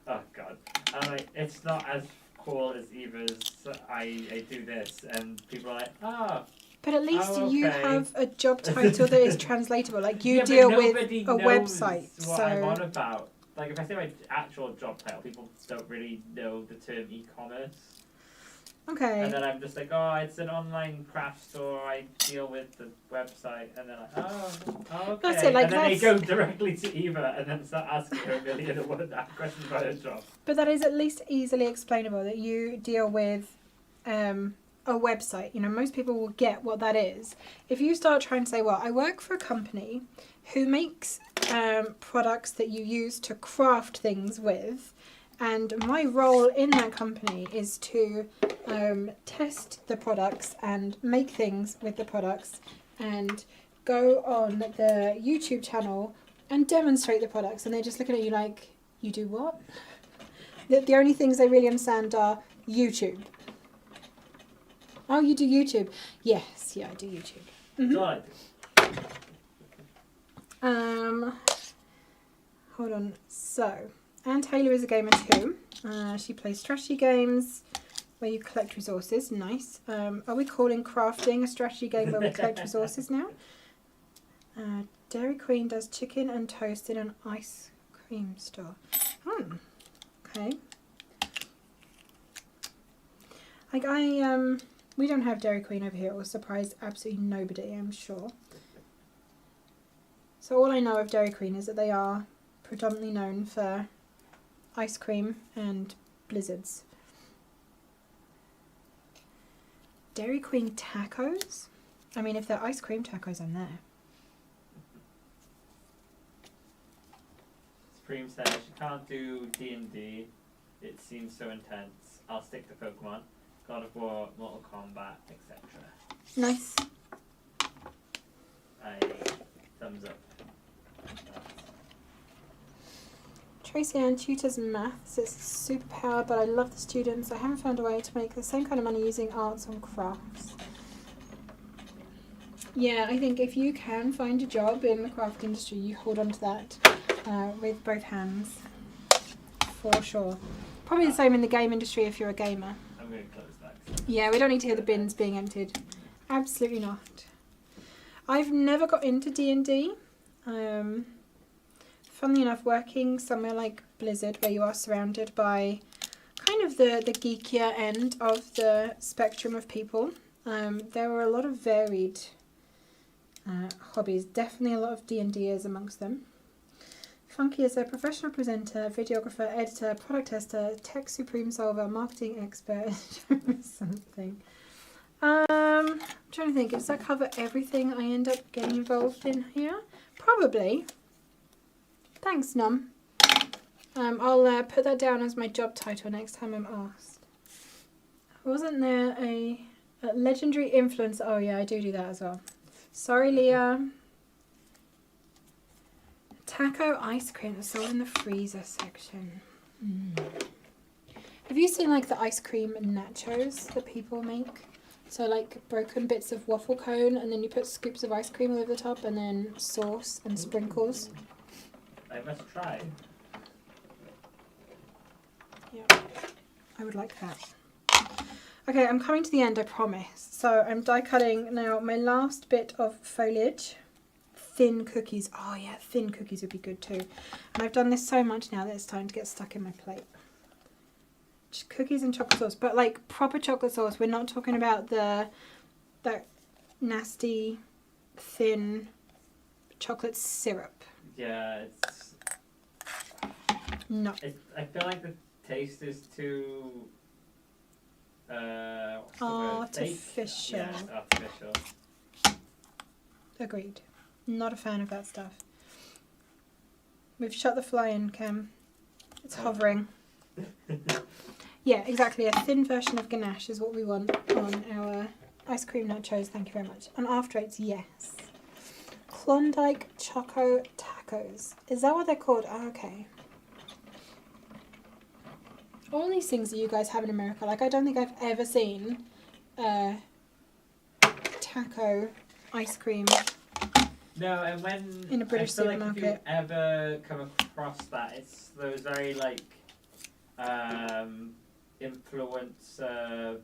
oh god. I'm like, it's not as cool as Eva's, I do this, and people are like, oh. But at least you have a job title that is translatable. Like you deal with a website. What I'm on about. Like if I say my actual job title, people don't really know the term e-commerce. Okay. And then I'm just like, oh, it's an online craft store. I deal with the website, and then like, oh, okay. That's it. Like and then they go directly to Eva, and then start asking her a million and one questions about her job. But that is at least easily explainable. That you deal with a website. You know, most people will get what that is. If you start trying to say, well, I work for a company who makes products that you use to craft things with, and my role in that company is to test the products and make things with the products and go on the YouTube channel and demonstrate the products, and they're just looking at you like, you do what? The only things they really understand are YouTube. Oh, you do YouTube? Yes, yeah, I do YouTube. Mm-hmm. Hold on. So, And Taylor is a gamer too. She plays strategy games where you collect resources. Nice. Are we calling crafting a strategy game where we collect resources now? Dairy Queen does chicken and toast in an ice cream store. Okay. Like we don't have Dairy Queen over here. It will surprise absolutely nobody, I'm sure. So all I know of Dairy Queen is that they are predominantly known for ice cream and blizzards. Dairy Queen tacos? I mean, if they're ice cream tacos, I'm there. Supreme says she can't do D&D. It seems so intense. I'll stick to Pokemon, God of War, Mortal Kombat, etc. Nice. Thumbs up. Tracy Ann tutors maths. It's a superpower, but I love the students. I haven't found a way to make the same kind of money using arts and crafts. Yeah, I think if you can find a job in the craft industry, you hold on to that with both hands, for sure. Probably the same in the game industry if you're a gamer. I'm going to close that. Yeah, we don't need to hear the bins being emptied. Absolutely not. I've never got into D&D. Funnily enough, working somewhere like Blizzard, where you are surrounded by kind of the geekier end of the spectrum of people, there were a lot of varied hobbies. Definitely a lot of D&Ders amongst them. Funky is a professional presenter, videographer, editor, product tester, tech supreme solver, marketing expert, something. I'm trying to think, does that cover everything I end up getting involved in here? Probably. Thanks, Num. I'll put that down as my job title next time I'm asked. Wasn't there a legendary influencer? Oh yeah, I do that as well. Sorry, Leah. Taco ice cream that's sold in the freezer section. Have you seen like the ice cream nachos that people make? So like broken bits of waffle cone, and then you put scoops of ice cream over the top, and then sauce and sprinkles. I must try. Yeah, I would like that. Okay, I'm coming to the end, I promise. So I'm die cutting now my last bit of foliage. Thin cookies. Oh yeah, thin cookies would be good too. And I've done this so much now that it's time to get stuck in my plate. Just cookies and chocolate sauce, but like proper chocolate sauce. We're not talking about that nasty, thin chocolate syrup. Yeah, it's... No. I feel like the taste is too... what's the artificial. word? Yeah, artificial. Agreed. Not a fan of that stuff. We've shut the fly in, Cam. It's hovering. Yeah, exactly. A thin version of ganache is what we want on our ice cream nachos. Thank you very much. And after it's yes. Klondike Choco Tacos. Is that what they're called? Oh, okay. All these things that you guys have in America, like I don't think I've ever seen taco ice cream. No, and when in a British supermarket. Like if you ever come across that, it's those very like influencer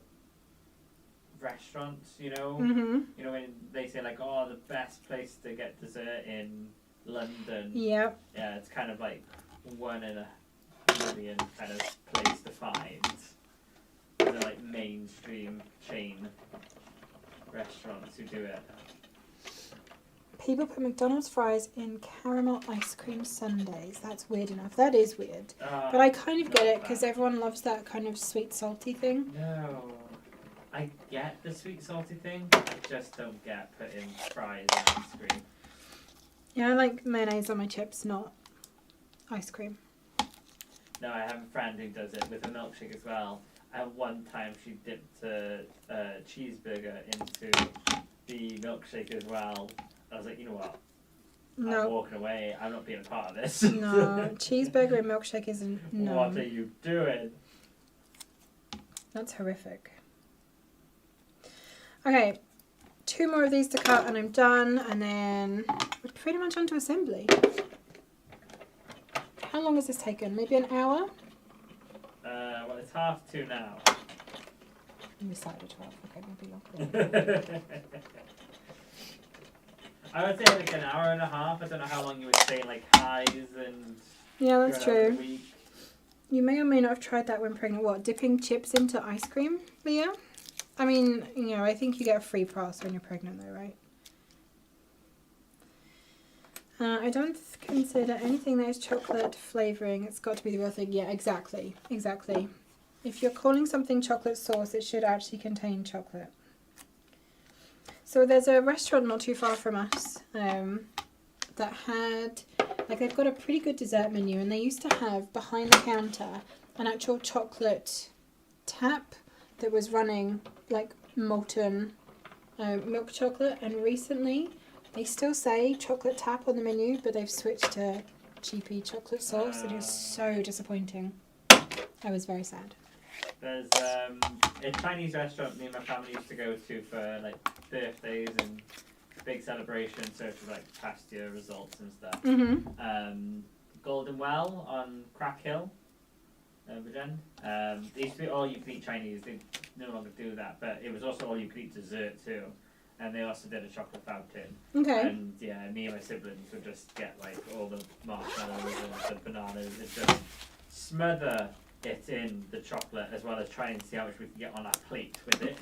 restaurants, you know. Mm-hmm. You know when they say like, oh, the best place to get dessert in London. Yep. Yeah, it's kind of like 1 in a million kind of place to find. They're like mainstream chain restaurants who do it. People put McDonald's fries in caramel ice cream sundaes. That's weird enough. That is weird. But I kind of get it because everyone loves that kind of sweet salty thing. No. I get the sweet salty thing. I just don't get putting fries in ice cream. Yeah, I like mayonnaise on my chips, not ice cream. No, I have a friend who does it with a milkshake as well. And one time she dipped a cheeseburger into the milkshake as well. I was like, you know what? No. I'm walking away. I'm not being a part of this. No, cheeseburger and milkshake isn't. No. What are you doing? That's horrific. Okay, 2 more of these to cut and I'm done, and then we're pretty much onto assembly. How long has this taken? Maybe an hour? Well, it's 2:30 now. We started at 12. Okay, maybe longer. I would say like an hour and a half. I don't know how long you would say like highs and. Yeah, that's true. Week. You may or may not have tried that when pregnant. What, dipping chips into ice cream, Leah? I mean, you know, I think you get a free pass when you're pregnant though, right? I don't consider anything that is chocolate flavouring. It's got to be the real thing. Yeah, exactly. Exactly. If you're calling something chocolate sauce, it should actually contain chocolate. So there's a restaurant not too far from us that had, like, they've got a pretty good dessert menu, and they used to have behind the counter an actual chocolate tap that was running like molten milk chocolate, and recently they still say chocolate tap on the menu, but they've switched to cheapy chocolate sauce. It is so disappointing. I was very sad. There's a Chinese restaurant me and my family used to go to for like birthdays and big celebrations, so it was like past year results and stuff. Mm-hmm. Golden Well on Crack Hill, Virgin. They used to be all you can eat Chinese. They no longer do that, but it was also all you could eat dessert too. And they also did a chocolate fountain. Okay. And yeah, me and my siblings would just get like all the marshmallows and the bananas and just smother it in the chocolate, as well as try and see how much we can get on our plate with it.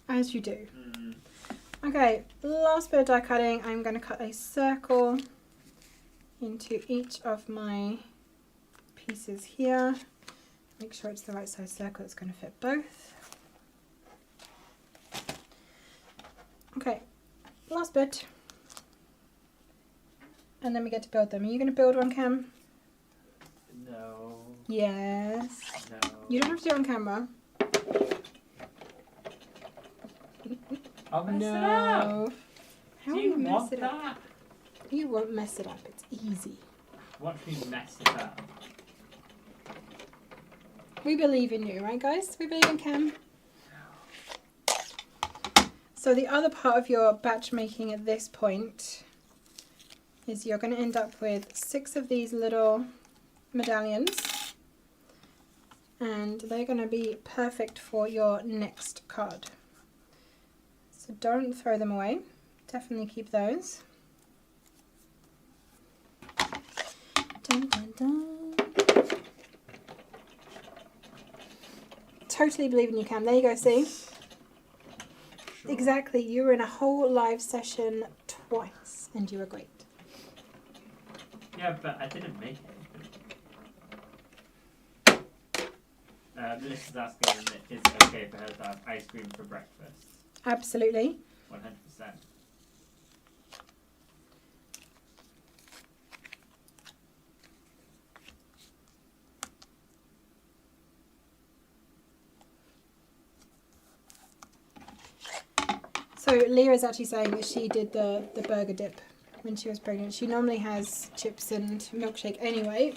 As you do. Okay, last bit of die cutting. I'm going to cut a circle into each of my pieces here. Make sure it's the right size circle. It's going to fit both. Okay, last bit. And then we get to build them. Are you going to build one, Cam? No. Yes. No. You don't have to do it on camera. I'll mess it up. How Do you will you mess want it that? up? You won't mess it up. It's easy. Watch me mess it up. We believe in you, right, guys? We believe in Cam. So the other part of your batch making at this point is you're going to end up with 6 of these little medallions, and they're going to be perfect for your next card. So don't throw them away. Definitely keep those. Dun, dun, dun. Totally believe in you, Cam. There you go, see? Sure. Exactly. You were in a whole live session twice, and you were great. Yeah, but I didn't make it. Melissa's asking, is it okay for her to have ice cream for breakfast? Absolutely. 100%. So Leah is actually saying that she did the burger dip when she was pregnant. She normally has chips and milkshake anyway.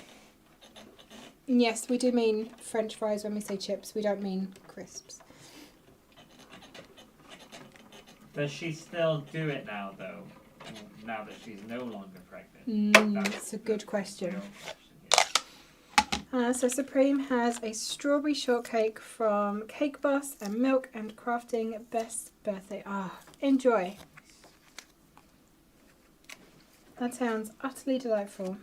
And yes, we do mean French fries when we say chips. We don't mean crisps. Does she still do it now, though? Now that she's no longer pregnant? That's a good question. Real question, yeah. So Supreme has a strawberry shortcake from Cake Boss and Milk and Crafting. Best birthday. Enjoy. That sounds utterly delightful.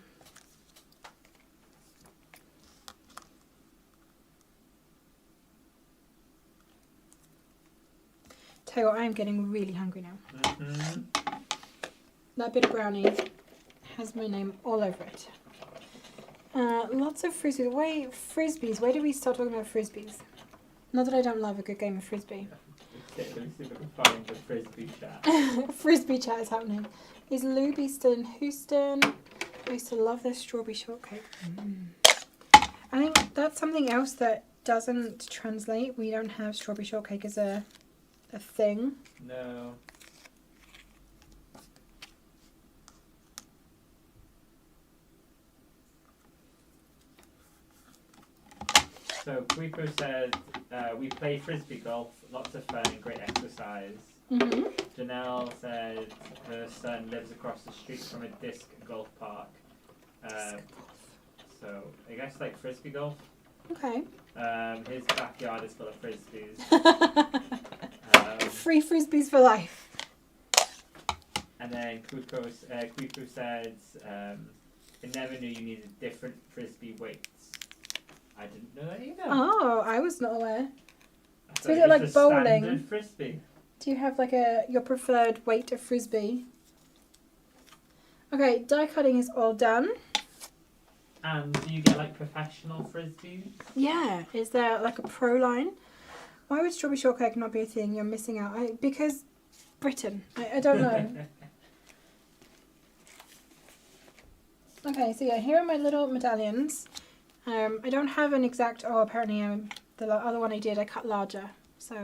Tell you what, I am getting really hungry now. Mm-hmm. That bit of brownie has my name all over it. Lots of frisbees. Frisbees. Where do we start talking about frisbees? Not that I don't love a good game of frisbee. Okay, let me see if I can find the frisbee chat. Frisbee chat is happening. Is Luby still in Houston? I used to love their strawberry shortcake. I think that's something else that doesn't translate. We don't have strawberry shortcake as a thing. No. So Quico said, we play frisbee golf, lots of fun and great exercise. Mm-hmm. Janelle said her son lives across the street from a disc golf park So I guess like frisbee golf. Okay. His backyard is full of frisbees. Free frisbees for life. And then Kwiku said, I never knew you needed different frisbee weights. I didn't know that either. Oh, I was not aware. I So is thought it like was a bowling? standard frisbee. Do you have like your preferred weight of frisbee? Okay, die cutting is all done. And do you get like professional frisbees? Yeah, is there like a pro line? Why would strawberry shortcake not be a thing? You're missing out. Because Britain. I don't know. Okay, so yeah, here are my little medallions. I don't have an exact. Oh, apparently the other one I did, I cut larger. So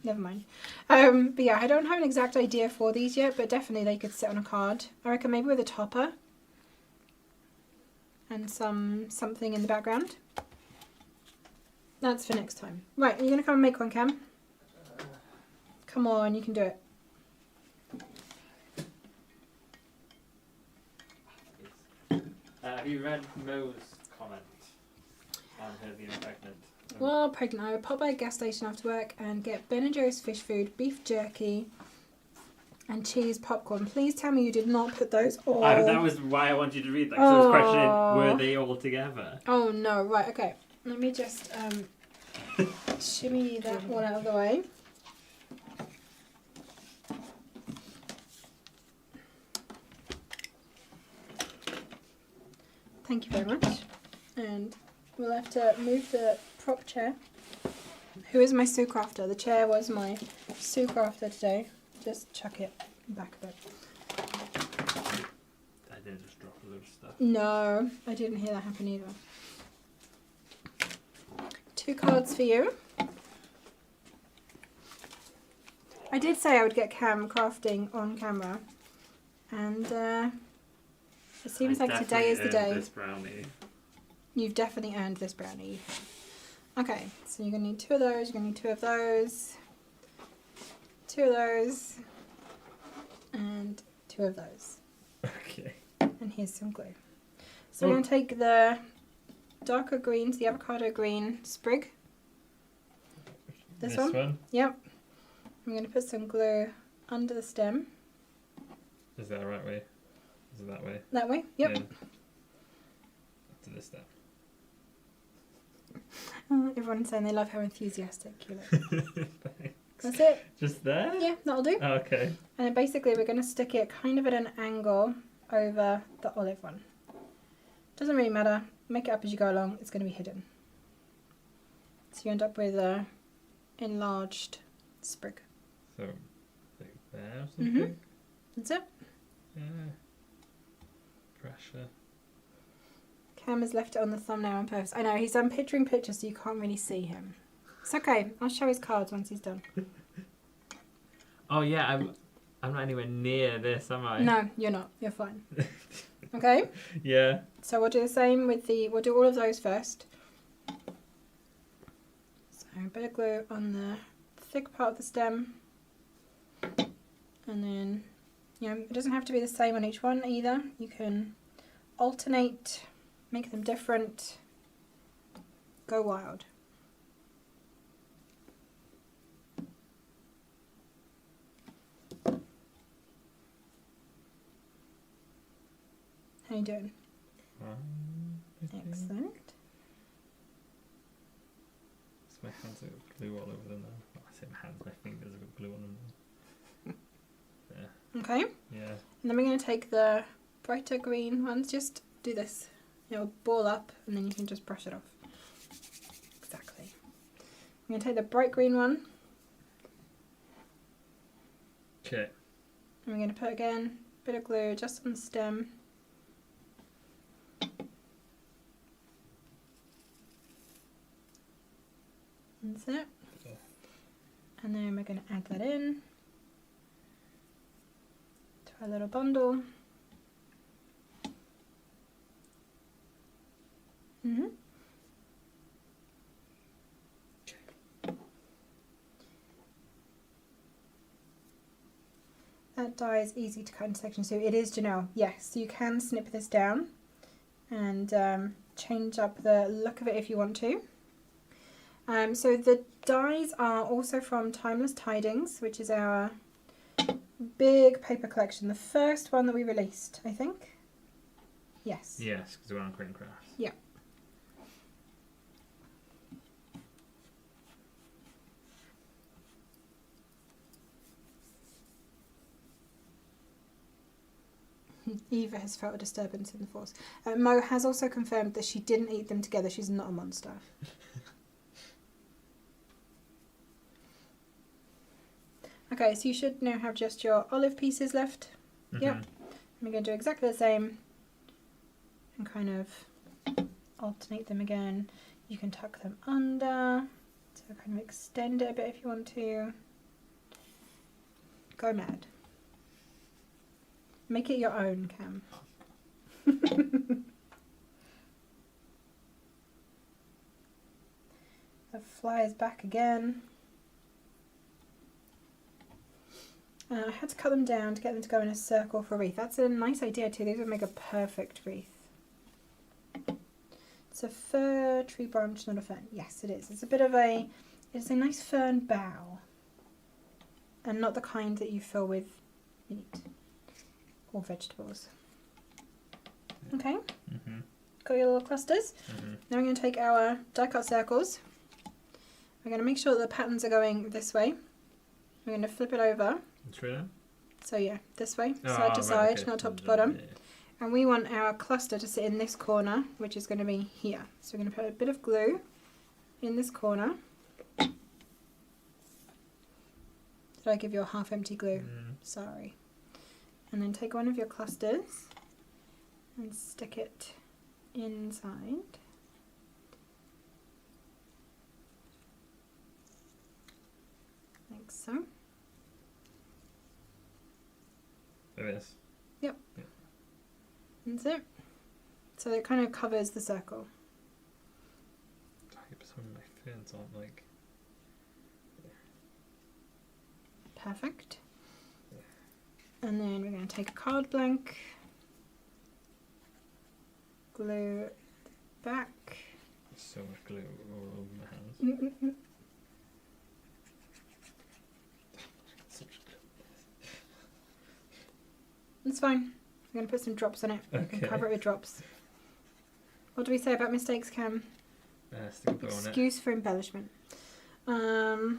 never mind. But yeah, I don't have an exact idea for these yet, but definitely they could sit on a card. I reckon maybe with a topper. And something in the background. That's for next time. Right, are you going to come and make one, Cam? Come on, you can do it. Have you read Mo's comment on her being pregnant? Well, pregnant, I would pop by a gas station after work and get Ben & Jerry's fish food, beef jerky, and cheese popcorn. Please tell me you did not put those all. That was why I wanted you to read that, because I was questioning, were they all together? Oh no, right, okay. Let me just shimmy that one out of the way. Thank you very much. And we'll have to move the prop chair. Who is my Sue Crafter? The chair was my Sue Crafter today. Just chuck it back a bit. I didn't just drop a load of stuff. No, I didn't hear that happen either. 2 cards for you. I did say I would get Cam crafting on camera. And it seems like today is the day. This brownie. You've definitely earned this brownie. Okay, so you're going to need 2 of those, you're going to need 2 of those, 2 of those, and 2 of those. Okay. And here's some glue. So we're going to take the darker greens, the avocado green sprig. This one? Yep. I'm going to put some glue under the stem. Is that the right way? Is it that way? That way? Yep. Yeah. To this step. Everyone's saying they love how enthusiastic you look. Thanks. That's it. Just there? Yeah, that'll do. Oh, okay. And then basically we're going to stick it kind of at an angle over the olive one. Doesn't really matter. Make it up as you go along. It's going to be hidden. So you end up with a enlarged sprig. So, like there or something? That's it. Yeah. Pressure. Cam has left it on the thumbnail on purpose. I know, he's picturing pictures so you can't really see him. It's okay. I'll show his cards once he's done. Oh yeah, I'm not anywhere near this, am I? No, you're not. You're fine. Okay? Yeah. So we'll do the same with we'll do all of those first. So a bit of glue on the thick part of the stem. And then, it doesn't have to be the same on each one either. You can alternate, make them different, go wild. How you doing? Excellent. So my hands have got glue all over them now. I say my hands, my fingers have got glue on them. Yeah. Okay. Yeah. And then we're going to take the brighter green ones. Just do this. It'll ball up and then you can just brush it off. Exactly. I'm going to take the bright green one. Okay. And we're going to put again a bit of glue just on the stem. That's it. Okay. And then we're going to add that in to our little bundle. That die is easy to cut into sections, so it is Janelle. Yes, so you can snip this down and change up the look of it if you want to. So the dies are also from Timeless Tidings, which is our big paper collection. The first one that we released, I think. Yes. Yes, because we're on Green Crafts. Yeah. Eva has felt a disturbance in the force. Mo has also confirmed that she didn't eat them together. She's not a monster. Okay, so you should now have just your olive pieces left. Yep. We're going to do exactly the same and kind of alternate them again. You can tuck them under, so kind of extend it a bit if you want to. Go mad. Make it your own, Cam. The fly is back again. I had to cut them down to get them to go in a circle for a wreath. That's a nice idea too. These would make a perfect wreath. It's a fir tree branch, not a fern. Yes, it is. It's a bit of a, it's a nice fern bough. And not the kind that you fill with meat or vegetables. Okay. Got your little clusters. Now we're going to take our die cut circles. We're going to make sure that the patterns are going this way. We're going to flip it over. Through them? So yeah, this way, side to side, okay. Not top to bottom. Yeah. And we want our cluster to sit in this corner, which is going to be here. So we're going to put a bit of glue in this corner. Did I give you a half empty glue? Sorry. And then take one of your clusters and stick it inside. Like so. There it is. Yep. That's it. So it kind of covers the circle. Some of my fins aren't like... Perfect. And then we're going to take a card blank, glue it back. So much glue all over my hands. It's fine. I'm going to put some drops on it. Okay. You can cover it with drops. What do we say about mistakes, Cam? Stick a bow on it. Excuse for embellishment. Okay.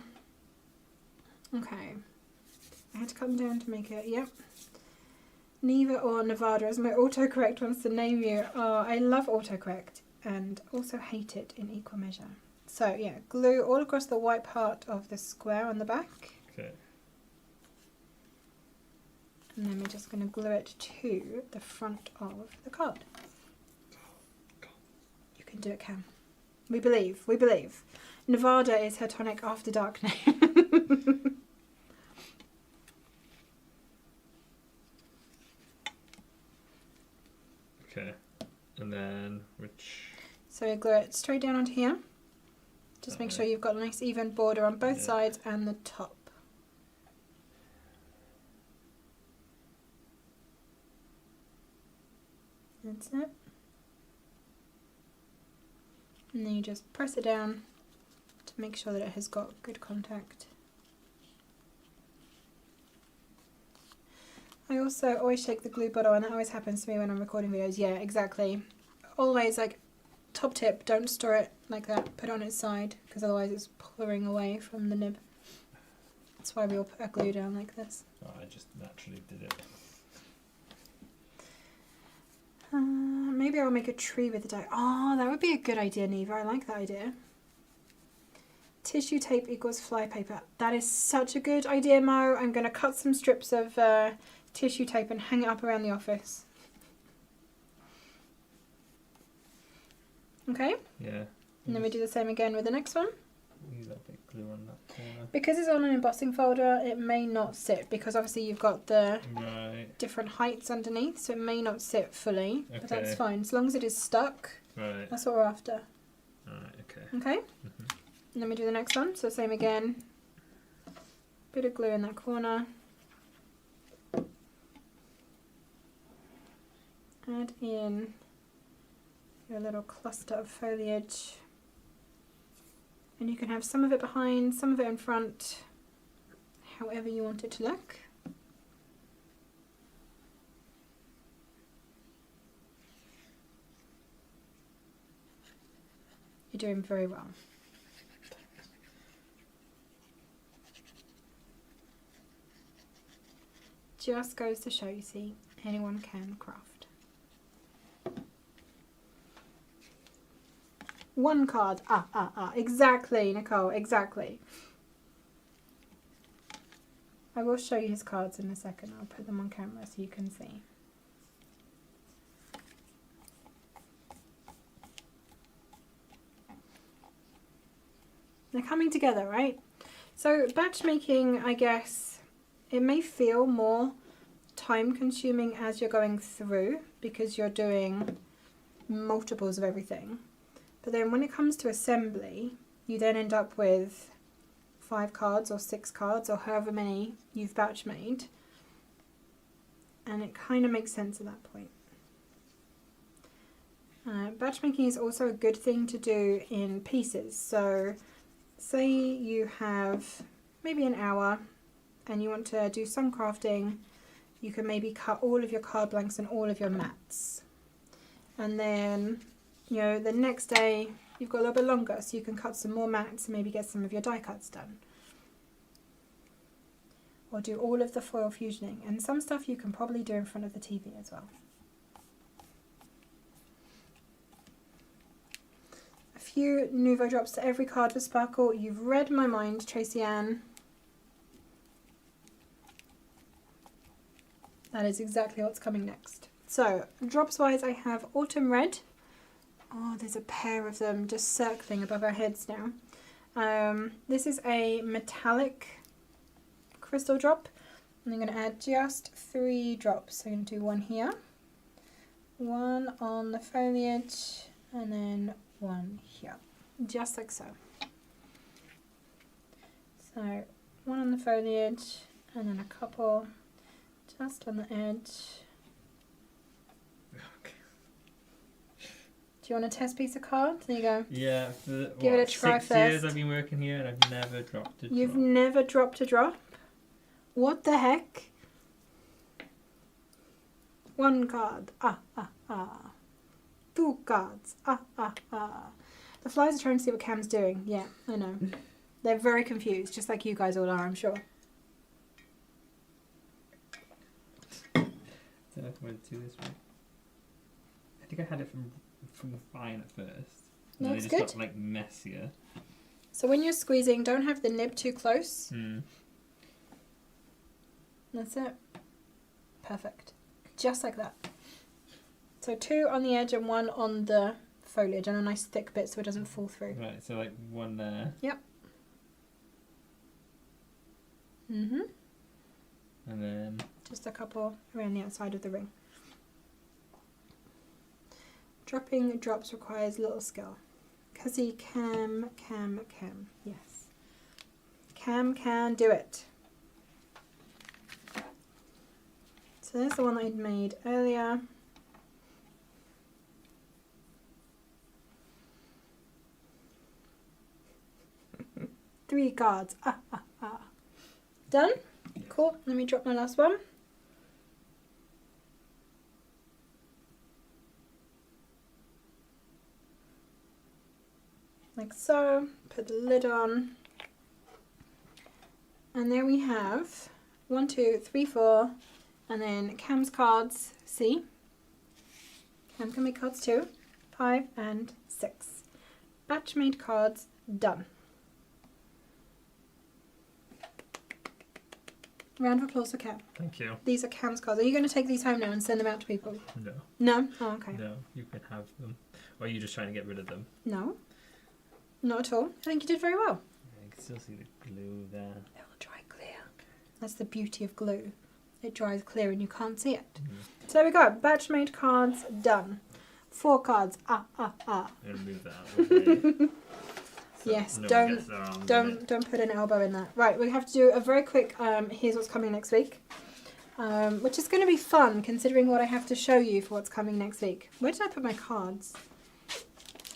I had to cut them down to make it. Yep. Neva or Nevada, as my autocorrect wants to name you. Oh, I love autocorrect and also hate it in equal measure. So yeah, glue all across the white part of the square on the back. Okay. And then we're just going to glue it to the front of the card. You can do it, Cam. We believe. We believe. Nevada is her Tonic After Dark name. Okay. And then which... So we glue it straight down onto here. Just make sure you've got a nice even border on both sides and the top. That's it. And then you just press it down to make sure that it has got good contact. I also always shake the glue bottle, and that always happens to me when I'm recording videos. Yeah, exactly. Always, like, top tip, don't store it like that. Put it on its side, because otherwise it's pulling away from the nib. That's why we all put our glue down like this. Oh, I just naturally did it. Maybe I'll make a tree with the die. Oh, that would be a good idea, Neva. I like that idea. Tissue tape equals fly paper. That is such a good idea, Mo. I'm going to cut some strips of tissue tape and hang it up around the office. Okay? Yeah. And then we do the same again with the next one. Use that bit glue on that corner. Because it's on an embossing folder, it may not sit, because obviously you've got the different heights underneath, so it may not sit fully, but that's fine. As long as it is stuck, that's what we're after. Right, okay. Okay? And then we do the next one, so same again. Bit of glue in that corner. Add in your little cluster of foliage. And you can have some of it behind, some of it in front, however you want it to look. You're doing very well. Just goes to show you, see, anyone can craft. One card. Exactly, Nicole, exactly. I will show you his cards in a second. I'll put them on camera so you can see. They're coming together, right? So batch making, I guess, it may feel more time consuming as you're going through because you're doing multiples of everything. But then when it comes to assembly, you then end up with 5 cards or 6 cards or however many you've batch made. And it kind of makes sense at that point. Batch making is also a good thing to do in pieces. So say you have maybe an hour and you want to do some crafting, you can maybe cut all of your card blanks and all of your mats. And then, you know, the next day you've got a little bit longer, so you can cut some more mats and maybe get some of your die cuts done. Or do all of the foil fusioning. And some stuff you can probably do in front of the TV as well. A few Nouveau drops to every card for sparkle. You've read my mind, Tracy Ann. That is exactly what's coming next. So, drops wise, I have Autumn Red. Oh, there's a pair of them just circling above our heads now. This is a metallic crystal drop. And I'm going to add just 3 drops. So I'm going to do one here, one on the foliage, and then one here. Just like so. So, one on the foliage, and then a couple just on the edge. Do you want a test piece of card? There you go. Yeah. Give it a try 6 first. years I've been working here and I've never dropped a drop. You've never dropped a drop? What the heck? 1 card. 2 cards. The flies are trying to see what Cam's doing. Yeah, I know. They're very confused, just like you guys all are, I'm sure. So I went to this one. I think I had it from fine at first. And Looks they just good. got like messier. So when you're squeezing, don't have the nib too close. That's it. Perfect. Just like that. So 2 on the edge and 1 on the foliage, and a nice thick bit so it doesn't fall through. Right, so like one there. Yep. And then just a couple around the outside of the ring. Dropping drops requires little skill. Cuzzy Cam. Yes. Cam can do it. So there's the one that I'd made earlier. Three cards. Done? Cool. Let me drop my last one. Like so. Put the lid on. And there we have 1, 2, 3, 4. And then Cam's cards. See? Cam can make cards too. 5 and 6. Batch made cards done. Round of applause for Cam. thank you. These are Cam's cards. Are you going to take these home now and send them out to people? No. No? Oh, okay. No, you can have them. Or are you just trying to get rid of them? No. Not at all. I think you did very well. I can still see the glue there. It will dry clear. That's the beauty of glue. It dries clear and you can't see it. So there we go. Batch made cards done. 4 cards. I'm gonna move that out of the way. So Yes, no one don't gets their arms in it. don't put an elbow in that. Right, we have to do a very quick here's what's coming next week. Which is going to be fun considering what I have to show you for what's coming next week. Where did I put my cards?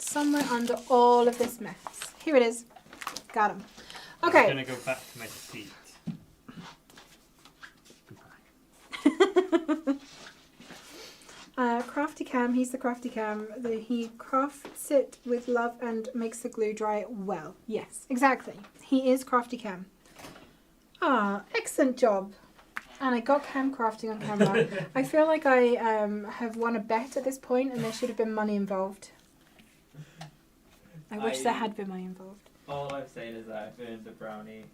somewhere under all of this mess. Here it is. Got him. Okay. I'm going to go back to my seat. Crafty Cam, he's the Crafty Cam. He crafts it with love and makes the glue dry well. Yes, exactly. He is Crafty Cam. Ah, excellent job. And I got Cam crafting on camera. I feel like I have won a bet at this point and there should have been money involved. I wish there had been money involved. All I'm saying is that I've earned a brownie.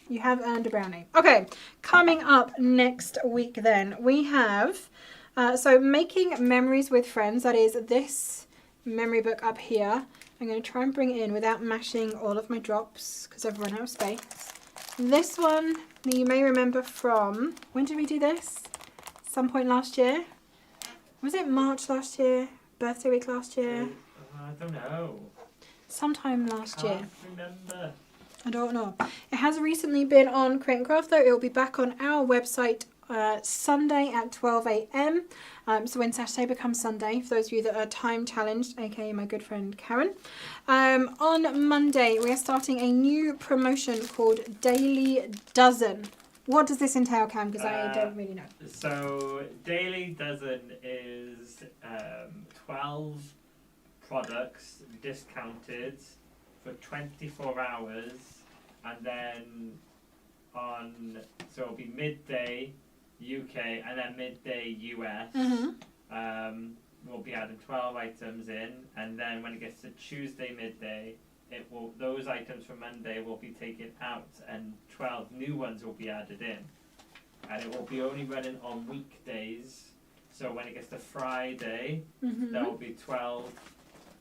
You have earned a brownie. Okay, coming up next week then, we have... so making memories with friends, that is this memory book up here. I'm going to try and bring it in without mashing all of my drops because I've run out of space. This one you may remember from, when did we do this? Some point last year? Was it March last year? Birthday week last year? I don't know. Sometime last year. Remember. I don't know. It has recently been on Create and Craft though. It will be back on our website Sunday at 12 a.m. So when Saturday becomes Sunday, for those of you that are time challenged, aka my good friend Karen. On Monday, we are starting a new promotion called Daily Dozen. What does this entail, Cam? Because I don't really know. So Daily Dozen is 12 products discounted for 24 hours, and then so it'll be midday UK and then midday US. We'll be adding 12 items in, and then when it gets to Tuesday midday, those items from Monday will be taken out and 12 new ones will be added in, and it will be only running on weekdays. So when it gets to Friday, there will be 12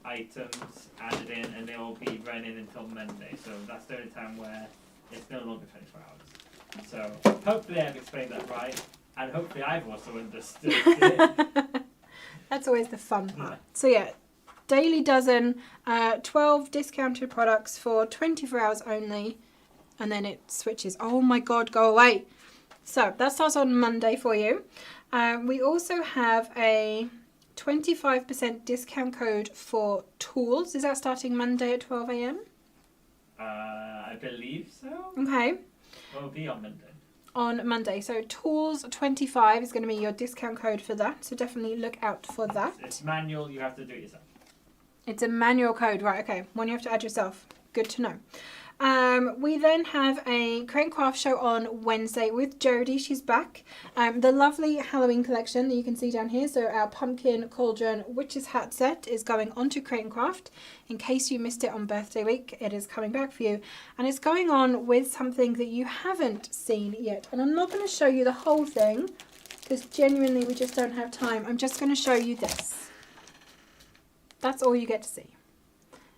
items added in, and they will be running until Monday. So that's the only time where it's no longer 24 hours. So hopefully I've explained that right, and hopefully I've also understood it. That's always the fun part. So yeah, Daily Dozen, 12 discounted products for 24 hours only, and then it switches. Oh my god, go away. So that starts on Monday for you. We also have a 25% discount code for tools. Is that starting Monday at 12 a.m? I believe so. Okay. Well, it'll be on Monday. On Monday. So tools 25 is going to be your discount code for that. So definitely look out for that. It's manual. You have to do it yourself. It's a manual code, right? Okay, one you have to add yourself. Good to know. We then have a Create and Craft show on Wednesday with Jodie. She's back. The lovely Halloween collection that you can see down here. So our pumpkin cauldron witch's hat set is going on to Create and Craft. In case you missed it on birthday week, it is coming back for you. And it's going on with something that you haven't seen yet. And I'm not going to show you the whole thing because genuinely we just don't have time. I'm just going to show you this. That's all you get to see.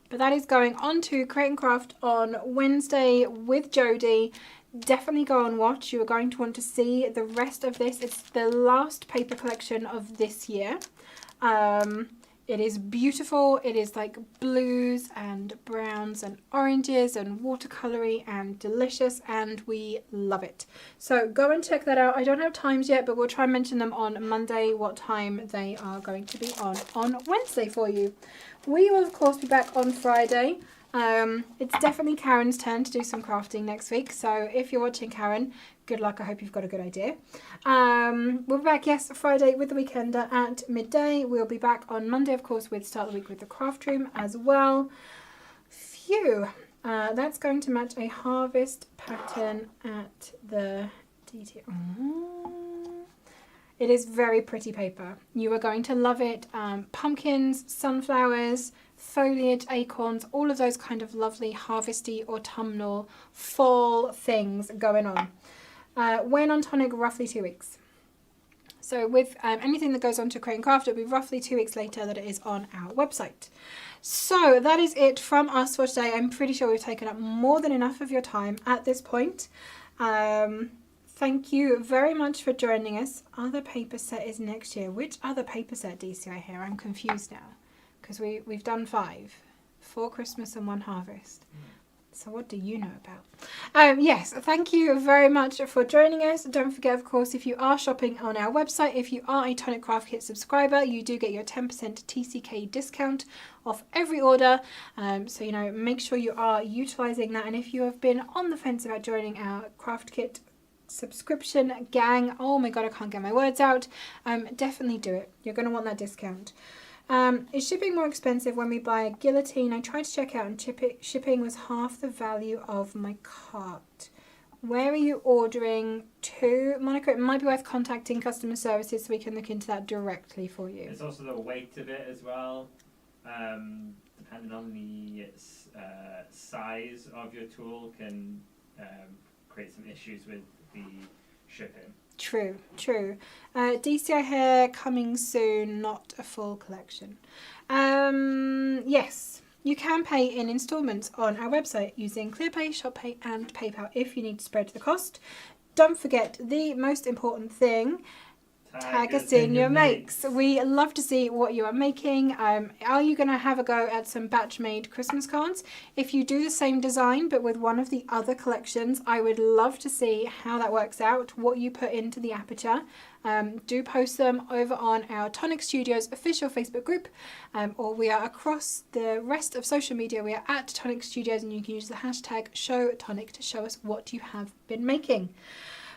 But that is going on to Create and Craft on Wednesday with Jodie. Definitely go and watch. You are going to want to see the rest of this. It's the last paper collection of this year. It is beautiful. It is like blues and browns and oranges and watercolory and delicious, and we love it. So go and check that out. I don't have times yet, but we'll try and mention them on Monday, what time they are going to be on Wednesday for you. We will of course be back on Friday. It's definitely Karen's turn to do some crafting next week, so if you're watching, Karen, good luck. I hope you've got a good idea. We'll be back, yes, Friday with the Weekender at midday. We'll be back on Monday, of course, with Start the Week with the Craft Room as well. Phew. That's going to match a harvest pattern at the detail. It is very pretty paper. You are going to love it. Pumpkins, sunflowers, foliage, acorns, all of those kind of lovely harvesty, autumnal, fall things going on. When on Tonic, roughly 2 weeks. So with anything that goes on to Create and Craft, it'll be roughly 2 weeks later that it is on our website. So that is it from us for today. I'm pretty sure we've taken up more than enough of your time at this point. Thank you very much for joining us. Other paper set is next year. Which other paper set, DCI here? I'm confused now. Because we've done 5. 4 Christmas and 1 harvest. So what do you know about? Yes, thank you very much for joining us. Don't forget, of course, if you are shopping on our website, if you are a Tonic Craft Kit subscriber, you do get your 10% TCK discount off every order. So, you know, make sure you are utilising that. And if you have been on the fence about joining our Craft Kit subscription gang, oh my god, I can't get my words out, definitely do it. You're going to want that discount. Is shipping more expensive when we buy a guillotine? I tried to check out and shipping was half the value of my cart. Where are you ordering to, Monica? It might be worth contacting customer services so we can look into that directly for you. It's also the weight of it as well. Depending on the size of your tool can create some issues with the shipping. True. DCI hair coming soon, not a full collection. Yes, you can pay in installments on our website using ClearPay, ShopPay and PayPal if you need to spread the cost. Don't forget the most important thing, tag us in your makes. We love to see what you are making. Are you going to have a go at some batch made Christmas cards? If you do the same design but with one of the other collections, I would love to see how that works out, what you put into the aperture. Do post them over on our Tonic Studios official Facebook group, or we are across the rest of social media. We are at Tonic Studios and you can use the hashtag #ShowTonic to show us what you have been making.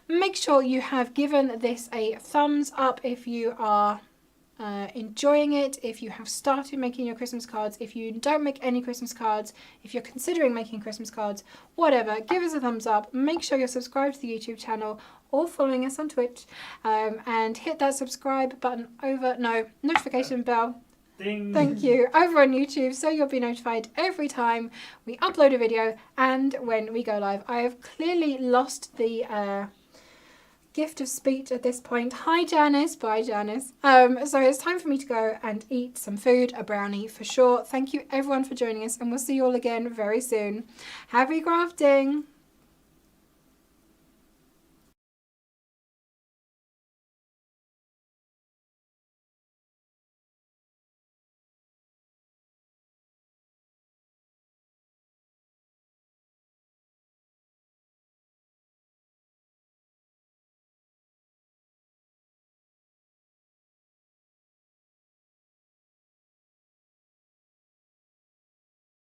Make sure you have given this a thumbs up if you are enjoying it, if you have started making your Christmas cards, if you don't make any Christmas cards, if you're considering making Christmas cards, whatever, give us a thumbs up. Make sure you're subscribed to the YouTube channel or following us on Twitch, and hit that subscribe button notification bell. Ding. Thank you, over on YouTube, so you'll be notified every time we upload a video and when we go live. I have clearly lost the gift of speech at this point. Hi Janice, bye Janice. So it's time for me to go and eat some food, a brownie for sure. Thank you everyone for joining us and we'll see you all again very soon. Happy crafting!